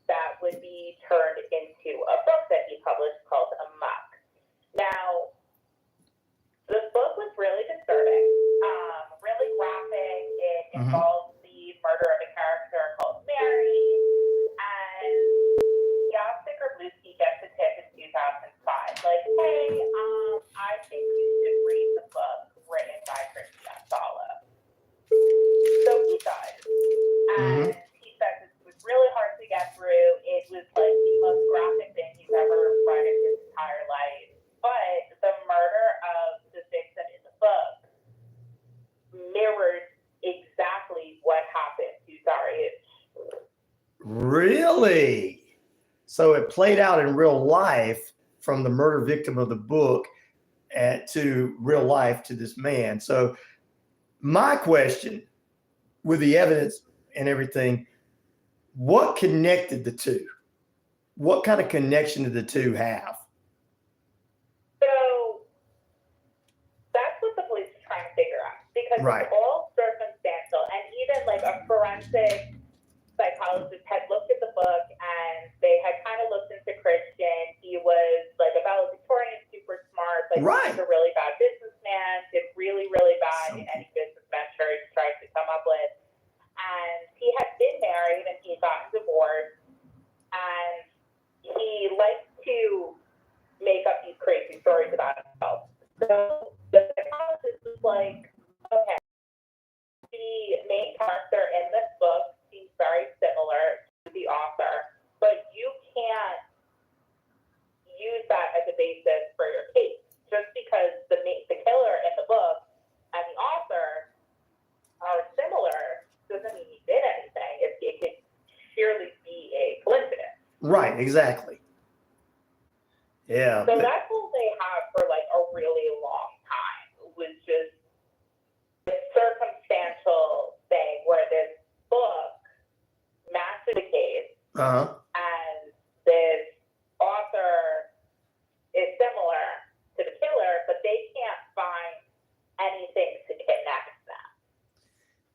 that would be turned into a book that he published called Amok. Now, the book was really disturbing, really graphic. It involved the murder of a character called Mary, and Jacek Wroblewski gets a tip in 2005, like, hey, I think you should read the book written by Christian Sala. So he does, and he says it was really hard to get through. It was like the most graphic thing he's ever read in his entire life. But the murder of the victim in the book mirrored exactly what happened to Dariush. Really? So it played out in real life from the murder victim of the book to real life to this man. So my question, with the evidence and everything, what connected the two? What kind of connection did the two have? So that's what the police are trying to figure out, because Right. it's all circumstantial, and even like a forensic psychologist had looked at the book and they had kind of looked into Christian. He was like a valedictorian, super smart, like Right. he was a really bad businessman, did really, really bad in any business venture he tried to come up with. And he had been married and he had gotten divorced, and he liked to make up these crazy stories about himself. So the psychologist was like, okay, the main character in this book seems very similar to the author, but you can't use that as a basis for your case. Just because the killer in the book and the author are similar doesn't mean he did anything. It could surely be a coincidence. Right, exactly. Yeah. So that's all they have for like a really long time, was just a circumstantial thing where this book matches the case, Uh-huh. and this author is similar to the killer, but they can't find anything to connect them.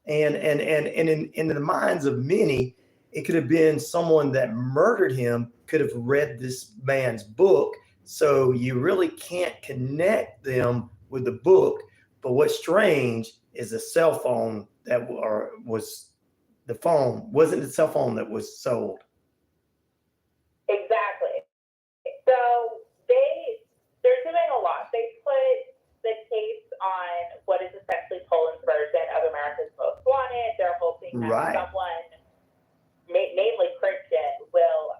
And in the minds of many, it could have been someone that murdered him could have read this man's book. So you really can't connect them with the book. But what's strange is the cell phone that was the phone. Wasn't the cell phone that was sold? Exactly. So they're doing a lot. They put the case on what is essentially Poland's version of America's Most Wanted. They're hoping that Right. someone, namely Christian, will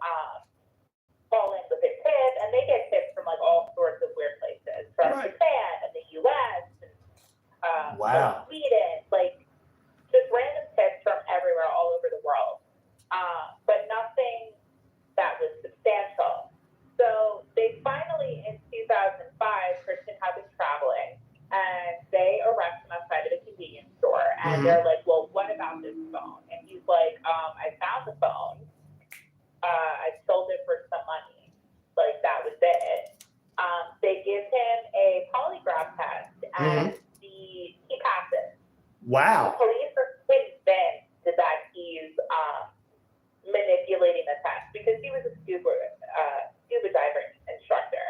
fall in with his tips, and they get tips from like all sorts of weird places, from Right. Japan and the U.S. and Wow. Sweden, like just random tips from everywhere, all over the world, but nothing that was substantial. So they finally, in 2005, Christian had been traveling, and they arrest him outside of a convenience store, and they're like, well, what about this phone? And he's like, I found the phone. I sold it for some money. Like, that was it. They give him a polygraph test, and he passes. Wow. The police are convinced that he's manipulating the test, because he was a scuba diver instructor.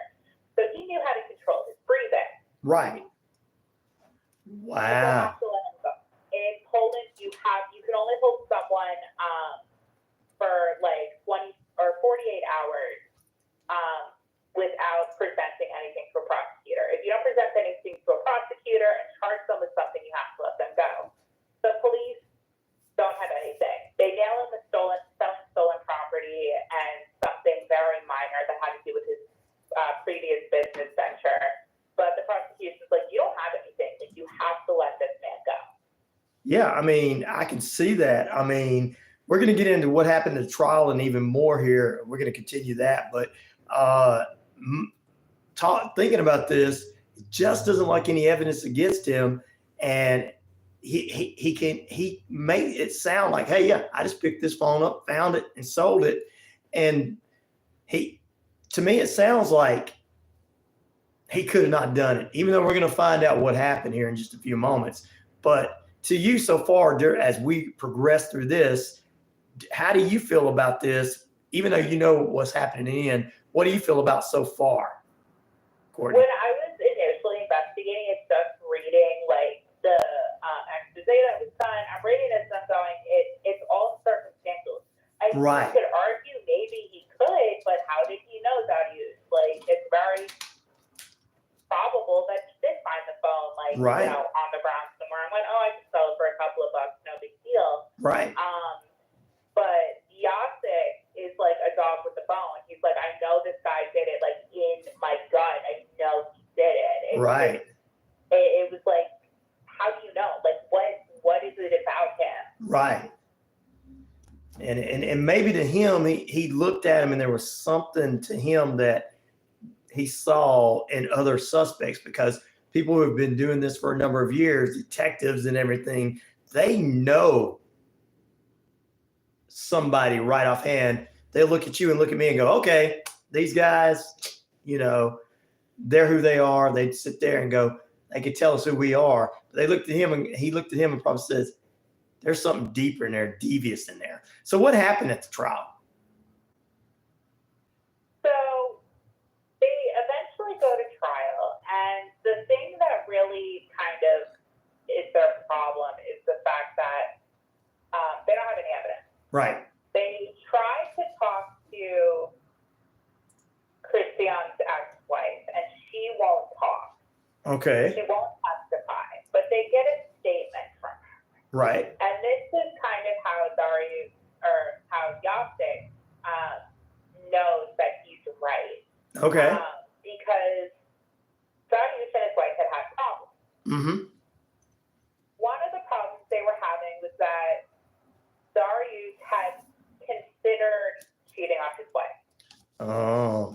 So he knew how to control his breathing. Right. You Wow. have to let him go. In Poland, you can only hold someone for like 20 or 48 hours without presenting anything to a prosecutor. If you don't present anything to a prosecutor and charge them with something, you have to let them go. The police don't have anything. They nail him with selling stolen property and something very minor that had to do with his previous business venture. But the prosecution's like, you don't have anything. Like, you have to let this man go. Yeah, I mean, I can see that. I mean, we're going to get into what happened at the trial and even more here. We're going to continue that. But thinking about this, it just doesn't like any evidence against him. And he made it sound like, hey, yeah, I just picked this phone up, found it, and sold it. And to me, it sounds like he could have not done it, even though we're going to find out what happened here in just a few moments. But to you so far, as we progress through this, how do you feel about this? Even though you know what's happening in the end, what do you feel about so far, Courtney? When I was initially investigating and just reading like the expose that was done, I'm reading this and I'm going, it's all circumstantial. I Right. could argue maybe he could, but how did he know that like it's very probable that he did find the phone, like Right. on the ground somewhere. I went, I can sell it for a couple of bucks, no big deal. Right. But Yasik is like a dog with a bone. He's like, I know this guy did it, like in my gut. I know he did it. Right. It was like, how do you know? Like, what is it about him? Right. And maybe to him, he looked at him and there was something to him that he saw in other suspects, because people who have been doing this for a number of years, detectives and everything, they know somebody right offhand. They look at you and look at me and go, okay, these guys, you know, they're who they are. They'd sit there and go, they could tell us who we are. They looked at him and he looked at him and probably says, there's something deeper in there, devious in there. So what happened at the trial? So they eventually go to trial, and the thing that really kind of is their problem is the fact that they don't have any evidence. Right. They try to talk to Christian's ex-wife, and she won't talk. Okay. She won't testify, but they get a statement from her. Right. And this is kind of how Yosik knows that he's right. Okay. Because Darius and his wife had problems. Mm-hmm. One of the problems they were having was that Darius had considered cheating on his wife. Oh.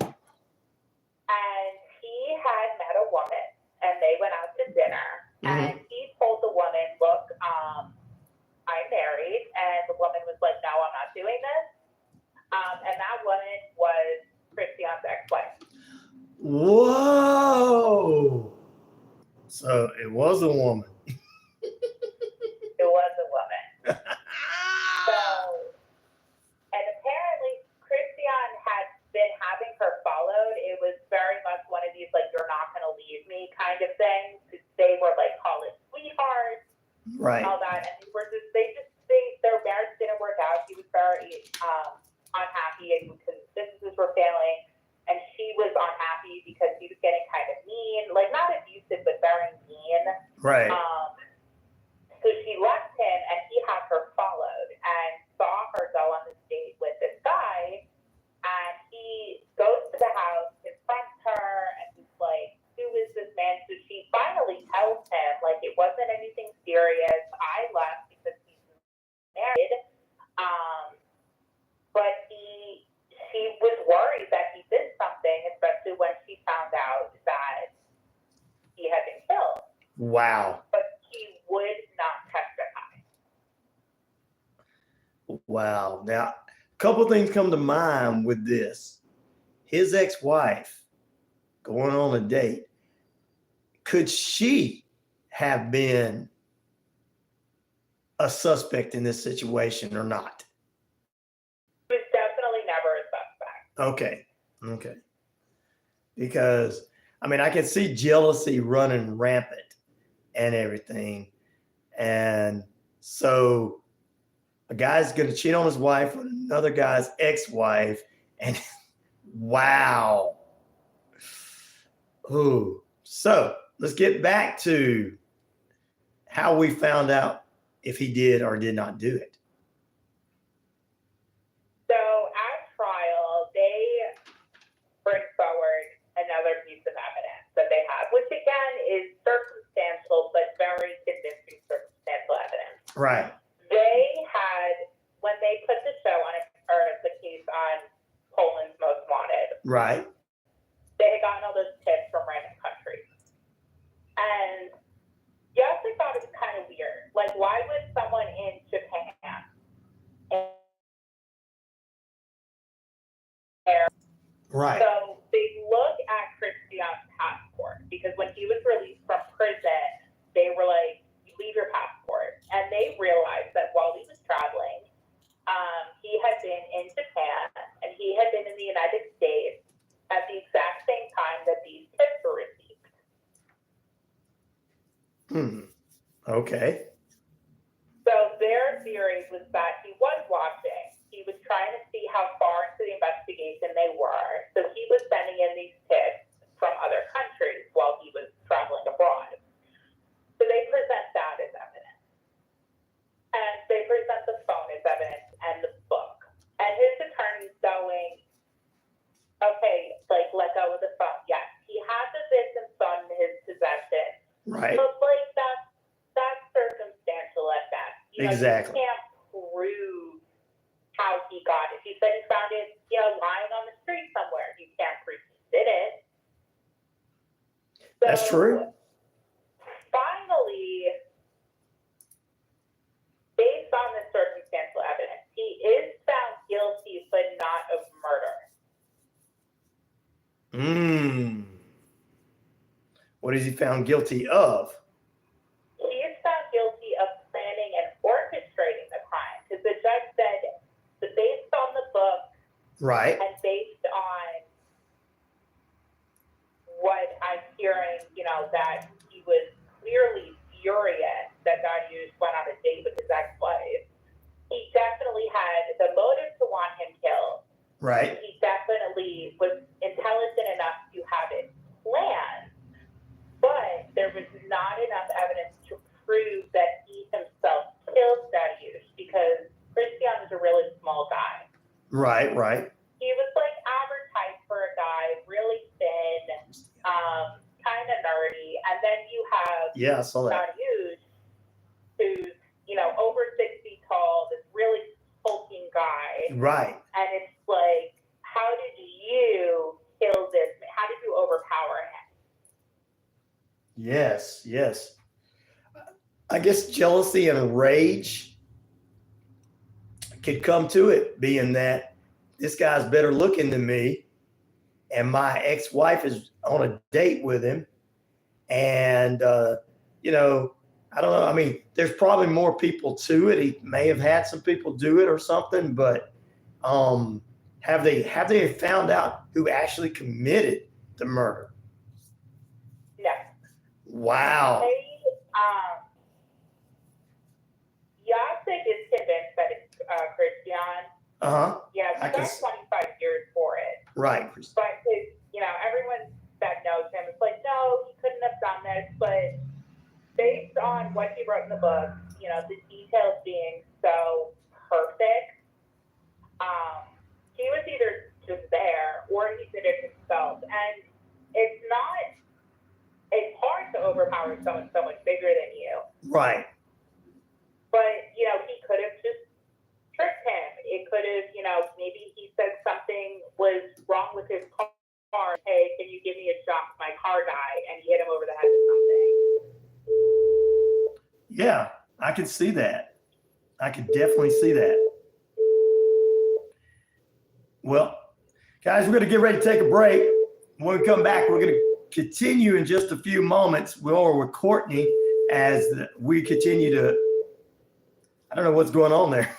And he had met a woman, and they went out to dinner. Mm-hmm. And he told the woman, look, I'm married. And the woman was like, no, I'm not doing this. And that woman was Christian's ex-wife. Whoa. So it was a woman. It was a woman. So, and apparently Christian had been having her followed. It was very much one of these, like, you're not going to leave me kind of things. They were like college sweethearts. Right. All that. And their marriage didn't work out. He was very unhappy because businesses were failing. And she was unhappy because he was getting kind of mean, like not abusive, but very mean. Right. So she left him, and he had her followed and saw her go on this date with this guy. And he goes to the house, confronts her, and he's like, who is this man? So she finally tells him, like, it wasn't anything serious. I left because he's married. But she was worried that he did something, especially when she found out that he had been killed. Wow. But he would not testify. Wow. Now, a couple of things come to mind with this. His ex-wife going on a date. Could she have been a suspect in this situation or not? He was definitely never a suspect. Okay. Because, I mean, I can see jealousy running rampant and everything. And so a guy's going to cheat on his wife with another guy's ex-wife. And wow. Ooh. So let's get back to how we found out if he did or did not do it. So at trial, they bring forward another piece of evidence that they have, which again is circumstantial, but very convincing circumstantial evidence. Right. They had, when they put the show on, or the case on Poland's Most Wanted, Right. they had gotten all those tips from random countries. And yes, I thought it was kind of weird. Like, why would someone in Japan Right. So they look at Christian's passport, because when he was released from prison, they were like, you leave your passport. And they realized that while he was traveling, he had been in Japan and he had been in the United States at the exact same time that these tips were received. Okay. So their theory was that he was watching. He was trying to see how far into the investigation they were. So he was sending in these tips from other countries while he was traveling abroad. So they present that as evidence. And they present the phone as evidence and the book. And his attorney's going, okay, like, let go of the phone. Yes, he had the victim's phone in his possession. Right. But, like, that's circumstantial at best. Exactly. You can't prove how he got it. He said he found it, lying on the street somewhere. You can't prove he did it. That's true. Finally, based on the circumstantial evidence, he is found guilty, but not of murder. What is he found guilty of? He is found guilty of planning and orchestrating the crime, because the judge said that based on the book, Right. and based on what I'm hearing, that he was clearly furious that Dariush went on a date with his ex-wife. He definitely had the motive to want him killed. Right. He definitely was intelligent enough to have it planned, but there was not enough evidence to prove that he himself killed Dariush, because Christian is a really small guy. Right. He was like advertised for a guy, really thin, kind of nerdy, and then you have I saw that. Dariush, who's over 6 feet tall, this really hulking guy. Right. And it's like, how did you kill this man? How did you overpower him? Yes. I guess jealousy and rage could come to it, being that this guy's better looking than me, and my ex-wife is on a date with him. And, I don't know. I mean, there's probably more people to it. He may have had some people do it or something, but have they found out who actually committed the murder? No. Wow. Yasik is convinced that it's Christian. Yeah, he got 25 years for it. Right. But everyone that knows him is like, no, he couldn't have done this. But based on what he wrote in the book, the details being so perfect, he was either just there or he did it himself. And it's hard to overpower someone so much bigger than you. Right. But, he could have just tricked him. It could have, maybe he said something was wrong with his car. Hey, can you give me a shot? My car died, and he hit him over the head with something. Yeah, I could see that. I could definitely see that. Well, guys, we're going to get ready to take a break. When we come back, we're going to continue in just a few moments with Courtney as we continue to, I don't know what's going on there.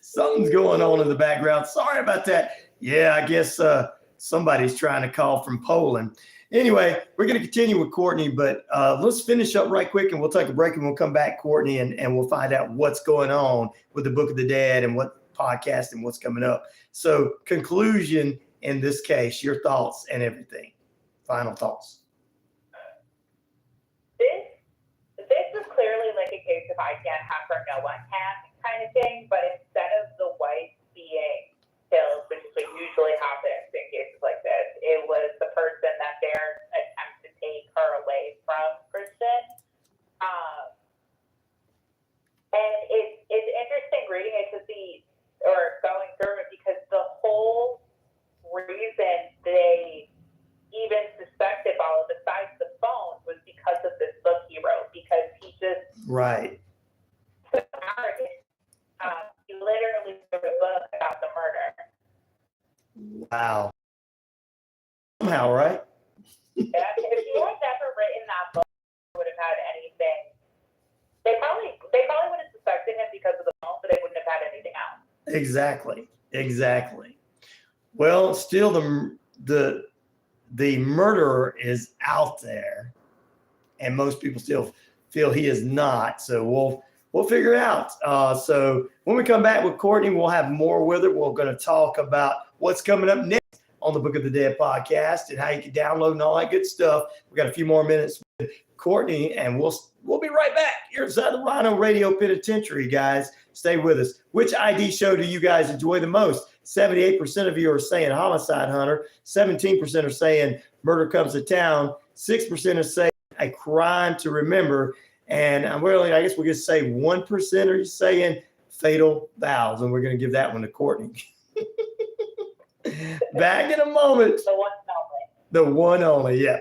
Something's going on in the background. Sorry about that. Yeah, I guess somebody's trying to call from Poland. Anyway, we're going to continue with Courtney, but let's finish up right quick and we'll take a break and we'll come back, Courtney, and we'll find out what's going on with the Book of the Dead and what podcast and what's coming up. So conclusion in this case, your thoughts and everything. Final thoughts. This is clearly like a case of I can't have her, no one can kind of thing, but instead of the wife being killed, which is what usually happens in cases like this, it was the person that dared attempt to take her away from Christian. And it's interesting reading it going through it, because the whole reason they even suspected all besides the phone was because of this book he wrote, because he just Right. He literally wrote a book about the murder. Wow. Somehow, right? Yeah, if he had never written that book, he would have had anything. They probably would have suspected him because of the phone, but they wouldn't have had anything else. Exactly. Well, still the murderer is out there, and most people still feel he is not. So we'll figure it out. So when we come back with Courtney, we'll have more with her. We're going to talk about what's coming up next on the Book of the Dead podcast and how you can download and all that good stuff. We got a few more minutes with Courtney, and we'll be right back here inside the Rhino Radio Penitentiary, guys. Stay with us. Which ID show do you guys enjoy the most? 78% of you are saying Homicide Hunter. 17% are saying Murder Comes to Town. 6% are saying A Crime to Remember. And I guess we'll just say 1% are saying Fatal Vows. And we're going to give that one to Courtney. Back in a moment. The one and only. The one only, yeah.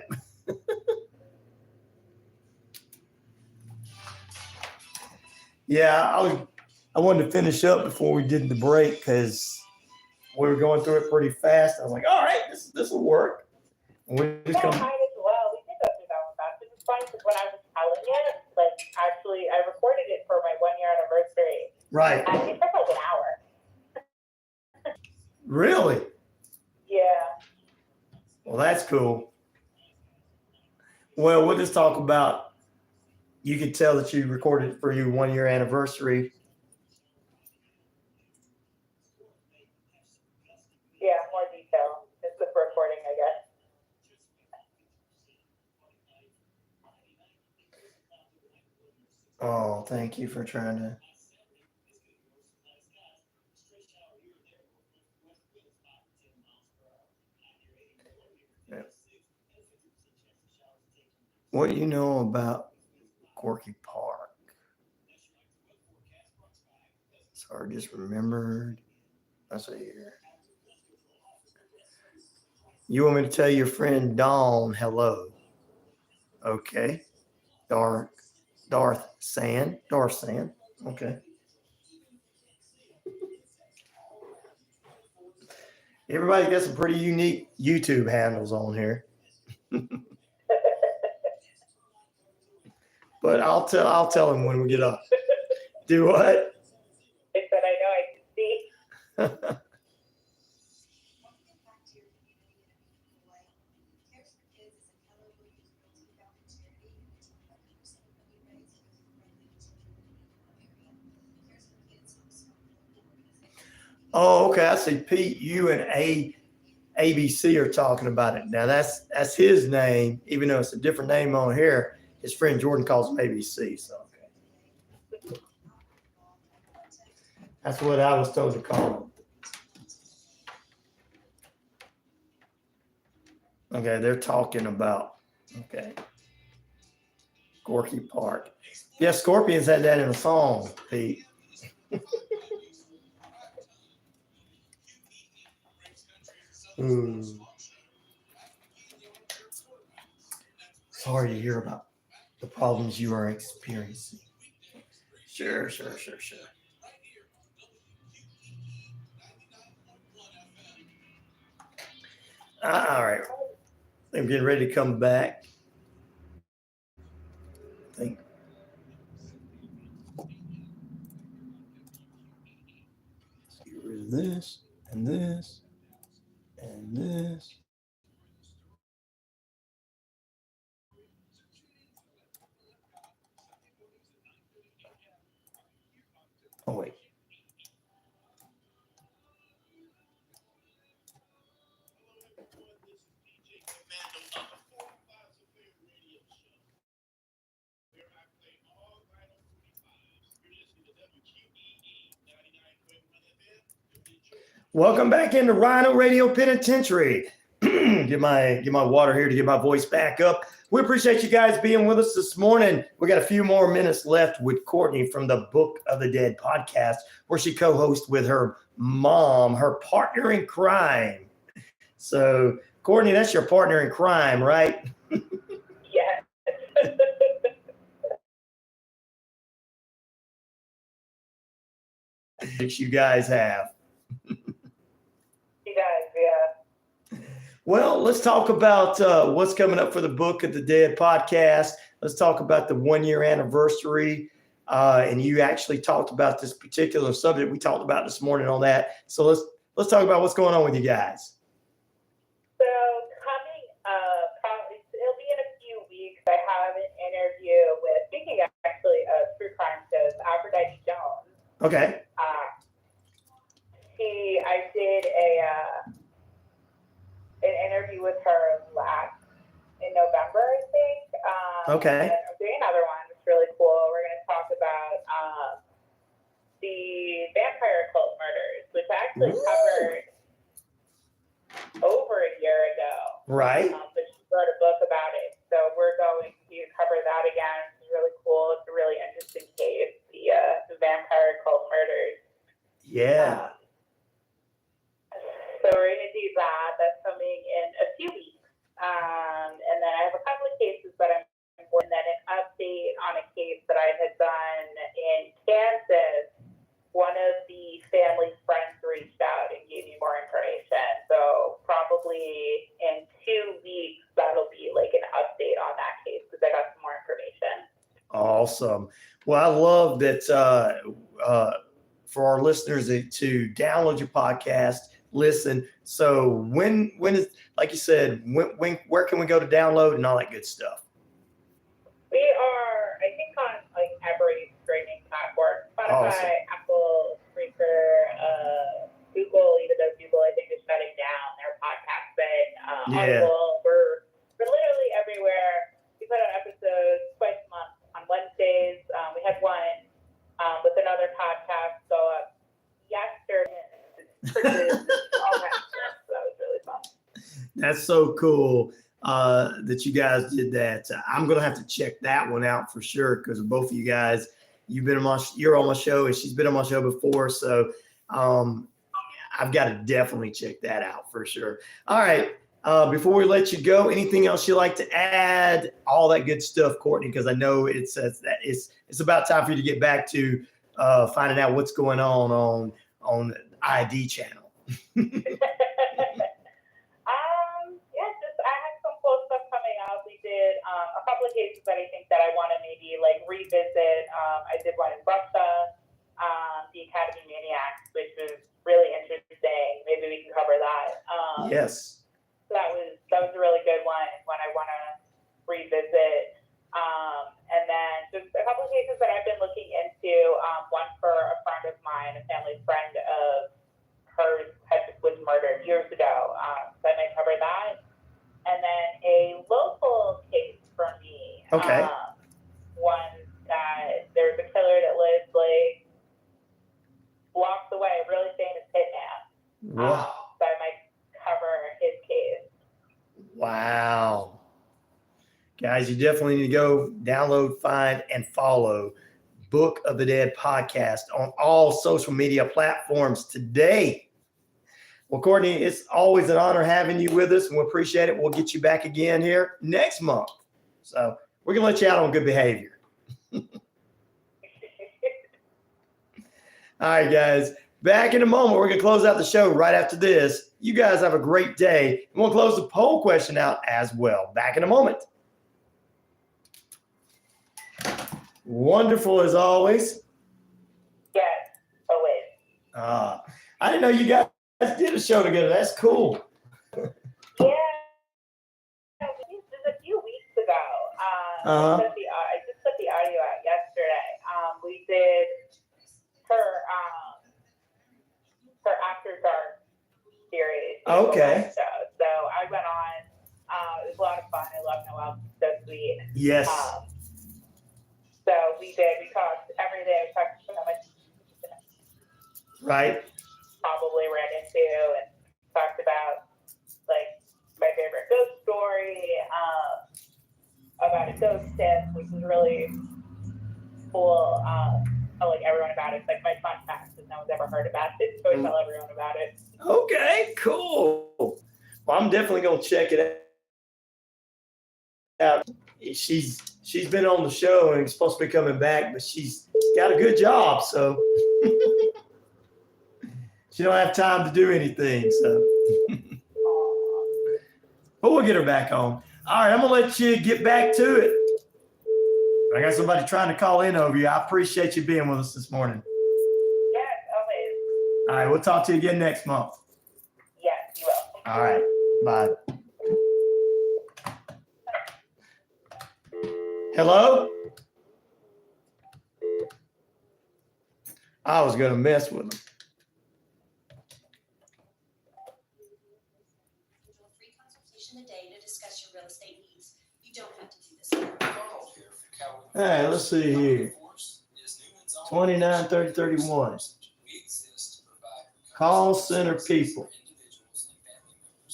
Yeah, I wanted to finish up before we did the break because we were going through it pretty fast. I was like, all right, this will work. And we just Yeah, come. mine as well. We did go through that one fast. It was fun because when I was telling it, like actually, I recorded it for my 1 year anniversary. Right. And it took like an hour. Really? Yeah. Well, that's cool. Well, we'll just talk about. You could tell that you recorded it for your 1 year anniversary. Yeah, more detail. It's the recording, I guess. Oh, thank you for trying to. Yeah. What do you know about Corky Park? So I just remembered. Let's see here. You want me to tell your friend Dawn hello? Okay. Darth Sand. Okay. Everybody got some pretty unique YouTube handles on here. But I'll tell him when we get up. Do what? It's that I know I can see. Oh, okay. I see Pete, you and ABC are talking about it. Now that's his name, even though it's a different name on here. His friend Jordan calls him ABC. So okay. That's what I was told to call him. Okay, they're talking about Gorky Park. Yeah, Scorpions had that in a song, Pete. Sorry to hear about the problems you are experiencing. Sure. All right. I'm getting ready to come back. I think. Let's get rid of this and this and this. Oh, wait. Welcome back into Rhino Radio Penitentiary. Get my water here to get my voice back up. We appreciate you guys being with us this morning. We got a few more minutes left with Courtney from the Book of the Dead podcast, where she co-hosts with her mom, her partner in crime. So, Courtney, that's your partner in crime, right? Yes. You guys have. You guys, yeah. Well, let's talk about what's coming up for the Book of the Dead podcast. Let's talk about the 1 year anniversary. And you actually talked about this particular subject we talked about this morning on that. So let's talk about what's going on with you guys. So coming up, probably it'll be in a few weeks. I have an interview with, speaking actually of true crime shows, Aphrodite Jones. Okay. I did an interview with her in November, I think. Okay. And I'm doing another one. It's really cool. We're going to talk about the vampire cult murders, which I actually covered over a year ago. Right. But she wrote a book about it. So we're going to cover that again. It's really cool. It's a really interesting case, the vampire cult murders. Yeah. So we're going to do that. That's coming in a few weeks. And then I have a couple of cases that I'm working, and then an update on a case that I had done in Kansas. One of the family's friends reached out and gave me more information. So probably in 2 weeks, that'll be like an update on that case because I got some more information. Awesome. Well, I love that for our listeners to download your podcast, listen. So when is, like you said, where can we go to download and all that good stuff? We are, I think, on like every streaming platform. Spotify, awesome. Apple, Spreaker, Google, even though Google, I think, is shutting down their podcast thing. Audible, we're literally everywhere. We put out episodes twice a month on Wednesdays. We had one with another podcast go up yesterday. All that stuff. So that was really fun. That's so cool. That you guys did that. I'm gonna have to check that one out for sure because both of you guys, you're on my show and she's been on my show before, so I've got to definitely check that out for sure. All right, before we let you go, anything else you'd like to add? All that good stuff, Courtney, because I know it's about time for you to get back to finding out what's going on the ID channel. A couple of cases that I think that I want to maybe like revisit. I did one in Nebraska, the Academy Maniacs, which was really interesting. Maybe we can cover that. Yes. So that was a really good one I want to revisit. And then just a couple of cases that I've been looking into. One for a friend of mine, a family friend of hers was murdered years ago. So I might cover that. And then a local case for me. Okay. One that there's a killer that lives like blocks away, really famous hitman. Wow. So I might cover his case. Wow. Guys, you definitely need to go download, find, and follow Book of the Dead podcast on all social media platforms today. Well, Courtney, it's always an honor having you with us, and we appreciate it. We'll get you back again here next month. So we're going to let you out on good behavior. All right, guys. Back in a moment. We're going to close out the show right after this. You guys have a great day. And we'll close the poll question out as well. Back in a moment. Wonderful as always. Yes, always. I didn't know you guys did a show together. That's cool. Yeah. Just a few weeks ago. I just put the audio out yesterday. We did her After Dark series. Okay. So I went on. It was a lot of fun. I love Noelle. So sweet. Yes. So we talked every day. We talked so much. Right. Probably ran into and talked about like my favorite ghost story, about a ghost tip, which is really cool. Tell like everyone about it. It's like my fun fact because no one's ever heard about it, so I tell everyone about it. Okay, cool. Well, I'm definitely gonna check it out. She's been on the show and supposed to be coming back, but she's got a good job, so. She don't have time to do anything, so. But we'll get her back on. All right, I'm going to let you get back to it. I got somebody trying to call in over you. I appreciate you being with us this morning. Yes, always. All right, we'll talk to you again next month. Yes, you will. All right, bye. Hello? I was going to mess with them. A day to discuss your real estate needs. You don't have to do this. All right, let's see here. 29, 30, 31. Call center people.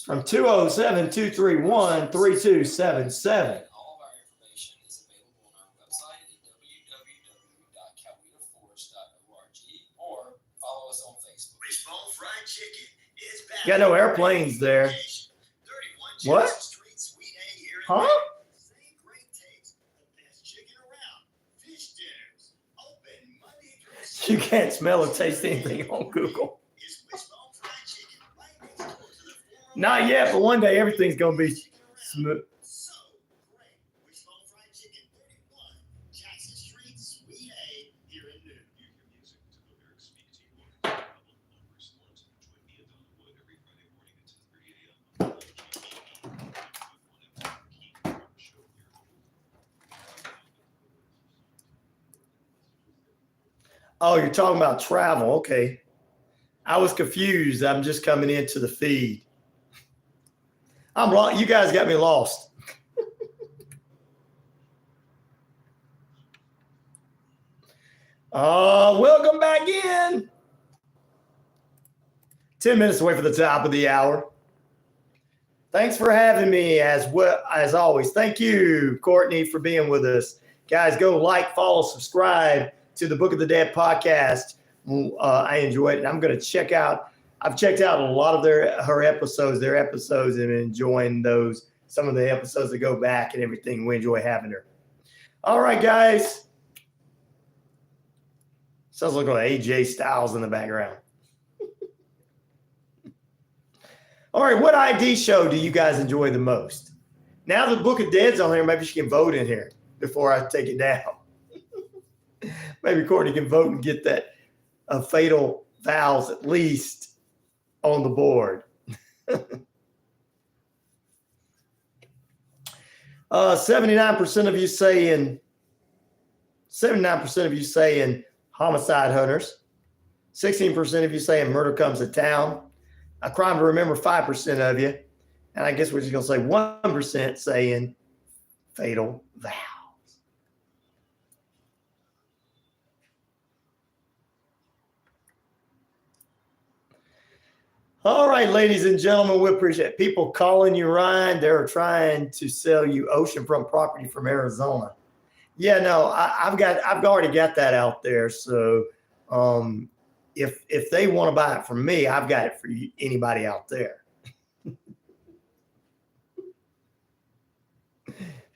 From 207-231-3277. All of our information is available on our website at www.cowetaforest.org or follow us on Facebook. Baseball fried chicken is back. Got no airplanes there. What? Huh? Same great taste, the best chicken around. Fish dinners, open Monday through You can't smell or taste anything on Google. Is Wishbone Fried Chicken right next door to the former Not yet, but one day everything's going to be smooth. So great. Wishbone Fried Chicken, 31 Jackson Street, Suite A, here in Newton. You hear music to the lyrics speak to you. Album numbers ones. Join me and Don Wood every Friday morning at 10:30 a.m. on WQEE. Show here. Oh, you're talking about travel. Okay. I was confused. I'm just coming into the feed. I'm wrong. You guys got me lost. Welcome back in. 10 minutes away from the top of the hour. Thanks for having me as well as always. Thank you, Courtney, for being with us. Guys, go like, follow, subscribe to the Book of the Dead podcast. I enjoy it. And I'm going to check out. I've checked out a lot of their episodes, and enjoying those. Some of the episodes that go back and everything. We enjoy having her. All right, guys. Sounds like AJ Styles in the background. All right, what ID show do you guys enjoy the most? Now the Book of Dead's on here, maybe she can vote in here before I take it down. Maybe Courtney can vote and get that Fatal Vows at least on the board. 79% of you saying Homicide Hunters. 16% of you saying Murder Comes to Town. A Crime to Remember, 5% of you. And I guess we're just going to say 1% saying Fatal Vows. All right, ladies and gentlemen, we appreciate people calling you, Ryan. They're trying to sell you oceanfront property from Arizona. Yeah, no, I've already got that out there. So if they want to buy it from me, I've got it for anybody out there.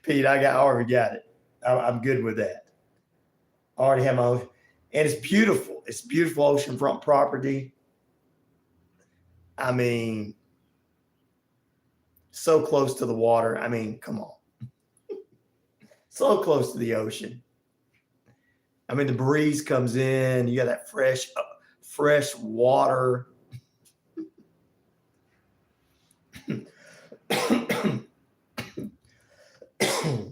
Pete, I already got it. I'm good with that. I already have my own, and it's beautiful. It's beautiful oceanfront property. I mean, so close to the water. I mean, come on. So close to the ocean. I mean, the breeze comes in. You got that fresh water.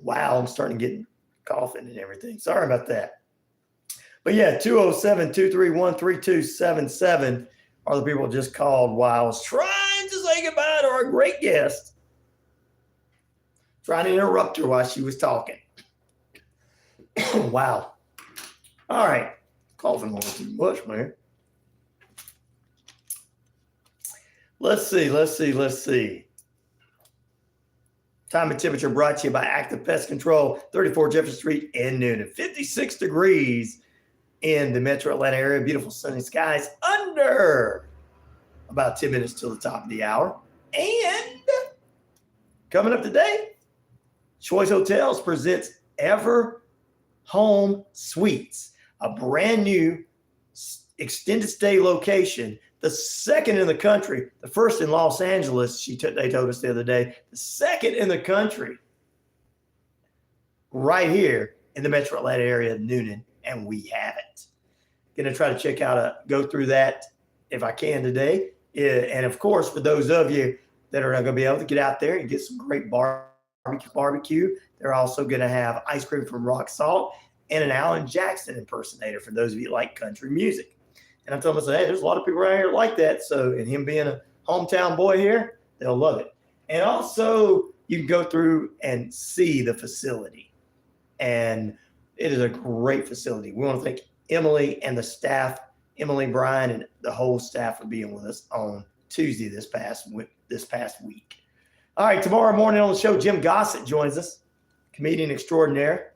Wow, I'm starting to get coughing and everything. Sorry about that. But yeah, 207-231-3277 are the people just called while I was trying to say goodbye to our great guest. Trying to interrupt her while she was talking. Wow. All right. Coughing a little too much, man. Let's see. Time and temperature brought to you by Active Pest Control, 34 Jefferson Street in Newton. 56 degrees in the metro Atlanta area. Beautiful sunny skies under about 10 minutes till the top of the hour. And coming up today, Choice Hotels presents Ever Home Suites, a brand new extended stay location, the second in the country, the first in Los Angeles, they told us the other day, the second in the country, right here in the metro Atlanta area of Newnan, and we have it. Going to try to check out, go through that if I can today. And of course, for those of you that are not going to be able to get out there and get some great barbecue, they're also going to have ice cream from Rock Salt and an Alan Jackson impersonator for those of you that like country music. And I'm telling them, hey, there's a lot of people around here like that. So, and him being a hometown boy here, they'll love it. And also, you can go through and see the facility. And it is a great facility. We want to thank Emily and the staff, Emily, Brian, and the whole staff for being with us on Tuesday this past week. All right, tomorrow morning on the show, Jim Gossett joins us, comedian extraordinaire.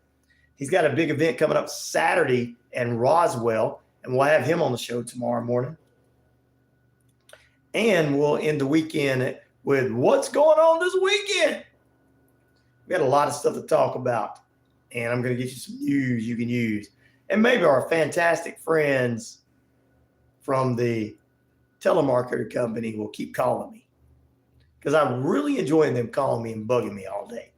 He's got a big event coming up Saturday in Roswell, and we'll have him on the show tomorrow morning. And we'll end the weekend with what's going on this weekend. We got a lot of stuff to talk about, and I'm going to get you some news you can use. And maybe our fantastic friends from the telemarketer company will keep calling me, because I'm really enjoying them calling me and bugging me all day.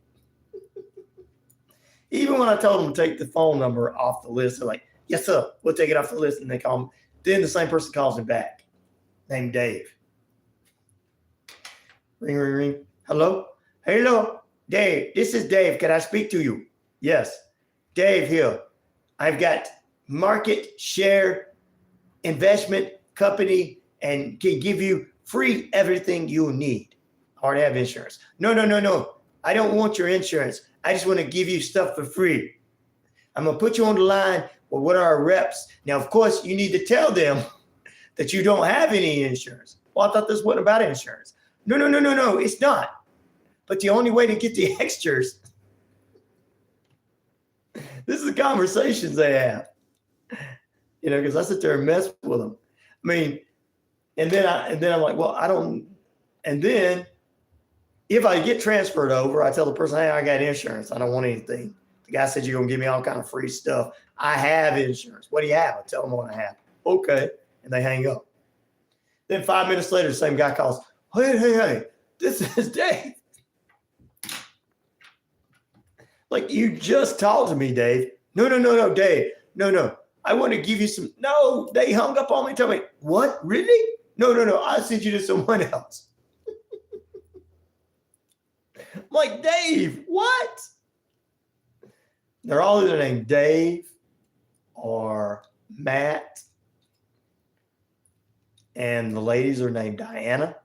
Even when I told them to take the phone number off the list, they're like, yes, sir, we'll take it off the list. And they call me. Then the same person calls me back, named Dave. Ring, ring, ring. Hello? Hello, Dave. This is Dave. Can I speak to you? Yes. Dave here. I've got market share investment company and can give you free everything you need. I already have insurance. No. I don't want your insurance. I just want to give you stuff for free. I'm going to put you on the line with one of our reps. Now, of course, you need to tell them that you don't have any insurance. Well, I thought this wasn't about insurance. No, it's not. But the only way to get the extras, this is the conversations they have. You know, because I sit there and mess with them. I mean, and then I'm like, well, I don't. And then if I get transferred over, I tell the person, hey, I got insurance. I don't want anything. The guy said, you're going to give me all kind of free stuff. I have insurance. What do you have? I tell them what I have. Okay. And they hang up. Then 5 minutes later, the same guy calls, hey, this is Dave. Like, you just talked to me, Dave. No, Dave. No. I want to give you some. No, they hung up on me. Tell me, what? Really? No. I sent you to someone else. I'm like, Dave, what? They're all either named Dave or Matt. And the ladies are named Diana.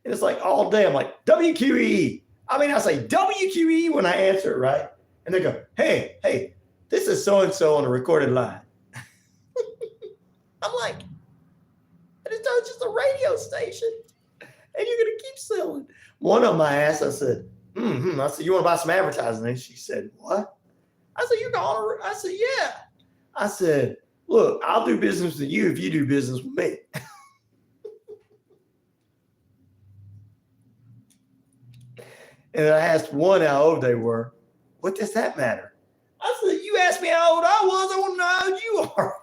And it's like all day, I'm like, WQEE. I mean, I say WQEE when I answer it, right? And they go, hey, this is so-and-so on a recorded line. I'm like, it's just a radio station. And you're going to keep selling. One of them I asked, I said, I said, you want to buy some advertising? And she said, what? I said, you're calling? I said, yeah. I said, look, I'll do business with you if you do business with me. And I asked one how old they were. What does that matter? I said, you asked me how old I was. I want to know how old you are.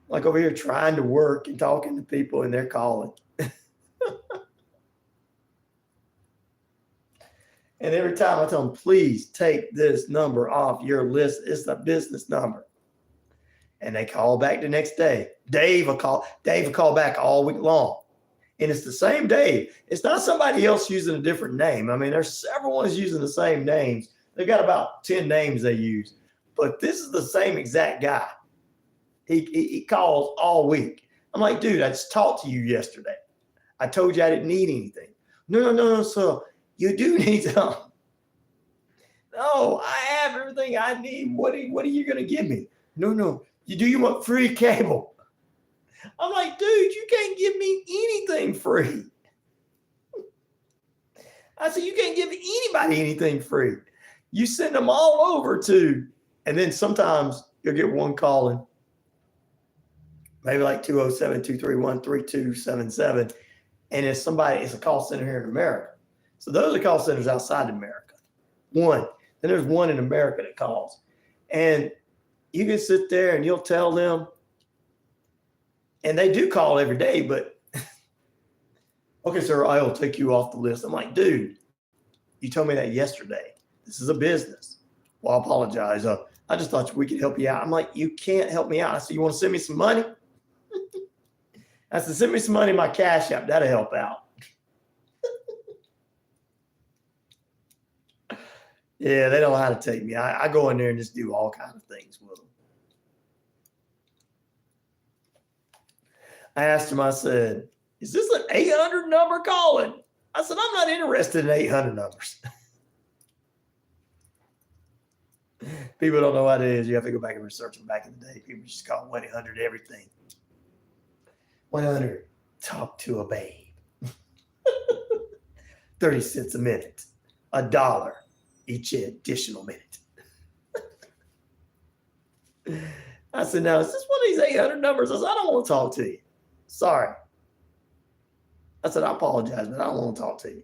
Like over here trying to work and talking to people and they're calling. And every time I tell them, please take this number off your list. It's the business number. And they call back the next day. Dave will call back all week long. And it's the same Dave. It's not somebody else using a different name. I mean, there's several ones using the same names. They've got about 10 names they use. But this is the same exact guy. He calls all week. I'm like, dude, I just talked to you yesterday. I told you I didn't need anything. No, sir. You do need something. No, I have everything I need. What are you going to give me? No. You want free cable? I'm like, dude, you can't give me anything free. I said, you can't give anybody anything free. You send them all over to, and then sometimes you'll get one calling, maybe like 207-231-3277. And it's a call center here in America. So those are call centers outside America. One. Then there's one in America that calls. And you can sit there and you'll tell them, and they do call every day, but okay, sir, I'll take you off the list. I'm like, dude, you told me that yesterday. This is a business. Well, I apologize. I just thought we could help you out. I'm like, you can't help me out. I said, you want to send me some money? I said, send me some money in my Cash App. That'll help out. Yeah, they don't know how to take me. I go in there and just do all kinds of things with them. I asked him, I said, is this an 800 number calling? I said, I'm not interested in 800 numbers. People don't know what it is. You have to go back and research them back in the day. People just call 1-800 everything. 100, talk to a babe. 30 cents a minute, $1 each additional minute. I said, now, is this one of these 800 numbers? I said, I don't want to talk to you. Sorry. I said, I apologize, but I don't want to talk to you.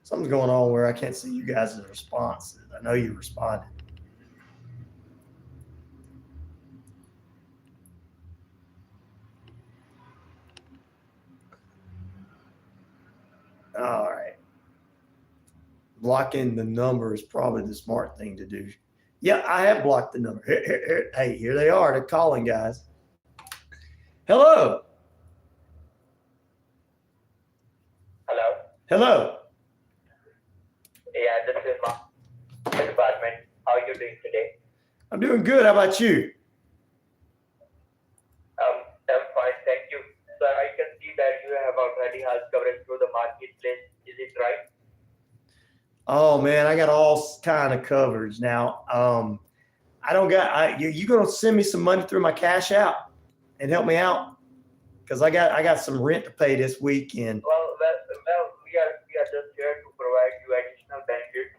Something's going on where I can't see you guys' responses. I know you responded. All right. Blocking the number is probably the smart thing to do. Yeah, I have blocked the number. Hey, here they are. They're calling, guys. Hello. Hello. Hello. Yeah, this is my department. How are you doing today? I'm doing good. How about you? I'm fine, thank you. Sir, I can see that you have already had coverage through the marketplace. Is it right? Oh man, I got all kind of coverage now. I don't got. You gonna send me some money through my cash out and help me out? Because I got some rent to pay this weekend. Well, we are just here to provide you additional benefits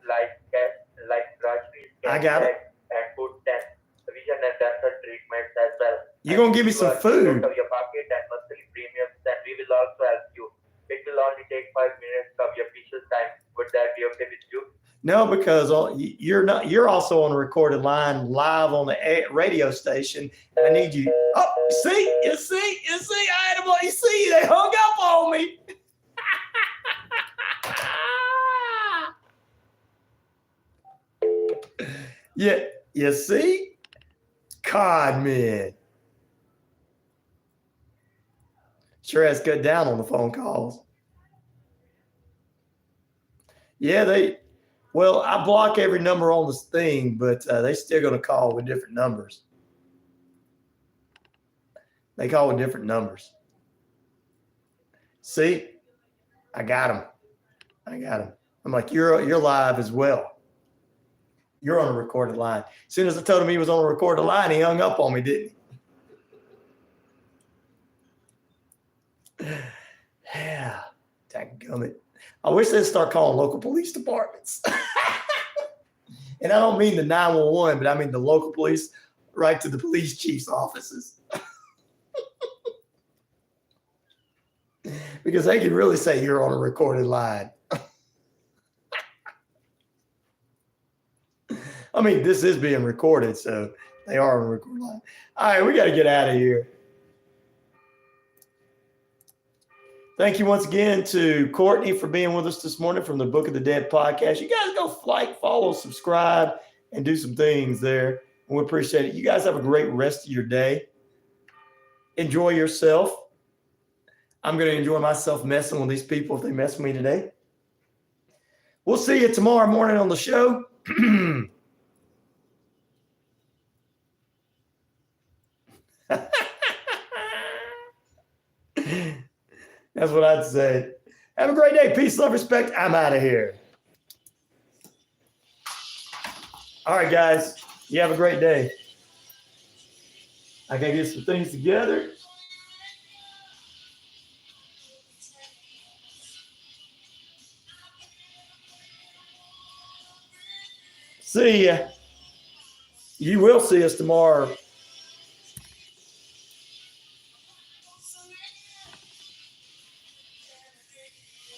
like groceries, I got it. and food and vision and dental treatments as well. You're gonna give me some food. Out of your pocket and monthly premiums, and we will also help you. It will only take 5 minutes of your precious time. Would that be okay with you? No, because you're not. You're also on a recorded line, live on the radio station. I need you. Oh, you see. I had them. You see, they hung up on me. Yeah, you see, God, man, sure has cut down on the phone calls. Yeah, well, I block every number on this thing, but they still going to call with different numbers. They call with different numbers. See, I got them. I'm like, you're live as well. You're on a recorded line. As soon as I told him he was on a recorded line, he hung up on me, didn't he? Yeah, dadgummit. I wish they'd start calling local police departments. And I don't mean the 911, but I mean the local police, right to the police chief's offices. Because they can really say you're on a recorded line. I mean, this is being recorded, so they are on a recorded line. All right, we got to get out of here. Thank you once again to Courtney for being with us this morning from the Book of the Dead podcast. You guys go like, follow, subscribe, and do some things there. And we appreciate it. You guys have a great rest of your day. Enjoy yourself. I'm going to enjoy myself messing with these people if they mess with me today. We'll see you tomorrow morning on the show. That's what I'd say. Have a great day. Peace, love, respect. I'm out of here. All right, guys. You have a great day. I got to get some things together. See ya. You will see us tomorrow